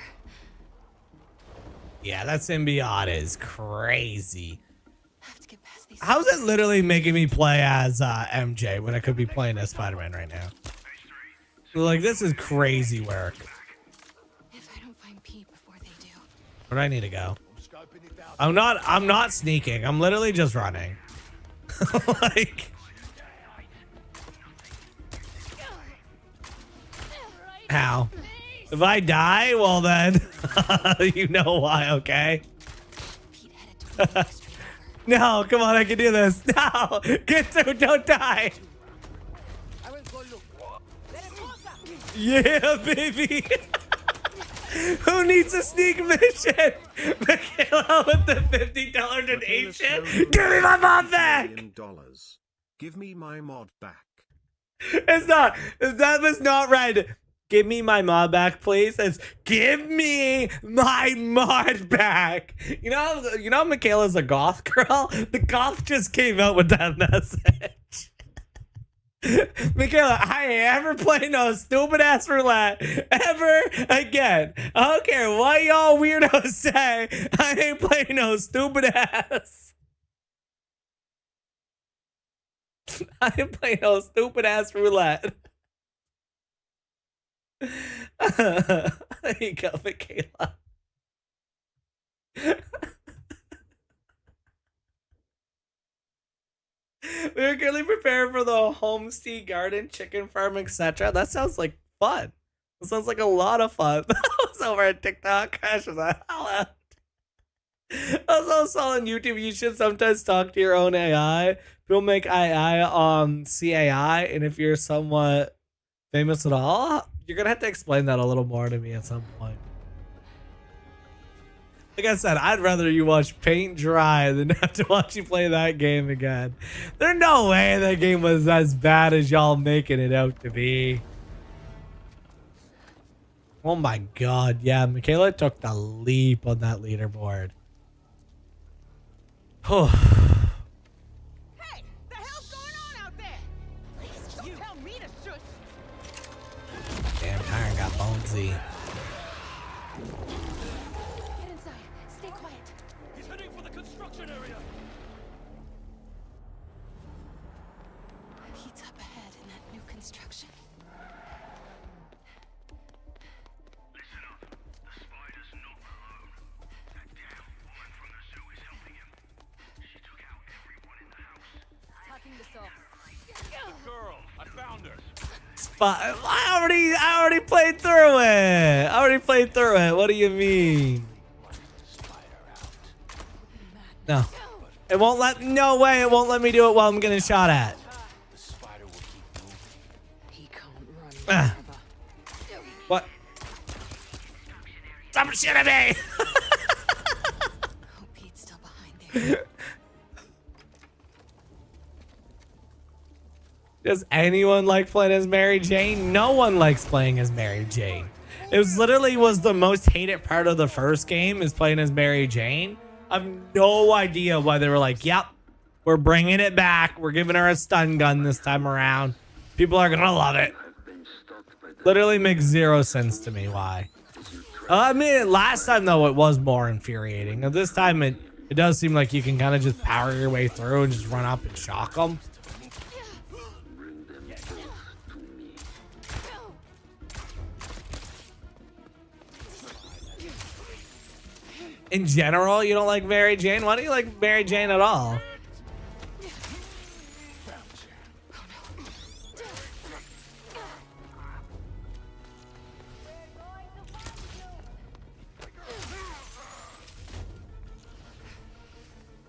[SPEAKER 1] Yeah, that symbiote is crazy.
[SPEAKER 4] I have to get past these.
[SPEAKER 1] How's it literally making me play as MJ when I could be playing as Spider-Man right now? Like, this is crazy work.
[SPEAKER 4] If I don't find Pete before they do.
[SPEAKER 1] Where do I need to go? I'm not sneaking. I'm literally just running. Like, how? If I die, well then, you know why, okay?
[SPEAKER 4] Pete headed toward the street over.
[SPEAKER 1] No, come on, I can do this. No, get through, don't die.
[SPEAKER 14] I will go look.
[SPEAKER 1] Yeah, baby. Who needs a sneak mission? Michaela with the $50 donation. Give me my mod back.
[SPEAKER 3] Give me my mod back.
[SPEAKER 1] It's not. That was not read. Give me my mod back, please. It's give me my mod back. You know, Michaela's a goth girl. The goth just came out with that message. Michaela, I ain't ever play no stupid ass roulette ever again. I don't care what y'all weirdos say. I ain't playing no stupid ass. I ain't playing no stupid ass roulette. There you go, Michaela. We are currently preparing for the homestead garden, chicken farm, etc. That sounds like fun. That sounds like a lot of fun. That was over at TikTok. Crash was like, hell out. I also saw on YouTube you should sometimes talk to your own AI. People make AI on CAI, and if you're somewhat famous at all, you're gonna have to explain that a little more to me at some point. Like I said, I'd rather you watch paint dry than have to watch you play that game again. There's no way that game was as bad as y'all making it out to be. Oh my god, yeah, Michaela took the leap on that leaderboard. Oh.
[SPEAKER 14] Hey, the hell's going on out there? Please don't tell me to shush.
[SPEAKER 1] Damn, Tyron got bonesy.
[SPEAKER 14] Get inside. Stay quiet.
[SPEAKER 9] He's heading for the construction area.
[SPEAKER 14] He's up ahead in that new construction.
[SPEAKER 5] Listen up. The spider's not alone. That damn woman from the zoo is helping him. She took out everyone in the house.
[SPEAKER 14] Talking this off.
[SPEAKER 9] The girl, I found her.
[SPEAKER 1] I already played through it. I already played through it. What do you mean? No. It won't let, no way it won't let me do it while I'm getting shot at.
[SPEAKER 7] The spider will keep moving.
[SPEAKER 14] He can't run
[SPEAKER 1] Ah. What? Stop shooting me!
[SPEAKER 14] Hope Pete's still behind there.
[SPEAKER 1] Does anyone like playing as Mary Jane? No one likes playing as Mary Jane. It was literally the most hated part of the first game is playing as Mary Jane. I have no idea why they were like, yep, we're bringing it back. We're giving her a stun gun this time around. People are going to love it. Literally makes zero sense to me why. I mean, last time, though, it was more infuriating. Now, this time, it does seem like you can kind of just power your way through and just run up and shock them. In general, you don't like Mary Jane? Why don't you like Mary Jane at all?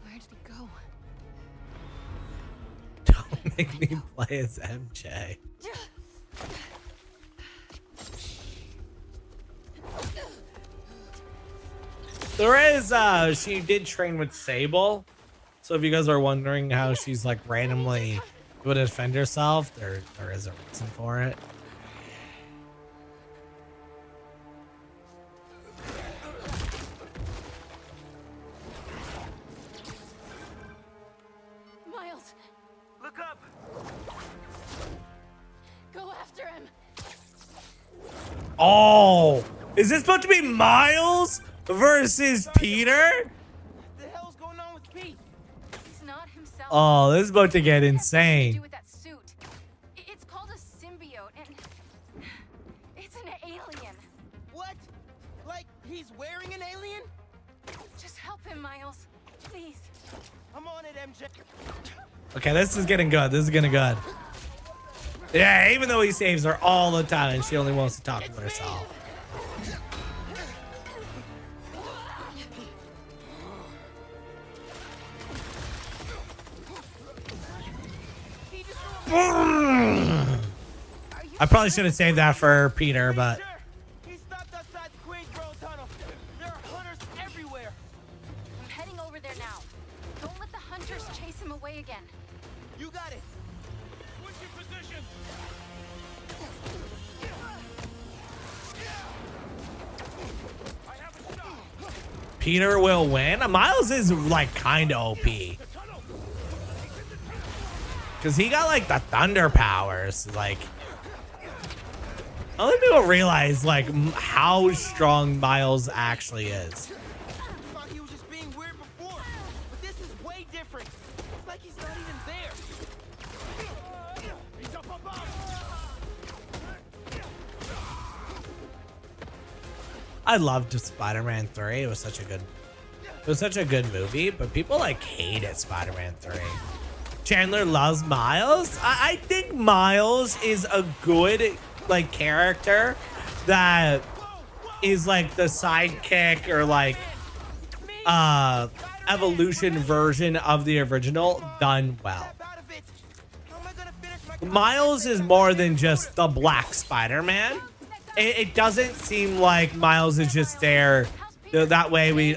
[SPEAKER 14] Where did he go?
[SPEAKER 1] Don't make me play as MJ. There is, she did train with Sable. So if you guys are wondering how she's like randomly able to defend herself, there is a reason for it.
[SPEAKER 14] Miles,
[SPEAKER 13] Look up!
[SPEAKER 14] go after him.
[SPEAKER 1] Oh, is this supposed to be Miles versus Peter?
[SPEAKER 14] The hell's going on with Pete? He's not himself.
[SPEAKER 1] Oh, this is about to get
[SPEAKER 14] Do
[SPEAKER 1] insane.
[SPEAKER 14] with that suit. It's called a symbiote, and it's an alien. What? Like he's wearing an alien? Just help him, Miles. Please. I'm on it, MJ.
[SPEAKER 1] Okay, this is getting good. This is getting good. Yeah, even though he saves her all the time and she only wants to talk to herself. I probably should have saved that for Peter, but
[SPEAKER 14] He stopped outside the Queensboro tunnel. There are hunters everywhere. I'm heading over there now. Don't let the hunters chase him away again. You got it.
[SPEAKER 9] What's your position? I have a shot.
[SPEAKER 1] Peter will win. Miles is like kind of OP. Because he got like the thunder powers. Like, I don't think people realize like how strong Miles actually is.
[SPEAKER 14] Thought he was just being weird before, but this is way different. It's like he's not even there.
[SPEAKER 9] He's up above.
[SPEAKER 1] I loved Spider-Man 3. It was such a good movie, but people like hated Spider-Man 3. Chandler loves Miles. I think Miles is a good like character that is like the sidekick or like evolution version of the original done well. Miles is more than just the Black Spider-Man. It doesn't seem like Miles is just there. That way we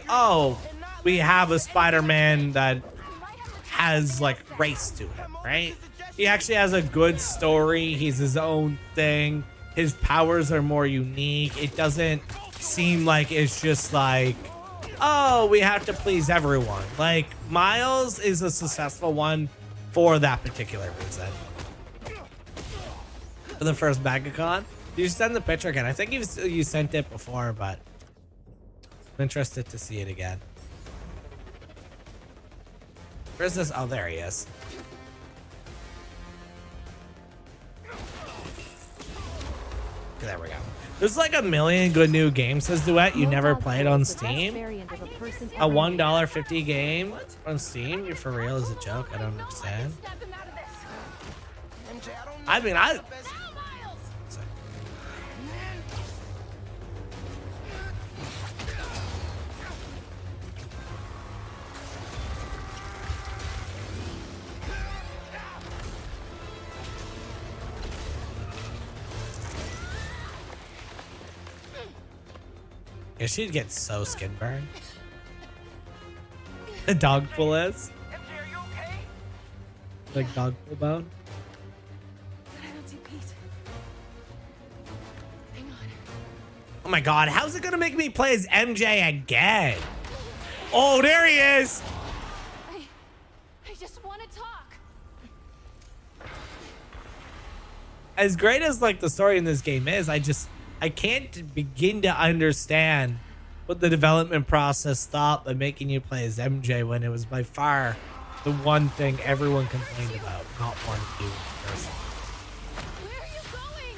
[SPEAKER 1] have a Spider-Man that has like race to him, right? He actually has a good story. He's his own thing. His powers are more unique. It doesn't seem like it's just like, oh, we have to please everyone. Like, Miles is a successful one for that particular reason. For the first MegaCon, you send the picture again. I think you sent it before, but I'm interested to see it again. Where's this? Oh, there he is. There we go. There's like a million good new games, says Duet. You never played on Steam? A $1.50 game on Steam? You for real? Is a joke? I don't understand. I mean, yeah, she'd get so skin burned. The dog pull is. Like dog pull bone.
[SPEAKER 14] I don't see Pete. Hang on.
[SPEAKER 1] Oh my god, how's it gonna make me play as MJ again? Oh, there he is!
[SPEAKER 14] I just want to talk.
[SPEAKER 1] As great as like the story in this game is, I can't begin to understand what the development process thought by making you play as MJ when it was by far the one thing everyone complained about not wanting to do in person.
[SPEAKER 14] Where are you going?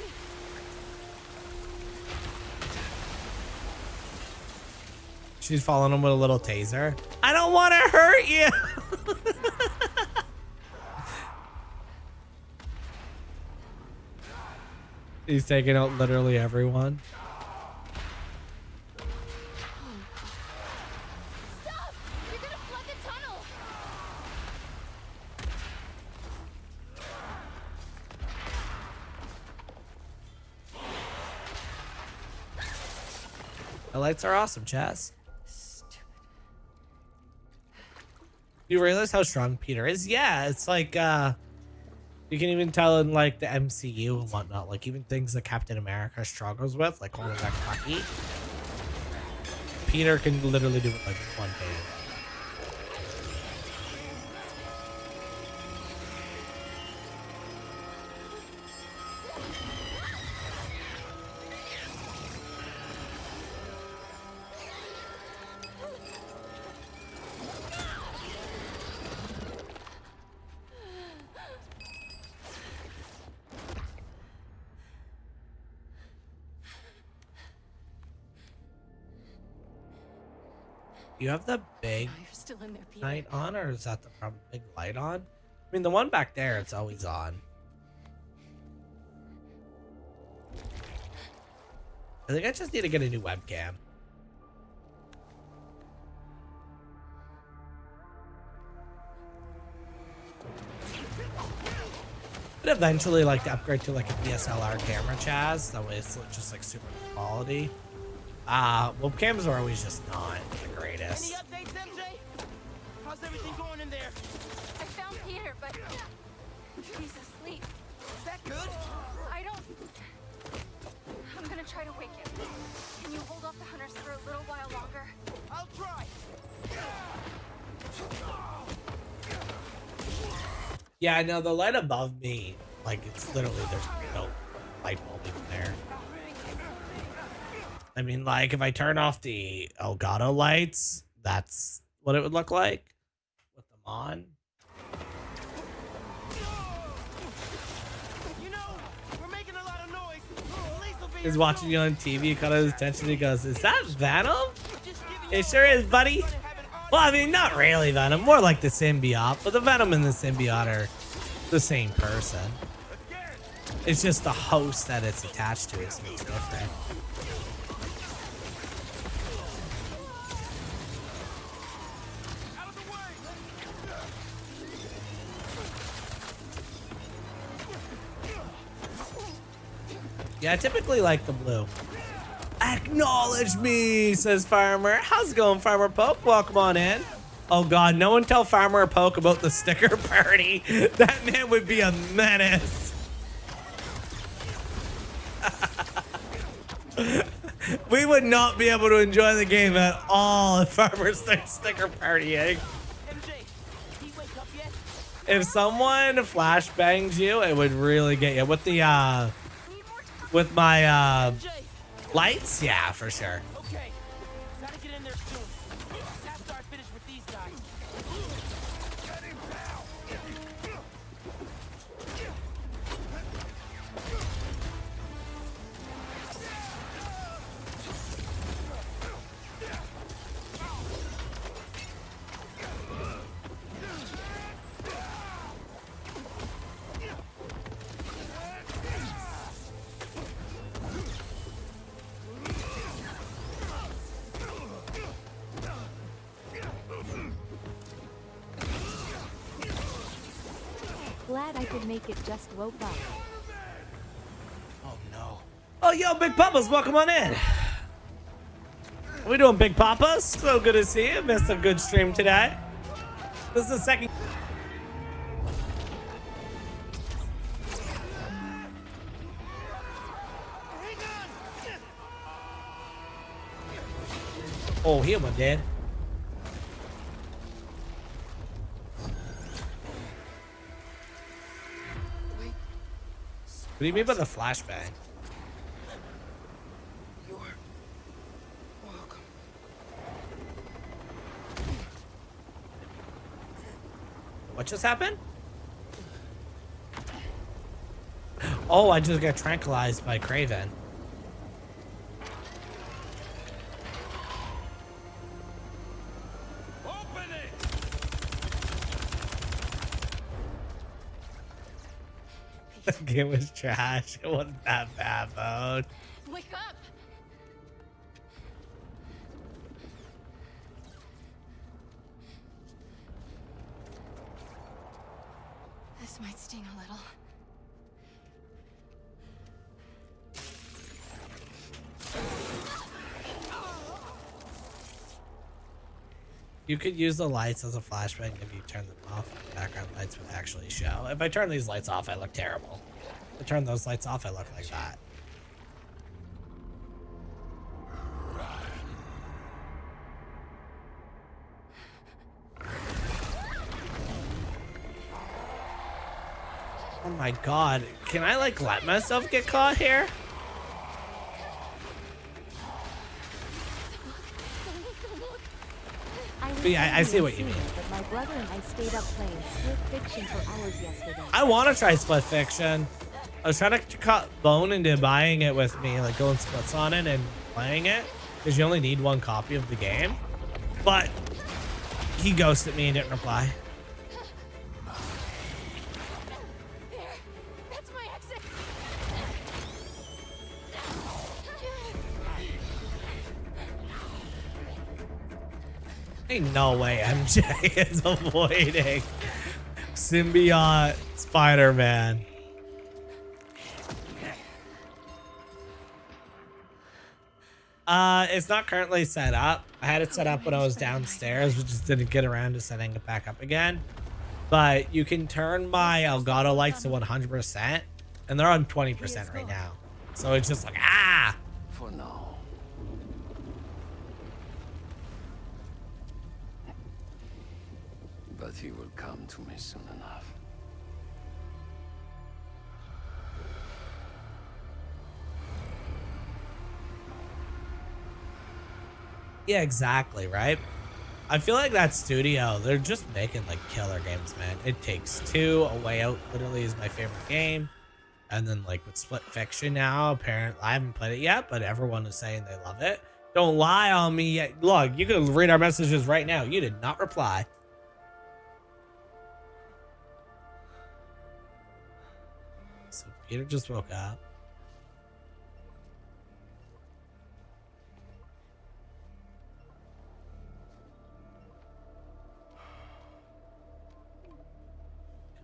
[SPEAKER 1] She's following him with a little taser. I don't want to hurt you. He's taking out literally everyone.
[SPEAKER 14] Stop! You're gonna flood the tunnel.
[SPEAKER 1] The lights are awesome, Chaz. You realize how strong Peter is? Yeah, it's like you can even tell in like the MCU and whatnot, like even things that Captain America struggles with, like holding back Bucky. Peter can literally do it like with one hand. You have the big
[SPEAKER 14] Still in there, Peter.
[SPEAKER 1] night on, or is that the problem? Big light on? I mean, the one back there, it's always on. I think I just need to get a new webcam. I'd eventually like to upgrade to like a DSLR camera, Chaz. That way it's just like super good quality. Webcams are always just not the greatest.
[SPEAKER 14] Any updates, MJ? How's everything going in there? I found Peter, but he's asleep. Is that good? I don't... I'm gonna try to wake him. Can you hold off the hunters for a little while longer? I'll try.
[SPEAKER 1] Yeah, I know the light above me, like it's literally, there's no light bulb even there. I mean, like, if I turn off the Elgato lights, that's what it would look like with them on.
[SPEAKER 14] You know, we're making a lot of noise.
[SPEAKER 1] He's watching you on TV, caught his attention. He goes, "Is that Venom?" It sure is, buddy. Well, I mean, not really Venom, more like the symbiote, but the Venom and the symbiote are the same person. It's just the host that it's attached to is different. Yeah, I typically like the blue. Acknowledge me, says Farmer. How's it going, Farmer Poke? Welcome on in. Oh God, no one tell Farmer Poke about the sticker party. That man would be a menace. We would not be able to enjoy the game at all if Farmer starts sticker partying. If someone flashbangs you, it would really get you. With the with my lights, yeah, for sure.
[SPEAKER 15] Okay, gotta get in there soon. After I finish with these guys. Get him down.
[SPEAKER 11] Glad I could make it, just woke up.
[SPEAKER 15] Oh no.
[SPEAKER 1] Oh, yo, Big Papa's, welcome on in. We doing Big Papa's? So good to see you. Missed a good stream today. This is the second. Oh, he almost dead. What do you mean by the flashbang?
[SPEAKER 15] You're welcome.
[SPEAKER 1] What just happened? Oh, I just got tranquilized by Craven. The game was trash. It wasn't that bad, mode.
[SPEAKER 14] Wake up! This might sting a little.
[SPEAKER 1] You could use the lights as a flashbang if you turn them off. The background lights would actually show. If I turn these lights off, I look terrible. If I turn those lights off, I look like that. Oh my God. Can I like let myself get caught here? But yeah, I see what you mean.
[SPEAKER 11] But my brother and I stayed up playing Split Fiction for hours yesterday.
[SPEAKER 1] I want to try Split Fiction. I was trying to cut Bone into buying it with me, like going splits on it and playing it, because you only need one copy of the game. But he ghosted me and didn't reply.
[SPEAKER 14] That's my exit.
[SPEAKER 1] Ain't no way MJ is avoiding Symbiote Spider-Man. It's not currently set up. I had it set up when I was downstairs, but just didn't get around to setting it back up again. But you can turn my Elgato lights to 100%, and they're on 20% right now. So it's just like, ah!
[SPEAKER 15] For now.
[SPEAKER 16] But he will come to me soon enough.
[SPEAKER 1] Yeah, exactly, right? I feel like that studio, they're just making like killer games, man. It Takes Two, A Way Out literally is my favorite game. And then like with Split Fiction now, apparently I haven't played it yet, but everyone is saying they love it. Don't lie on me yet. Look, you can read our messages right now. You did not reply. So Peter just woke up.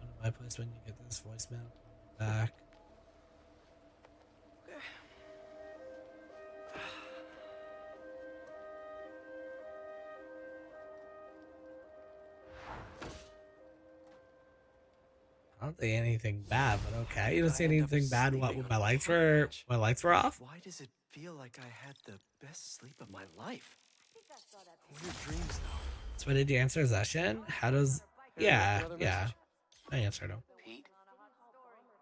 [SPEAKER 1] Come to my place when you get this voicemail. Back. don't see anything bad, but okay. You don't see anything bad. What? When my lights were off?
[SPEAKER 7] Why does it feel like I had the best sleep of my life? Weird dreams, though.
[SPEAKER 1] So what did you answer, Session? How does? Yeah. I answered him.
[SPEAKER 13] Pete,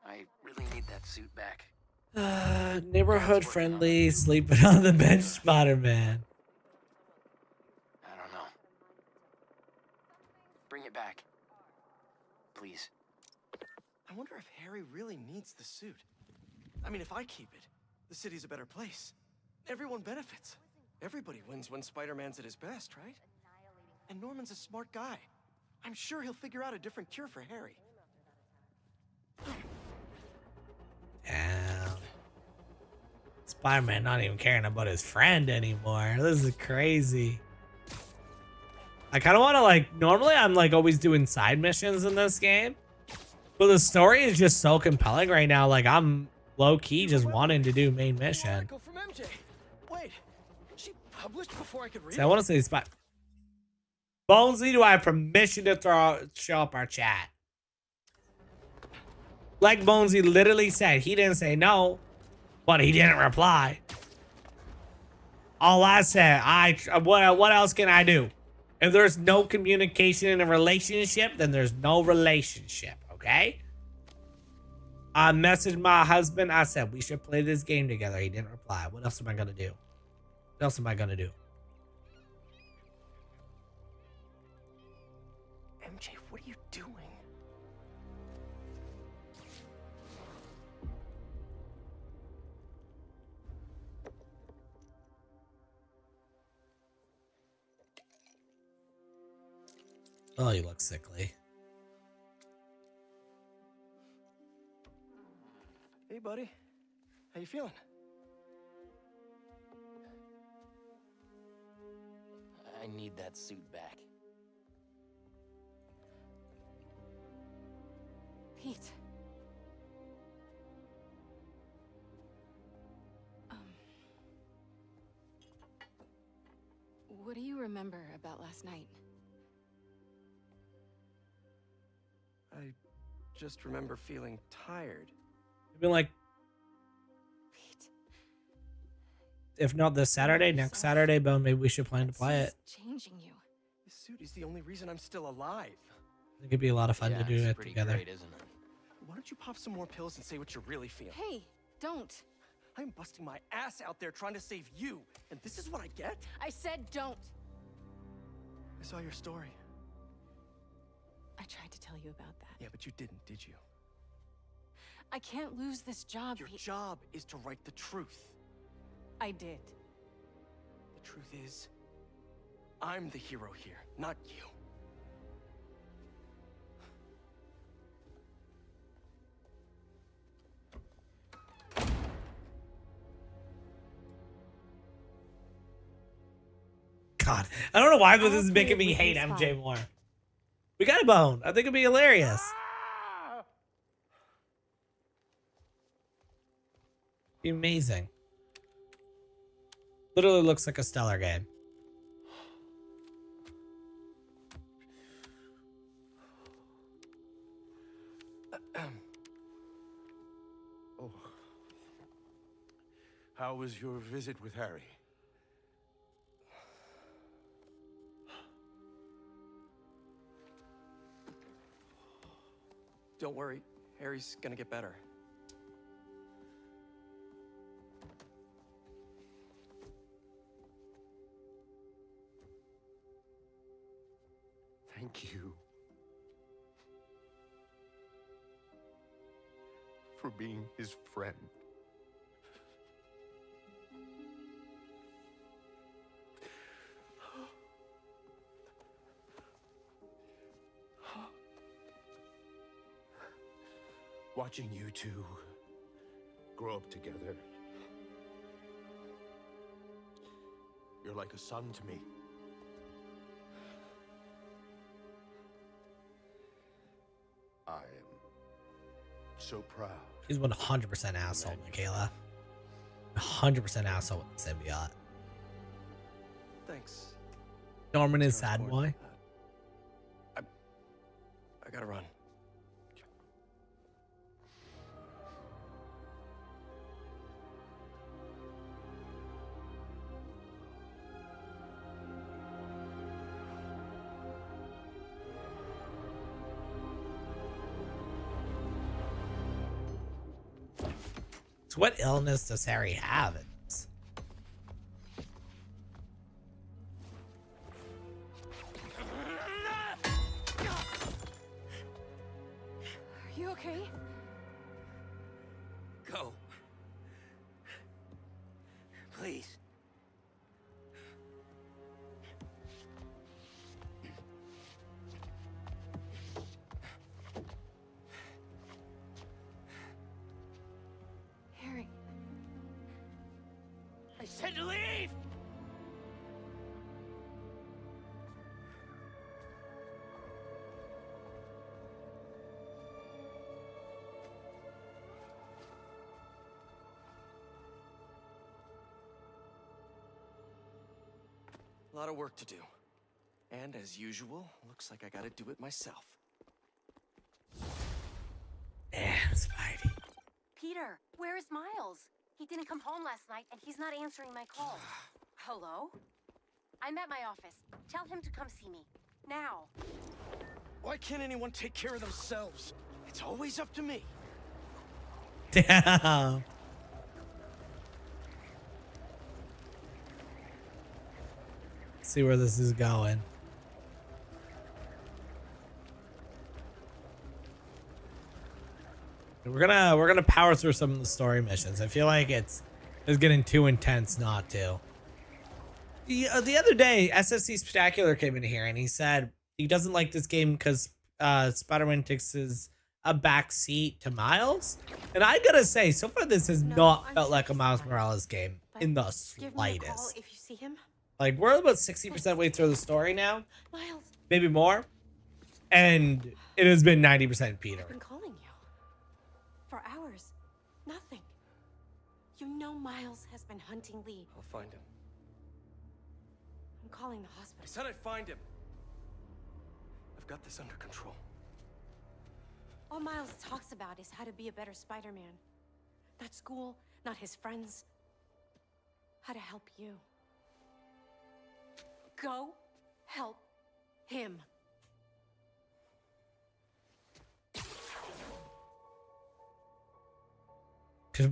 [SPEAKER 13] I really need that suit back.
[SPEAKER 1] Neighborhood friendly, sleeping on the bench, Spider-Man.
[SPEAKER 13] I don't know. Bring it back. Please.
[SPEAKER 7] I wonder if Harry really needs the suit. I mean, if I keep it, the city's a better place. Everyone benefits. Everybody wins when Spider-Man's at his best, right? And Norman's a smart guy. I'm sure he'll figure out a different cure for Harry.
[SPEAKER 1] Damn. Spider-Man not even caring about his friend anymore. This is crazy. I kind of want to, like, normally I'm like always doing side missions in this game, but the story is just so compelling right now. Like, I'm low-key just wanting to do main mission.
[SPEAKER 7] From MJ. Wait, she published before I could read
[SPEAKER 1] So I want to say Bonesy, do I have permission to show up our chat? Like Bonesy literally said, he didn't say no, but he didn't reply. All I said, what else can I do? If there's no communication in a relationship, then there's no relationship, okay? I messaged my husband. I said, we should play this game together. He didn't reply. What else am I going to do? What else am I going to do?
[SPEAKER 7] MJ, what are you doing?
[SPEAKER 1] Oh, you look sickly.
[SPEAKER 7] Hey, buddy. How you feeling?
[SPEAKER 13] I need that suit back.
[SPEAKER 14] Pete. What do you remember about last night?
[SPEAKER 7] I just remember feeling tired.
[SPEAKER 1] I've been like,
[SPEAKER 14] Pete.
[SPEAKER 1] if not this Saturday, next Saturday, but maybe we should plan to play it.
[SPEAKER 14] Changing you.
[SPEAKER 7] This suit is the only reason I'm still alive.
[SPEAKER 1] I think it'd be a lot of fun to do it
[SPEAKER 13] pretty
[SPEAKER 1] together.
[SPEAKER 13] great, isn't it?
[SPEAKER 7] Why don't you pop some more pills and say what you really feel?
[SPEAKER 14] Hey, don't.
[SPEAKER 7] I'm busting my ass out there trying to save you, and this is what I get?
[SPEAKER 14] I said don't.
[SPEAKER 7] I saw your story.
[SPEAKER 14] I tried to tell you about that.
[SPEAKER 7] Yeah, but you didn't, did you?
[SPEAKER 14] I can't lose this job.
[SPEAKER 7] Your job is to write the truth.
[SPEAKER 14] I did.
[SPEAKER 7] The truth is, I'm the hero here, not you.
[SPEAKER 1] God, I don't know why, but this is making me hate MJ more. We got a bone. I think it'd be hilarious. Be amazing. Literally looks like a stellar game.
[SPEAKER 5] Oh. How was your visit with Harry?
[SPEAKER 7] Don't worry, Harry's gonna get better.
[SPEAKER 5] Thank you for being his friend. Watching you two grow up together. You're like a son to me. I am so proud.
[SPEAKER 1] He's 100% asshole, Michaela. 100% asshole with the symbiote.
[SPEAKER 7] Thanks.
[SPEAKER 1] Norman is sad boy.
[SPEAKER 7] I gotta run.
[SPEAKER 1] So what illness does Harry have?
[SPEAKER 14] Are you okay?
[SPEAKER 15] Go. Please.
[SPEAKER 14] Harry.
[SPEAKER 15] I said to leave!
[SPEAKER 7] A lot of work to do. And as usual, looks like I gotta do it myself.
[SPEAKER 1] Damn, Spidey.
[SPEAKER 4] Peter, where is Miles? He didn't come home last night, and he's not answering my calls. Hello? I'm at my office. Tell him to come see me. Now.
[SPEAKER 7] Why can't anyone take care of themselves? It's always up to me.
[SPEAKER 1] Damn. See where this is going. We're gonna power through some of the story missions. I feel like it's getting too intense not to. The other day, SFC Spectacular came in here and he said he doesn't like this game because Spider-Man takes a back seat to Miles. And I gotta say, so far this has not felt like a Miles Morales game in the slightest.
[SPEAKER 14] If you see him.
[SPEAKER 1] Like, we're about 60% way through the story now.
[SPEAKER 14] Miles.
[SPEAKER 1] Maybe more. And it has been 90% Peter.
[SPEAKER 14] I've been calling you. For hours. Nothing. You know Miles has been hunting Lee.
[SPEAKER 7] I'll find him.
[SPEAKER 14] I'm calling the hospital.
[SPEAKER 7] I said I'd find him. I've got this under control.
[SPEAKER 14] All Miles talks about is how to be a better Spider-Man. Not school, not his friends. How to help you. Go help him.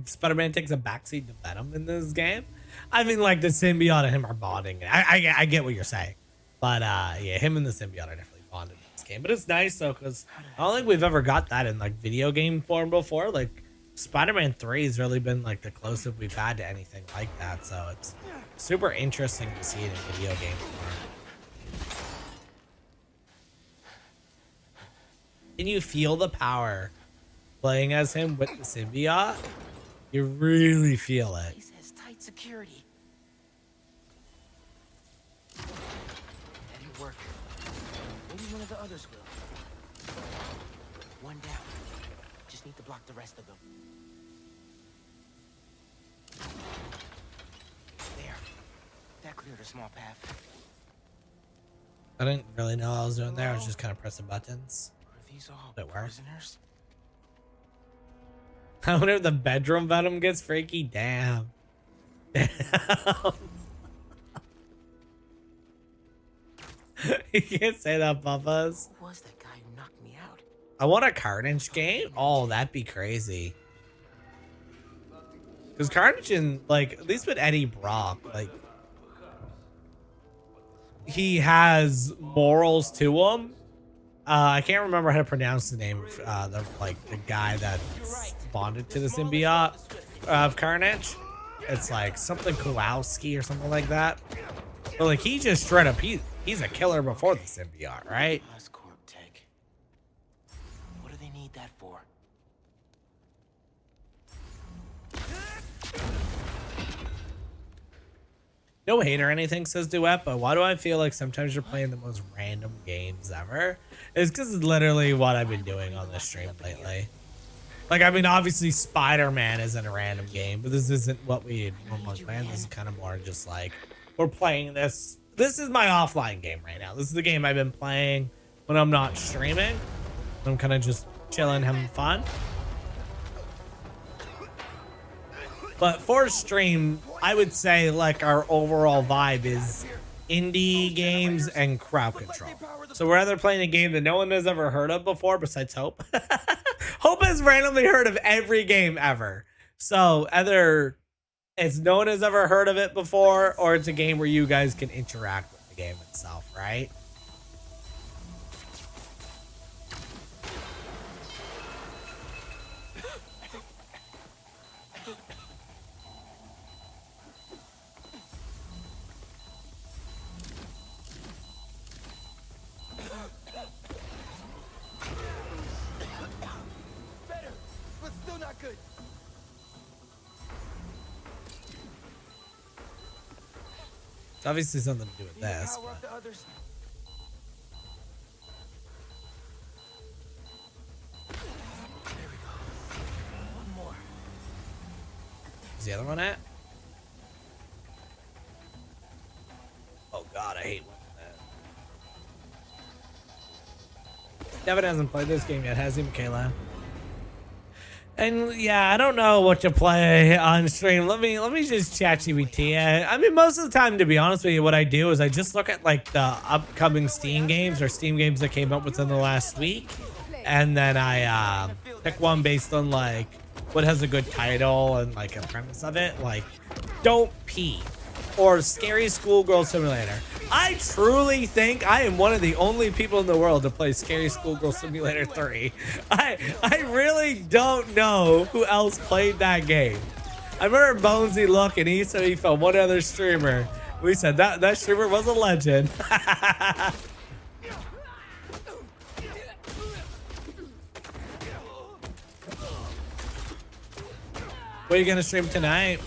[SPEAKER 1] Spider-Man takes a backseat to Venom in this game. I mean, like, the symbiote and him are bonding. I get what you're saying. But, yeah, him and the symbiote are definitely bonded in this game. But it's nice, though, because I don't think we've ever got that in, like, video game form before. Like, Spider-Man 3 has really been, like, the closest we've had to anything like that. So it's super interesting to see it in video game form. Can you feel the power playing as him with the symbiote? You really feel it.
[SPEAKER 15] Place has tight security. That'll work. Maybe one of the others will. One down. Just need to block the rest of them. There. That cleared a small path.
[SPEAKER 1] I didn't really know what I was doing there. I was just kind of pressing buttons.
[SPEAKER 15] Are these all
[SPEAKER 1] Did it work?
[SPEAKER 15] prisoners?
[SPEAKER 1] I wonder if the bedroom Venom gets freaky. Damn. Damn. You can't say that, Bubba's.
[SPEAKER 15] Who was that guy who knocked me out?
[SPEAKER 1] I want a Carnage game. Oh, that'd be crazy. Because Carnage in, like, at least with Eddie Brock, like, he has morals to him. I can't remember how to pronounce the name of the guy that's bonded to the symbiote of Carnage. It's like something Kowalski or something like that. But like, he just straight up, he's a killer before the symbiote, right?
[SPEAKER 15] Oscorp tech. What do they need that for?
[SPEAKER 1] No hate or anything, says Duet, but why do I feel like sometimes you're playing the most random games ever? It's because it's literally what I've been doing on this stream lately. Like, I mean, obviously Spider-Man isn't a random game, but this isn't what we normally play. This is kind of more just like, we're playing this. This is my offline game right now. This is the game I've been playing when I'm not streaming. I'm kind of just chilling, having fun. But for stream, I would say like our overall vibe is indie games and crowd control. So we're either playing a game that no one has ever heard of before besides Hope. Hope has randomly heard of every game ever. So either it's no one has ever heard of it before, or it's a game where you guys can interact with the game itself, right?
[SPEAKER 15] Better, but still not good.
[SPEAKER 1] It's obviously something to do with this.
[SPEAKER 15] Power up the others. There we go. One more.
[SPEAKER 1] Where's the other one at? Oh god, I hate one of that. Devin hasn't played this game yet, has he, Michaela? And yeah, I don't know what to play on stream. Let me just chat GPT. I mean, most of the time, to be honest with you, what I do is I just look at like the upcoming Steam games or Steam games that came up within the last week, and then I pick one based on like what has a good title and like a premise of it, like Don't Pee or Scary Schoolgirl Simulator. I truly think I am one of the only people in the world to play Scary Schoolgirl Simulator 3. I really don't know who else played that game. I remember Bonesy looking, he said he found one other streamer. We said that streamer was a legend. What are you gonna stream tonight?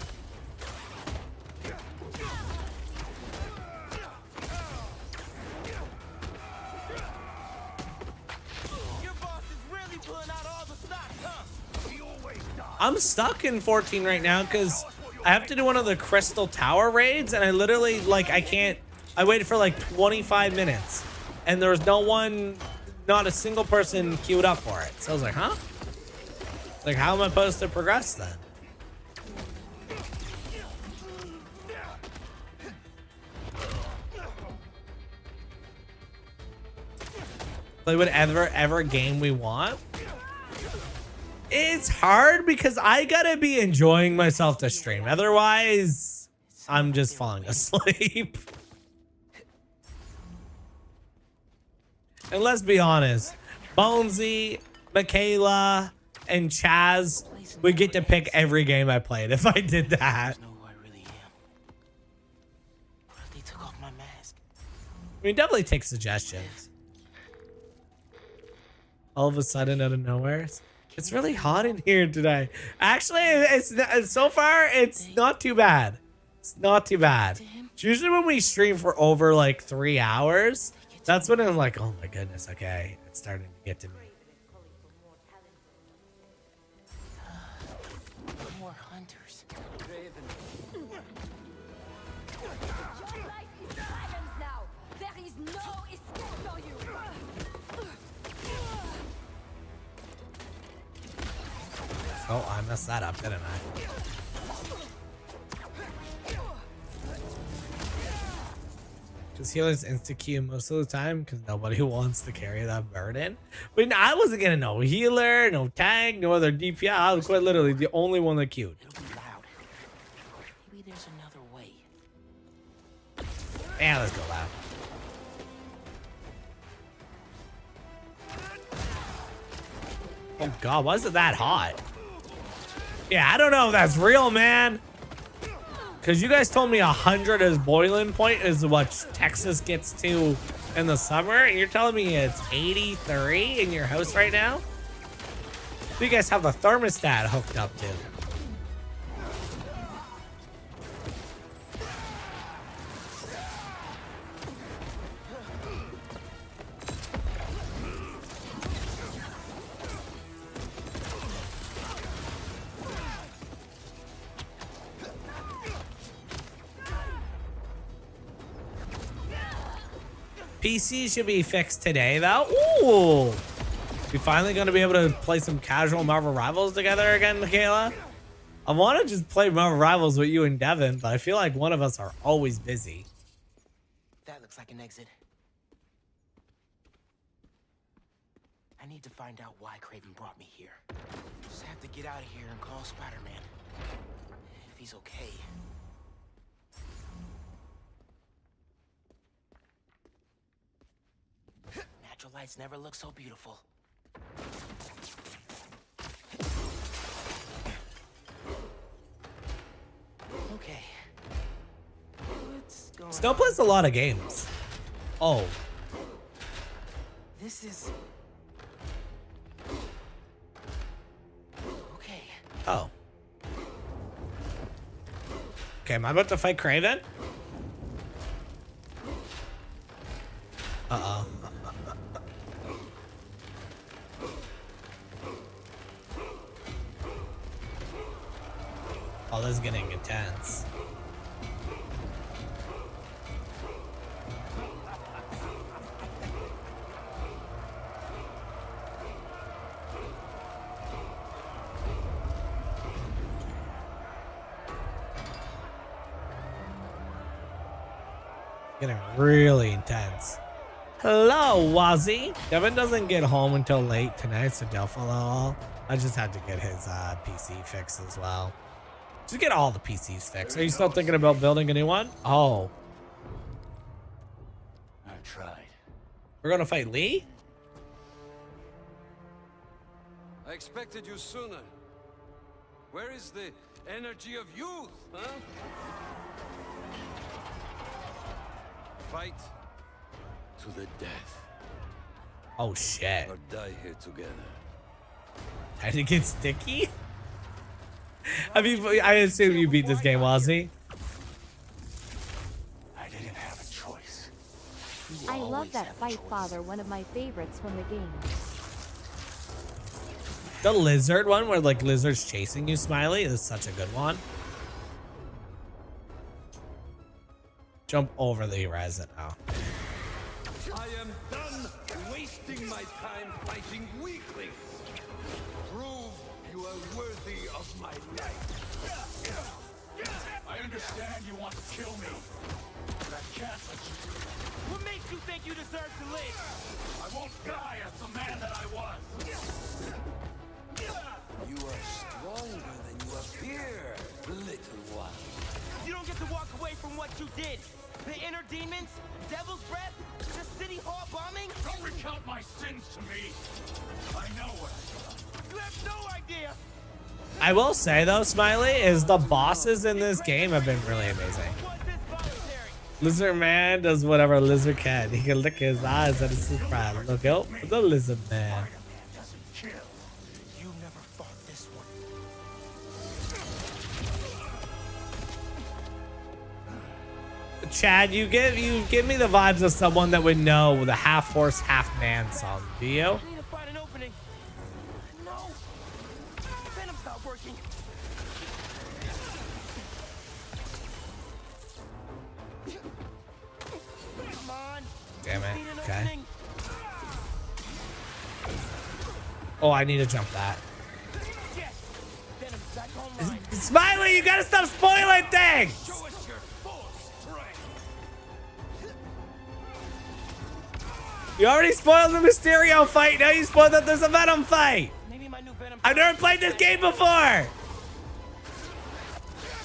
[SPEAKER 1] I'm stuck in 14 right now because I have to do one of the Crystal Tower raids, and I literally, like, I waited for like 25 minutes, and there was not a single person queued up for it. So I was like, huh? Like, how am I supposed to progress then? Play whatever game we want. It's hard because I gotta be enjoying myself to stream. Otherwise, I'm just falling asleep. And let's be honest, Bonesy, Michaela, and Chaz would get to pick every game I played if I did that. I mean, definitely take suggestions. All of a sudden, out of nowhere. It's really hot in here today. Actually, it's so far, it's not too bad. It's not too bad. It's usually when we stream for over like 3 hours, that's when I'm like, oh my goodness, okay, it's starting to get to me.
[SPEAKER 15] More hunters.
[SPEAKER 14] Your life is dragons now. There is no escape for you.
[SPEAKER 1] Oh, I messed that up, didn't I? Just healers insta-Q most of the time because nobody wants to carry that burden. I mean, I wasn't getting no healer, no tank, no other DPI. I was quite literally the only one that queued.
[SPEAKER 15] Maybe there's another way.
[SPEAKER 1] Yeah, let's go loud. Oh god, why is it that hot? Yeah, I don't know if that's real, man. Because you guys told me 100 is boiling point is what Texas gets to in the summer. And you're telling me it's 83 in your house right now? What do you guys have the thermostat hooked up to? PC should be fixed today, though. Ooh. We finally going to be able to play some casual Marvel Rivals together again, Michaela? I want to just play Marvel Rivals with you and Devin, but I feel like one of us are always busy.
[SPEAKER 15] That looks like an exit. I need to find out why Craven brought me here. Just have to get out of here and call Spider-Man. If he's okay. Natural lights never look so beautiful. Okay. What's going
[SPEAKER 1] Snow
[SPEAKER 15] on?
[SPEAKER 1] plays a lot of games. Oh.
[SPEAKER 15] This is... Okay.
[SPEAKER 1] Oh. Okay, am I about to fight Craven? Uh-oh. Oh, this is getting intense. Getting really intense. Hello, Wazzy. Devin doesn't get home until late tonight, so don't follow all. I just had to get his PC fixed as well. Just get all the PCs fixed. Are you still thinking about building a new one? Oh.
[SPEAKER 16] I tried.
[SPEAKER 1] We're gonna fight Lee?
[SPEAKER 17] I expected you sooner. Where is the energy of youth, huh? Fight to the death.
[SPEAKER 1] Oh shit.
[SPEAKER 17] Or die here together.
[SPEAKER 1] Did it get sticky? I mean, I assume you beat this game, Wazzy.
[SPEAKER 16] I didn't have a choice.
[SPEAKER 11] I love that fight, Father, one of my favorites from the game.
[SPEAKER 1] The lizard one where like lizards chasing you, Smiley, is such a good one. Jump over the horizon now.
[SPEAKER 17] I am done wasting my time fighting weaklings. Prove you are worthy of my life.
[SPEAKER 16] I understand you want to kill me, but I can't let you do that.
[SPEAKER 15] What makes you think you deserve to live?
[SPEAKER 16] I won't die as the man that I was.
[SPEAKER 17] You are stronger than you appear, little one.
[SPEAKER 15] You don't get to walk away from what you did. The inner demons, devil's breath, the city hall bombing.
[SPEAKER 16] Don't recount my sins to me. I know what I've done.
[SPEAKER 15] You have no idea.
[SPEAKER 1] I will say though, Smiley, is the bosses in this game have been really amazing. Lizard Man does whatever a lizard can. He can lick his eyes at his surprise. Look out for the lizard man.
[SPEAKER 15] You never fought this one.
[SPEAKER 1] Chad, you give me the vibes of someone that would know the half horse, half man song. Do you?
[SPEAKER 15] I need to find an opening. No. Venom's not working. Come on.
[SPEAKER 1] Damn it.
[SPEAKER 15] Need an
[SPEAKER 1] Okay.
[SPEAKER 15] opening.
[SPEAKER 1] Oh, I need to jump that.
[SPEAKER 15] Yes. Venom's back online.
[SPEAKER 1] Smiley, you gotta stop spoiling things.
[SPEAKER 15] Show us your full strength.
[SPEAKER 1] You already spoiled the Mysterio fight. Now you spoiled that there's a Venom fight.
[SPEAKER 15] Maybe my new Venom.
[SPEAKER 1] I've never played this game before.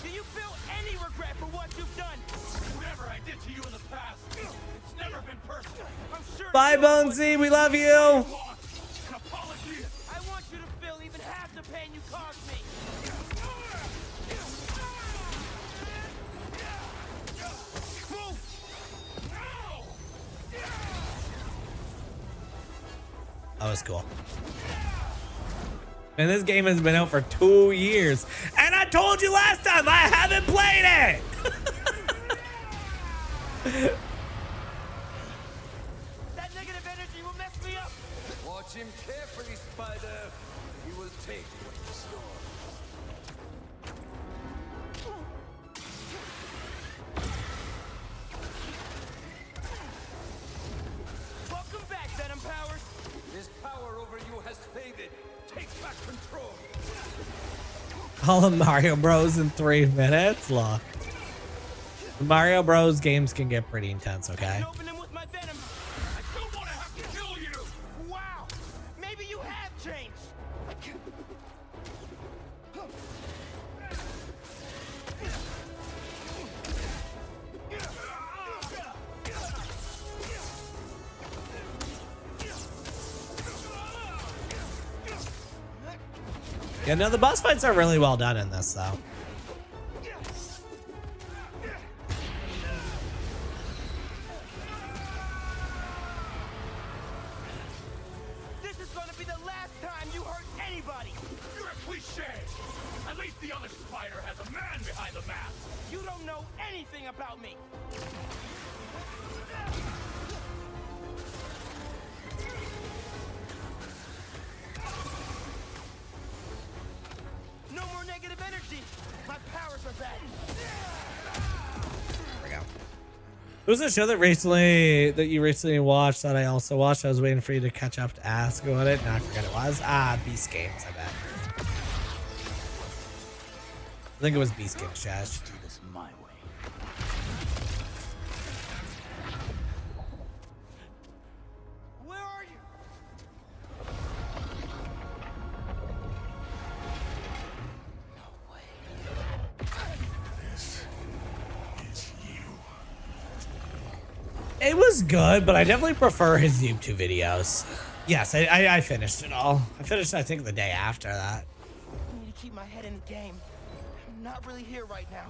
[SPEAKER 15] Do you feel any regret for what you've done?
[SPEAKER 16] Whatever I did to you in the past, it's never been personal.
[SPEAKER 15] I'm sure.
[SPEAKER 1] Bye, Bonesy. We love you.
[SPEAKER 16] An apology.
[SPEAKER 15] I want you to feel even half the pain you caused me. Move.
[SPEAKER 1] That was cool. And this game has been out for 2 years. And I told you last time, I haven't played it.
[SPEAKER 15] That negative energy will mess me up.
[SPEAKER 17] Watch him carefully, Spider. He will take what you store.
[SPEAKER 15] Welcome back, Venom Powers.
[SPEAKER 17] His power over you has faded. Take back control.
[SPEAKER 1] All of Mario Bros in 3 minutes. Look. The Mario Bros games can get pretty intense, okay?
[SPEAKER 15] Open him with my venom.
[SPEAKER 16] I don't want to have to kill you.
[SPEAKER 15] Wow. Maybe you have changed.
[SPEAKER 1] Yeah, no, the boss fights are really well done in this, though.
[SPEAKER 15] This is gonna be the last time you hurt anybody!
[SPEAKER 16] You're a cliche! At least the other spider has a man behind the mask!
[SPEAKER 15] You don't know anything about me! No more negative energy! My powers are back!
[SPEAKER 1] There we go. It was a show that you recently watched that I also watched. I was waiting for you to catch up to ask about it. Now I forget it was. Beast Games, I bet. I think it was Beast Games, Josh.
[SPEAKER 16] Do this my way.
[SPEAKER 15] Where are you?
[SPEAKER 16] This is you.
[SPEAKER 1] It was good, but I definitely prefer his YouTube videos. Yes, I finished it all. I finished, I think, the day after that.
[SPEAKER 15] I need to keep my head in the game. I'm not really here right now.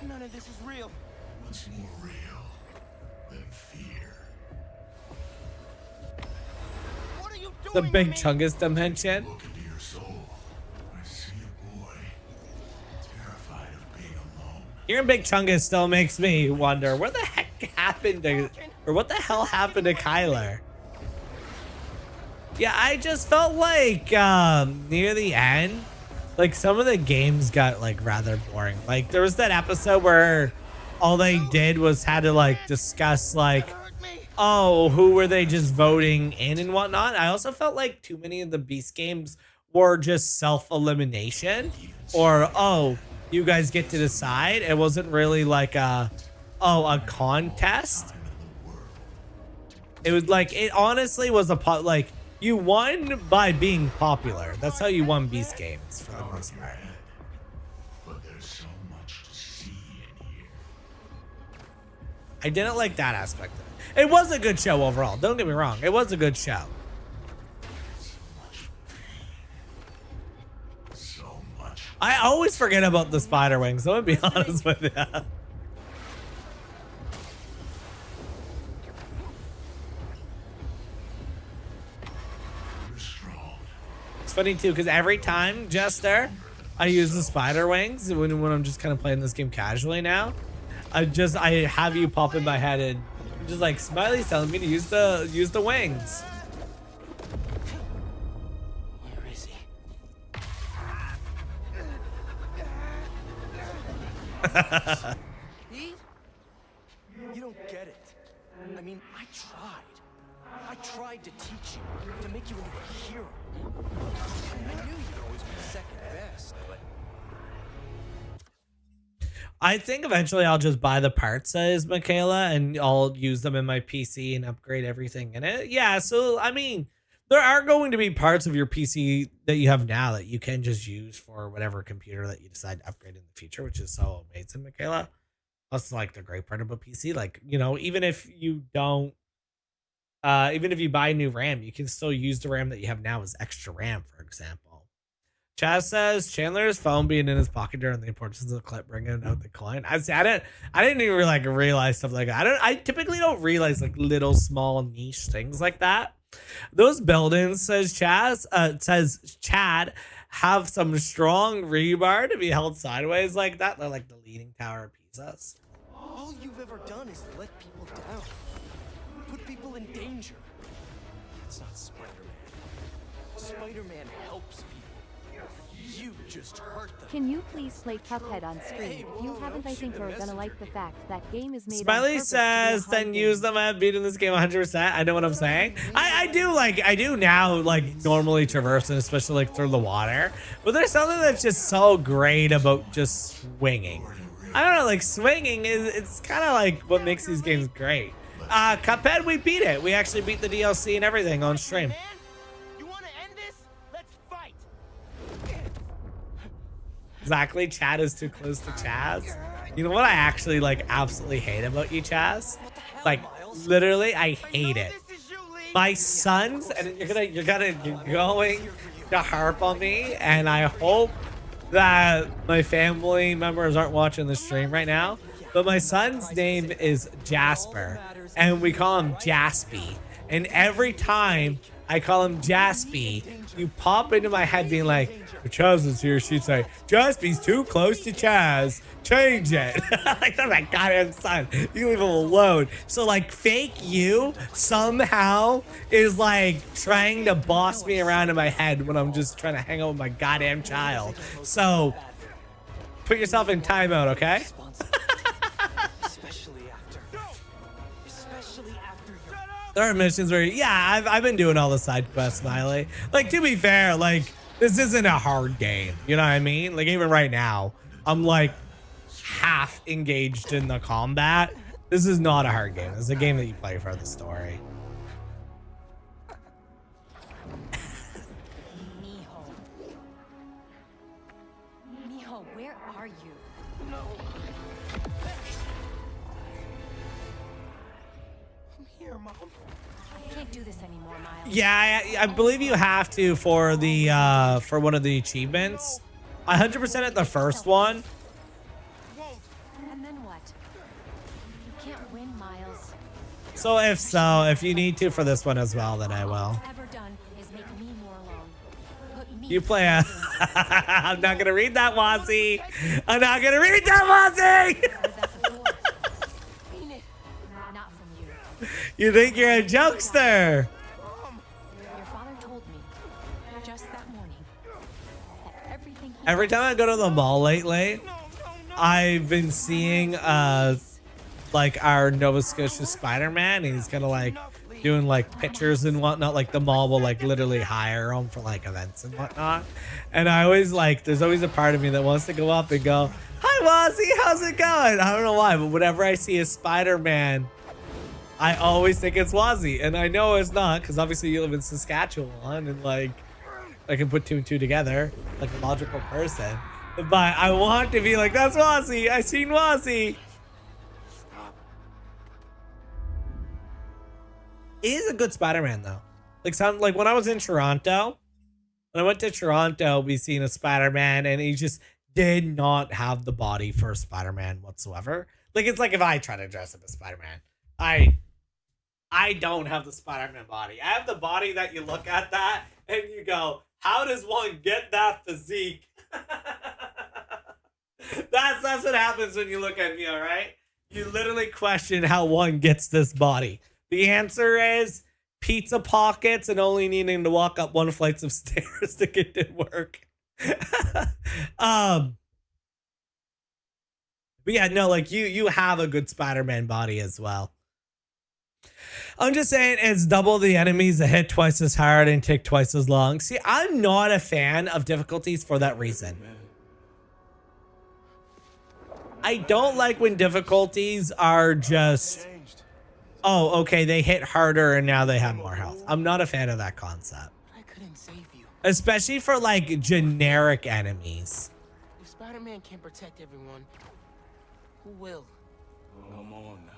[SPEAKER 15] None of this is real.
[SPEAKER 16] What's more real than fear?
[SPEAKER 15] What are you doing?
[SPEAKER 1] The Big Chungus dimension.
[SPEAKER 16] Look into your soul. I see a boy terrified of being alone.
[SPEAKER 1] Hearing Big Chungus still makes me wonder where the heck happened to, or what the hell happened to Kyler? Yeah, I just felt like near the end, like some of the games got like rather boring. Like there was that episode where all they did was had to like discuss like, oh, who were they just voting in and whatnot. I also felt like too many of the Beast games were just self-elimination, or oh, you guys get to decide. It wasn't really like a contest. It was like, it honestly was like you won by being popular. That's how you won Beast games for the most part.
[SPEAKER 16] But there's so much to see in here.
[SPEAKER 1] I didn't like that aspect of it. It was a good show overall. Don't get me wrong. It was a good show.
[SPEAKER 16] So much.
[SPEAKER 1] I always forget about the spider wings. I'm gonna be honest with you. It's funny too, because every time, Jester, I use the spider wings when I'm just kind of playing this game casually now. I have you pop in my head and I'm just like, Smiley's telling me to use the wings.
[SPEAKER 15] Where is he? Pete? You don't get it. I mean, I tried. I tried to teach you, to make you into a hero. I knew you'd always be second best, but...
[SPEAKER 1] I think eventually I'll just buy the parts, says Michaela, and I'll use them in my PC and upgrade everything in it. Yeah, so, I mean, there are going to be parts of your PC that you have now that you can just use for whatever computer that you decide to upgrade in the future, which is so amazing, Michaela. That's like the great part about PC. Like, you know, even if you don't, even if you buy new RAM, you can still use the RAM that you have now as extra RAM, for example. Chaz says Chandler's phone being in his pocket during the importance of the clip, bringing out the coin. I didn't even like realize stuff like that. I typically don't realize like little small niche things like that. Those buildings, says Chad, have some strong rebar to be held sideways like that. They're like the Leaning Tower of Pisa's.
[SPEAKER 15] All you've ever done is let people down. Put people in danger. That's not Spider-Man. Spider-Man helps people. You just hurt them.
[SPEAKER 11] Can you please play Cuphead on stream? If you haven't, I think you're gonna like the fact that game is made on
[SPEAKER 1] Smiley
[SPEAKER 11] purpose to be a
[SPEAKER 1] says,
[SPEAKER 11] hard
[SPEAKER 1] then
[SPEAKER 11] game.
[SPEAKER 1] use them. I've beaten this game 100%. I know what I'm saying. I do now, like, normally traverse, and especially, like, through the water. But there's something that's just so great about just swinging. I don't know, like, swinging it's kind of like what makes these games great. Cuphead, we beat it. We actually beat the DLC and everything on stream.
[SPEAKER 15] You want to end this? Let's fight.
[SPEAKER 1] Exactly. Chad is too close to Chaz. You know what I actually like absolutely hate about you, Chaz? Like literally, I hate it.
[SPEAKER 15] This is you, Lee.
[SPEAKER 1] My sons, and you're going to harp on me, and I hope that my family members aren't watching the stream right now, but my son's name is Jasper, and we call him Jaspy. And every time I call him Jaspy, you pop into my head being like, if Chaz is here, she'd say, Jaspy's too close to Chaz. Change it. Like, that's my goddamn son. You leave him alone. So, like, fake you somehow is like trying to boss me around in my head when I'm just trying to hang out with my goddamn child. So, put yourself in timeout, okay? There are missions where, yeah, I've been doing all the side quests, Smiley. Like, to be fair, like, this isn't a hard game. You know what I mean? Like, even right now, I'm like half engaged in the combat. This is not a hard game. It's a game that you play for the story.
[SPEAKER 4] Mijo, where are you?
[SPEAKER 15] No. I'm here, Mom.
[SPEAKER 4] I can't do this anymore, Miles.
[SPEAKER 1] Yeah, I believe you have to for the for one of the achievements. 100% at the first one.
[SPEAKER 4] And then what? You can't win, Miles.
[SPEAKER 1] So if you need to for this one as well, then I will.
[SPEAKER 4] Ever done is make me more alone. Put me
[SPEAKER 1] You play a I'm not gonna read that, Wazzy. I'm not gonna read that, Wazzy.
[SPEAKER 4] Not from you.
[SPEAKER 1] You think you're a jokester?
[SPEAKER 4] Your father told me just that morning that everything he
[SPEAKER 1] Every time I go to the mall lately, I've been seeing like our Nova Scotia Spider-Man. He's kind of like doing like pictures and whatnot. Like the mall will like literally hire him for like events and whatnot. And I always like, there's always a part of me that wants to go up and go, hi Wazzy, how's it going? I don't know why, but whenever I see a Spider-Man, I always think it's Wazzy. And I know it's not, because obviously you live in Saskatchewan and like I can put two and two together like a logical person. But I want to be like, that's Wazzy. I seen Wazzy. He is a good Spider-Man though. Like when I was in Toronto, when I went to Toronto, we seen a Spider-Man and he just did not have the body for a Spider-Man whatsoever. Like it's like if I try to dress up as Spider-Man, I don't have the Spider-Man body. I have the body that you look at that and you go, how does one get that physique? That's what happens when you look at me, all right? You literally question how one gets this body. The answer is pizza pockets and only needing to walk up one flight of stairs to get to work. But yeah, no, like you have a good Spider-Man body as well. I'm just saying it's double the enemies that hit twice as hard and take twice as long. See, I'm not a fan of difficulties for that reason. I don't like when difficulties are just, oh, okay, they hit harder and now they have more health. I'm not a fan of that concept.
[SPEAKER 15] I couldn't save you.
[SPEAKER 1] Especially for like generic enemies.
[SPEAKER 15] If Spider-Man can't protect everyone, who will?
[SPEAKER 16] Come on now.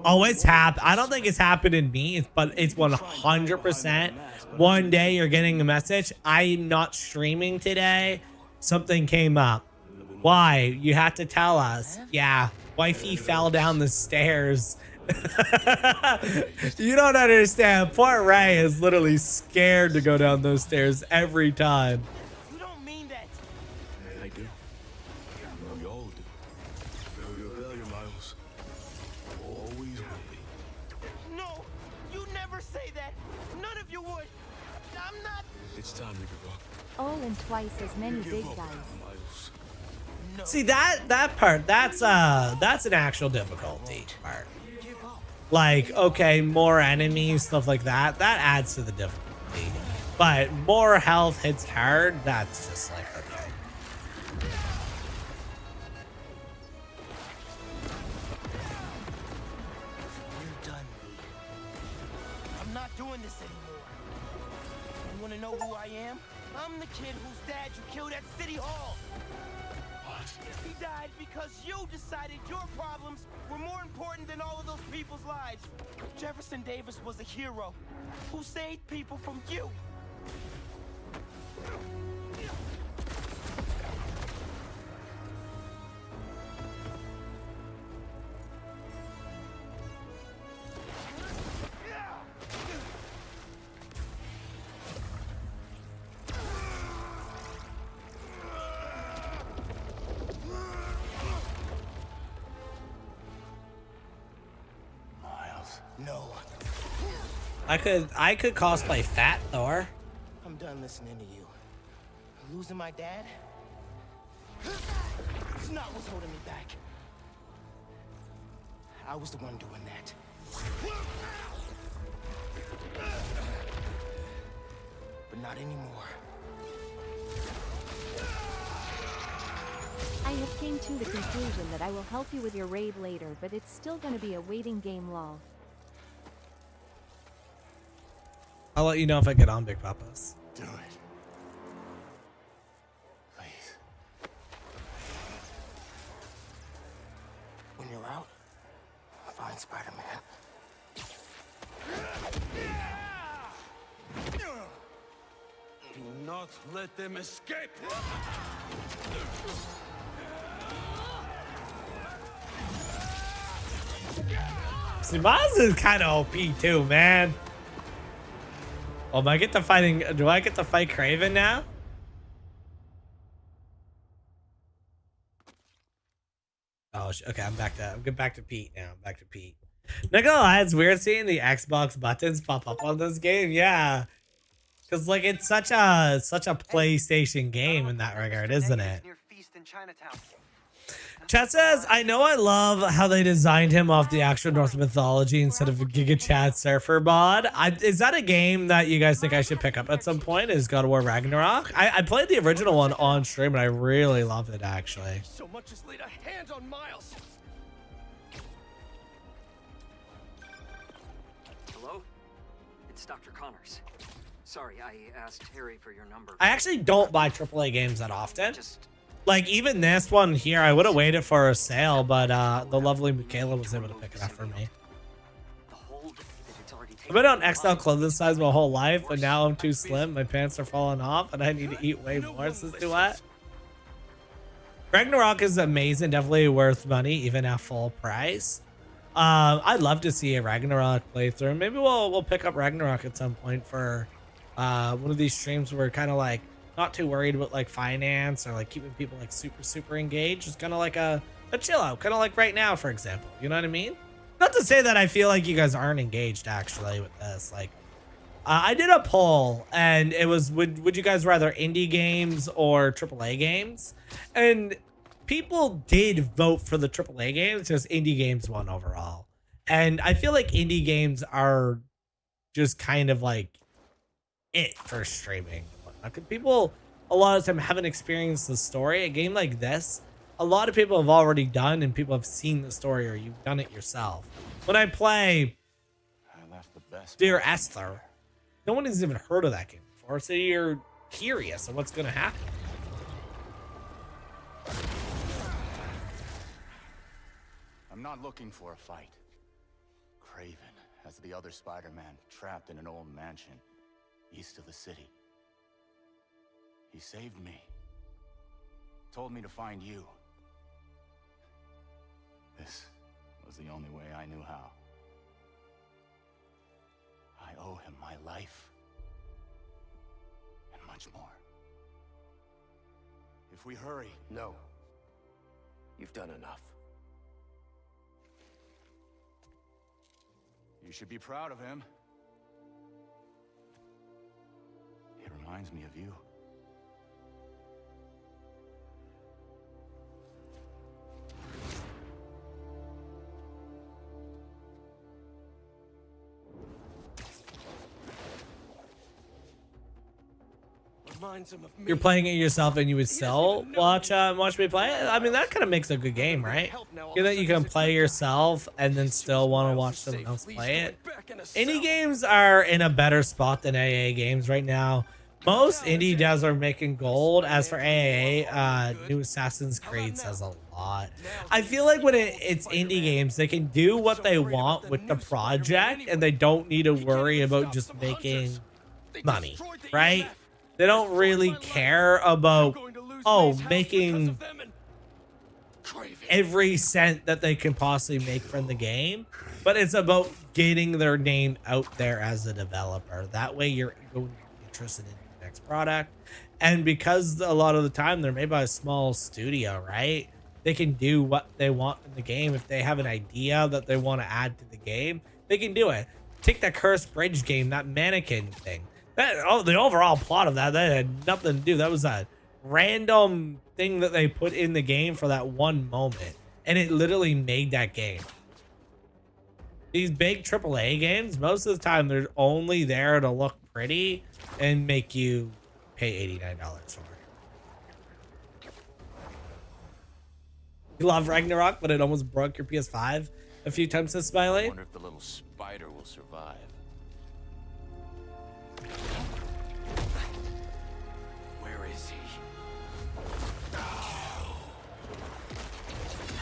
[SPEAKER 1] Oh, it's happened. I don't think it's happened in me, but it's 100%. One day you're getting a message. I'm not streaming today. Something came up. Why? You have to tell us. Yeah, wifey fell down the stairs. You don't understand. Poor Ray is literally scared to go down those stairs every time.
[SPEAKER 15] You don't mean that.
[SPEAKER 16] I do. We all do. Failure, failure, Miles. Always will be.
[SPEAKER 15] No, you never say that. None of you would. I'm not.
[SPEAKER 16] It's time to give up.
[SPEAKER 11] All in twice as many big guys.
[SPEAKER 16] Miles.
[SPEAKER 1] See that part, that's an actual difficulty part. Like, okay, more enemies, stuff like that. That adds to the difficulty. But more health hits hard, that's just like, okay.
[SPEAKER 15] You're done, Lee. I'm not doing this anymore. You wanna know who I am? I'm the kid whose dad you killed at City Hall.
[SPEAKER 18] He died because you decided your problems were more important than all of those people's lives. Jefferson Davis was a hero who saved people from you. No.
[SPEAKER 1] I could cosplay Fat Thor.
[SPEAKER 18] I'm done listening to you. Losing my dad? It's not what's holding me back. I was the one doing that. But not anymore.
[SPEAKER 11] I have came to the conclusion that I will help you with your raid later, but it's still gonna be a waiting game, lol.
[SPEAKER 1] I'll let you know if I get on, Big Papas.
[SPEAKER 18] Do it. Please. When you're out, find Spider-Man.
[SPEAKER 17] Do not let them escape!
[SPEAKER 1] See, Miles is kind of OP too, man. Oh, do I get to fight Craven now? Oh, okay, I'm back to Pete now. I'm back to Pete. Not gonna lie, it's weird seeing the Xbox buttons pop up on this game. Yeah, because like it's such a PlayStation game in that regard, isn't it? Chat says, I know I love how they designed him off the actual Norse mythology instead of a Giga Chad Surfer mod. Is that a game that you guys think I should pick up at some point? Is God of War Ragnarok? I played the original one on stream and I really loved it, actually.
[SPEAKER 15] So much as laid a hand on Miles.
[SPEAKER 13] Hello? It's Dr. Connors. Sorry, I asked Harry for your number.
[SPEAKER 1] I actually don't buy AAA games that often. Like, even this one here, I would have waited for a sale, but the lovely Michaela was able to pick it up for me. I've been on XL clothing size my whole life, but now I'm too slim. My pants are falling off, and I need to eat way more since do what? Ragnarok is amazing, definitely worth money, even at full price. I'd love to see a Ragnarok playthrough. Maybe we'll pick up Ragnarok at some point for one of these streams where we're kind of like not too worried about like finance or like keeping people like super engaged. It's kind of like a chill out, kind of like right now, for example. You know what I mean? Not to say that I feel like you guys aren't engaged actually with this. Like, I did a poll and it was, would you guys rather indie games or AAA games? And people did vote for the AAA games, just indie games won overall. And I feel like indie games are just kind of like it for streaming. Because people a lot of time haven't experienced the story. A game like this, a lot of people have already done and people have seen the story or you've done it yourself. When I play Dear Esther, no one has even heard of that game before, so you're curious of what's going to happen.
[SPEAKER 19] I'm not looking for a fight. Craven has the other Spider-Man trapped in an old mansion east of the city. He saved me. Told me to find you. This was the only way I knew how. I owe him my life. And much more. If we hurry...
[SPEAKER 15] No. You've done enough.
[SPEAKER 19] You should be proud of him. He reminds me of you.
[SPEAKER 1] You're playing it yourself and you would still watch me play it? I mean, that kind of makes a good game, right? You know, that you can play yourself and then still want to watch someone else play it. Indie games are in a better spot than AA games right now Most indie devs are making gold. As for AAA, new Assassin's Creed says a lot. I feel like when it's indie games, they can do what they want with the project and they don't need to worry about just making money, right? They don't really care about, oh, making every cent that they can possibly make from the game, but it's about getting their name out there as a developer. That way you're going to be interested in the next product. And because a lot of the time they're made by a small studio, right? They can do what they want in the game. If they have an idea that they want to add to the game, they can do it. Take that Cursed Bridge game, that mannequin thing. The overall plot of that had nothing to do. That was a random thing that they put in the game for that one moment, and it literally made that game. These big AAA games, most of the time, they're only there to look pretty and make you pay $89 for it. You love Ragnarok, but it almost broke your PS5 a few times this Smiley.
[SPEAKER 20] I wonder if the little spider will survive.
[SPEAKER 17] Where is he?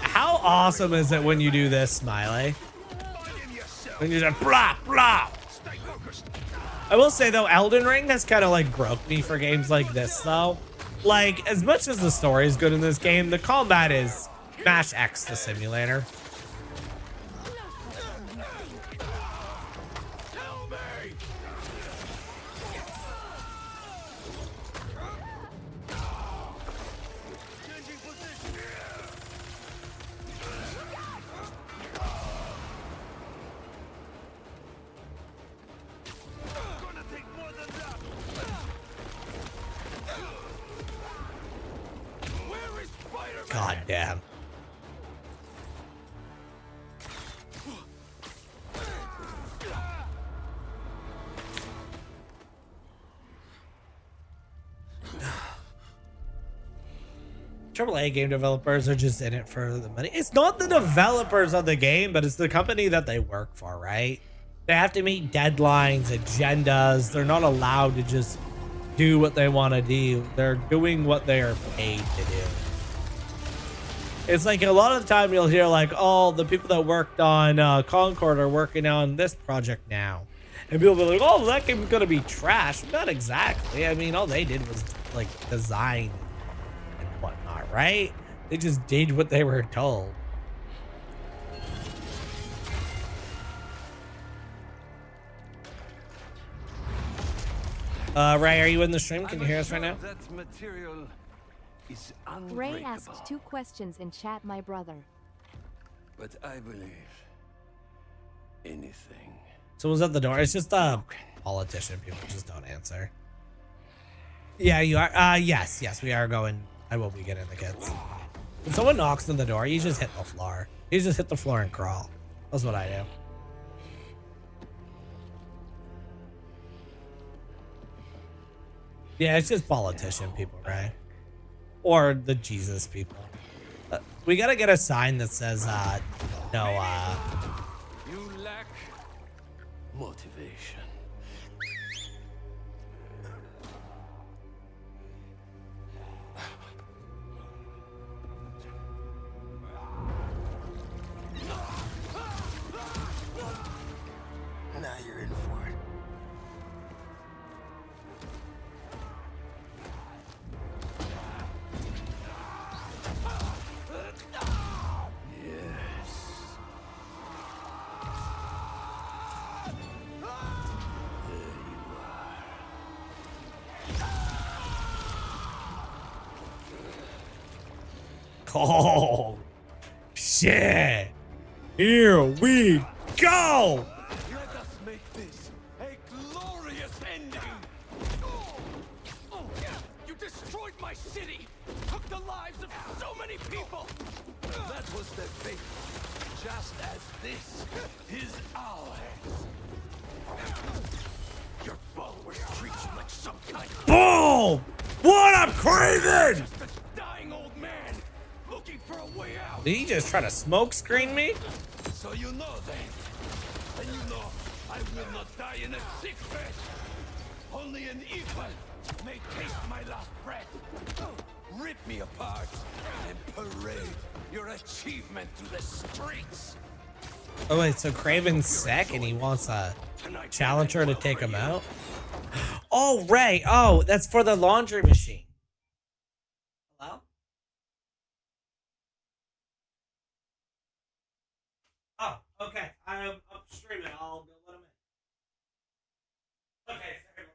[SPEAKER 1] How awesome is it when you do this, Smiley? When you just blah, blah. I will say, though, Elden Ring has kind of, like, broke me for games like this, though. Like, as much as the story is good in this game, the combat is Smash X, the simulator. God damn. AAA game developers are just in it for the money. It's not the developers of the game, but it's the company that they work for, right? They have to meet deadlines, agendas. They're not allowed to just do what they want to do. They're doing what they are paid to do. It's like a lot of the time you'll hear like, oh, the people that worked on Concord are working on this project now. And people will be like, oh, that game's going to be trash. Not exactly. I mean, all they did was like design and whatnot, right? They just did what they were told. Ray, are you in the stream? Can you hear us right now?
[SPEAKER 17] That material is
[SPEAKER 11] Ray
[SPEAKER 17] unbreakable.
[SPEAKER 11] asked 2 questions in chat, my brother.
[SPEAKER 17] But I believe anything.
[SPEAKER 1] Someone's at the door. It's just a politician. People just don't answer. Yeah, you are. Yes, we are going. I will be getting the kids. When someone knocks on the door, you just hit the floor. You just hit the floor and crawl. That's what I do. Yeah, it's just politician people, right? Or the Jesus people. We gotta get a sign that says, no,
[SPEAKER 17] You lack motivation.
[SPEAKER 7] Now you're in for it.
[SPEAKER 1] oh, shit. Here we go.
[SPEAKER 17] Let us make this a glorious ending. You destroyed my city, took the lives of so many people. That was their fate, just as this is ours. Your followers treat you like some kind of
[SPEAKER 1] Boom! What up, Craven?
[SPEAKER 17] just a dying old man looking for a way out.
[SPEAKER 1] Did he just try to smoke screen me?
[SPEAKER 17] So you know then. And you know I will not die in a sick bed. Only an evil may taste my last breath. Rip me apart and parade your achievement to the streets.
[SPEAKER 1] Oh wait, so Craven's sick and he wants a challenger to take him out? Oh, Ray. Oh, that's for the laundry machine. Hello? Oh, okay. I'm streaming. I'll let him in. Okay, sorry.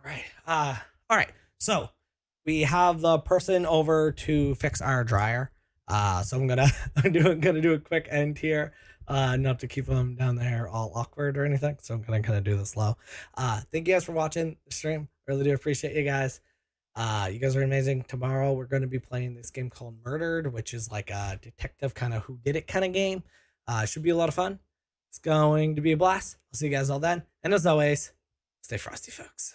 [SPEAKER 1] Right. All right. So we have the person over to fix our dryer. So I'm gonna gonna do a quick end here. Not to keep them down there all awkward or anything. So I'm gonna kind of do this slow. Thank you guys for watching the stream. Really do appreciate you guys. You guys are amazing. Tomorrow we're going to be playing this game called Murdered, which is like a detective kind of who did it kind of game. Should be a lot of fun. It's going to be a blast. I'll see you guys all then. And as always, stay frosty, folks.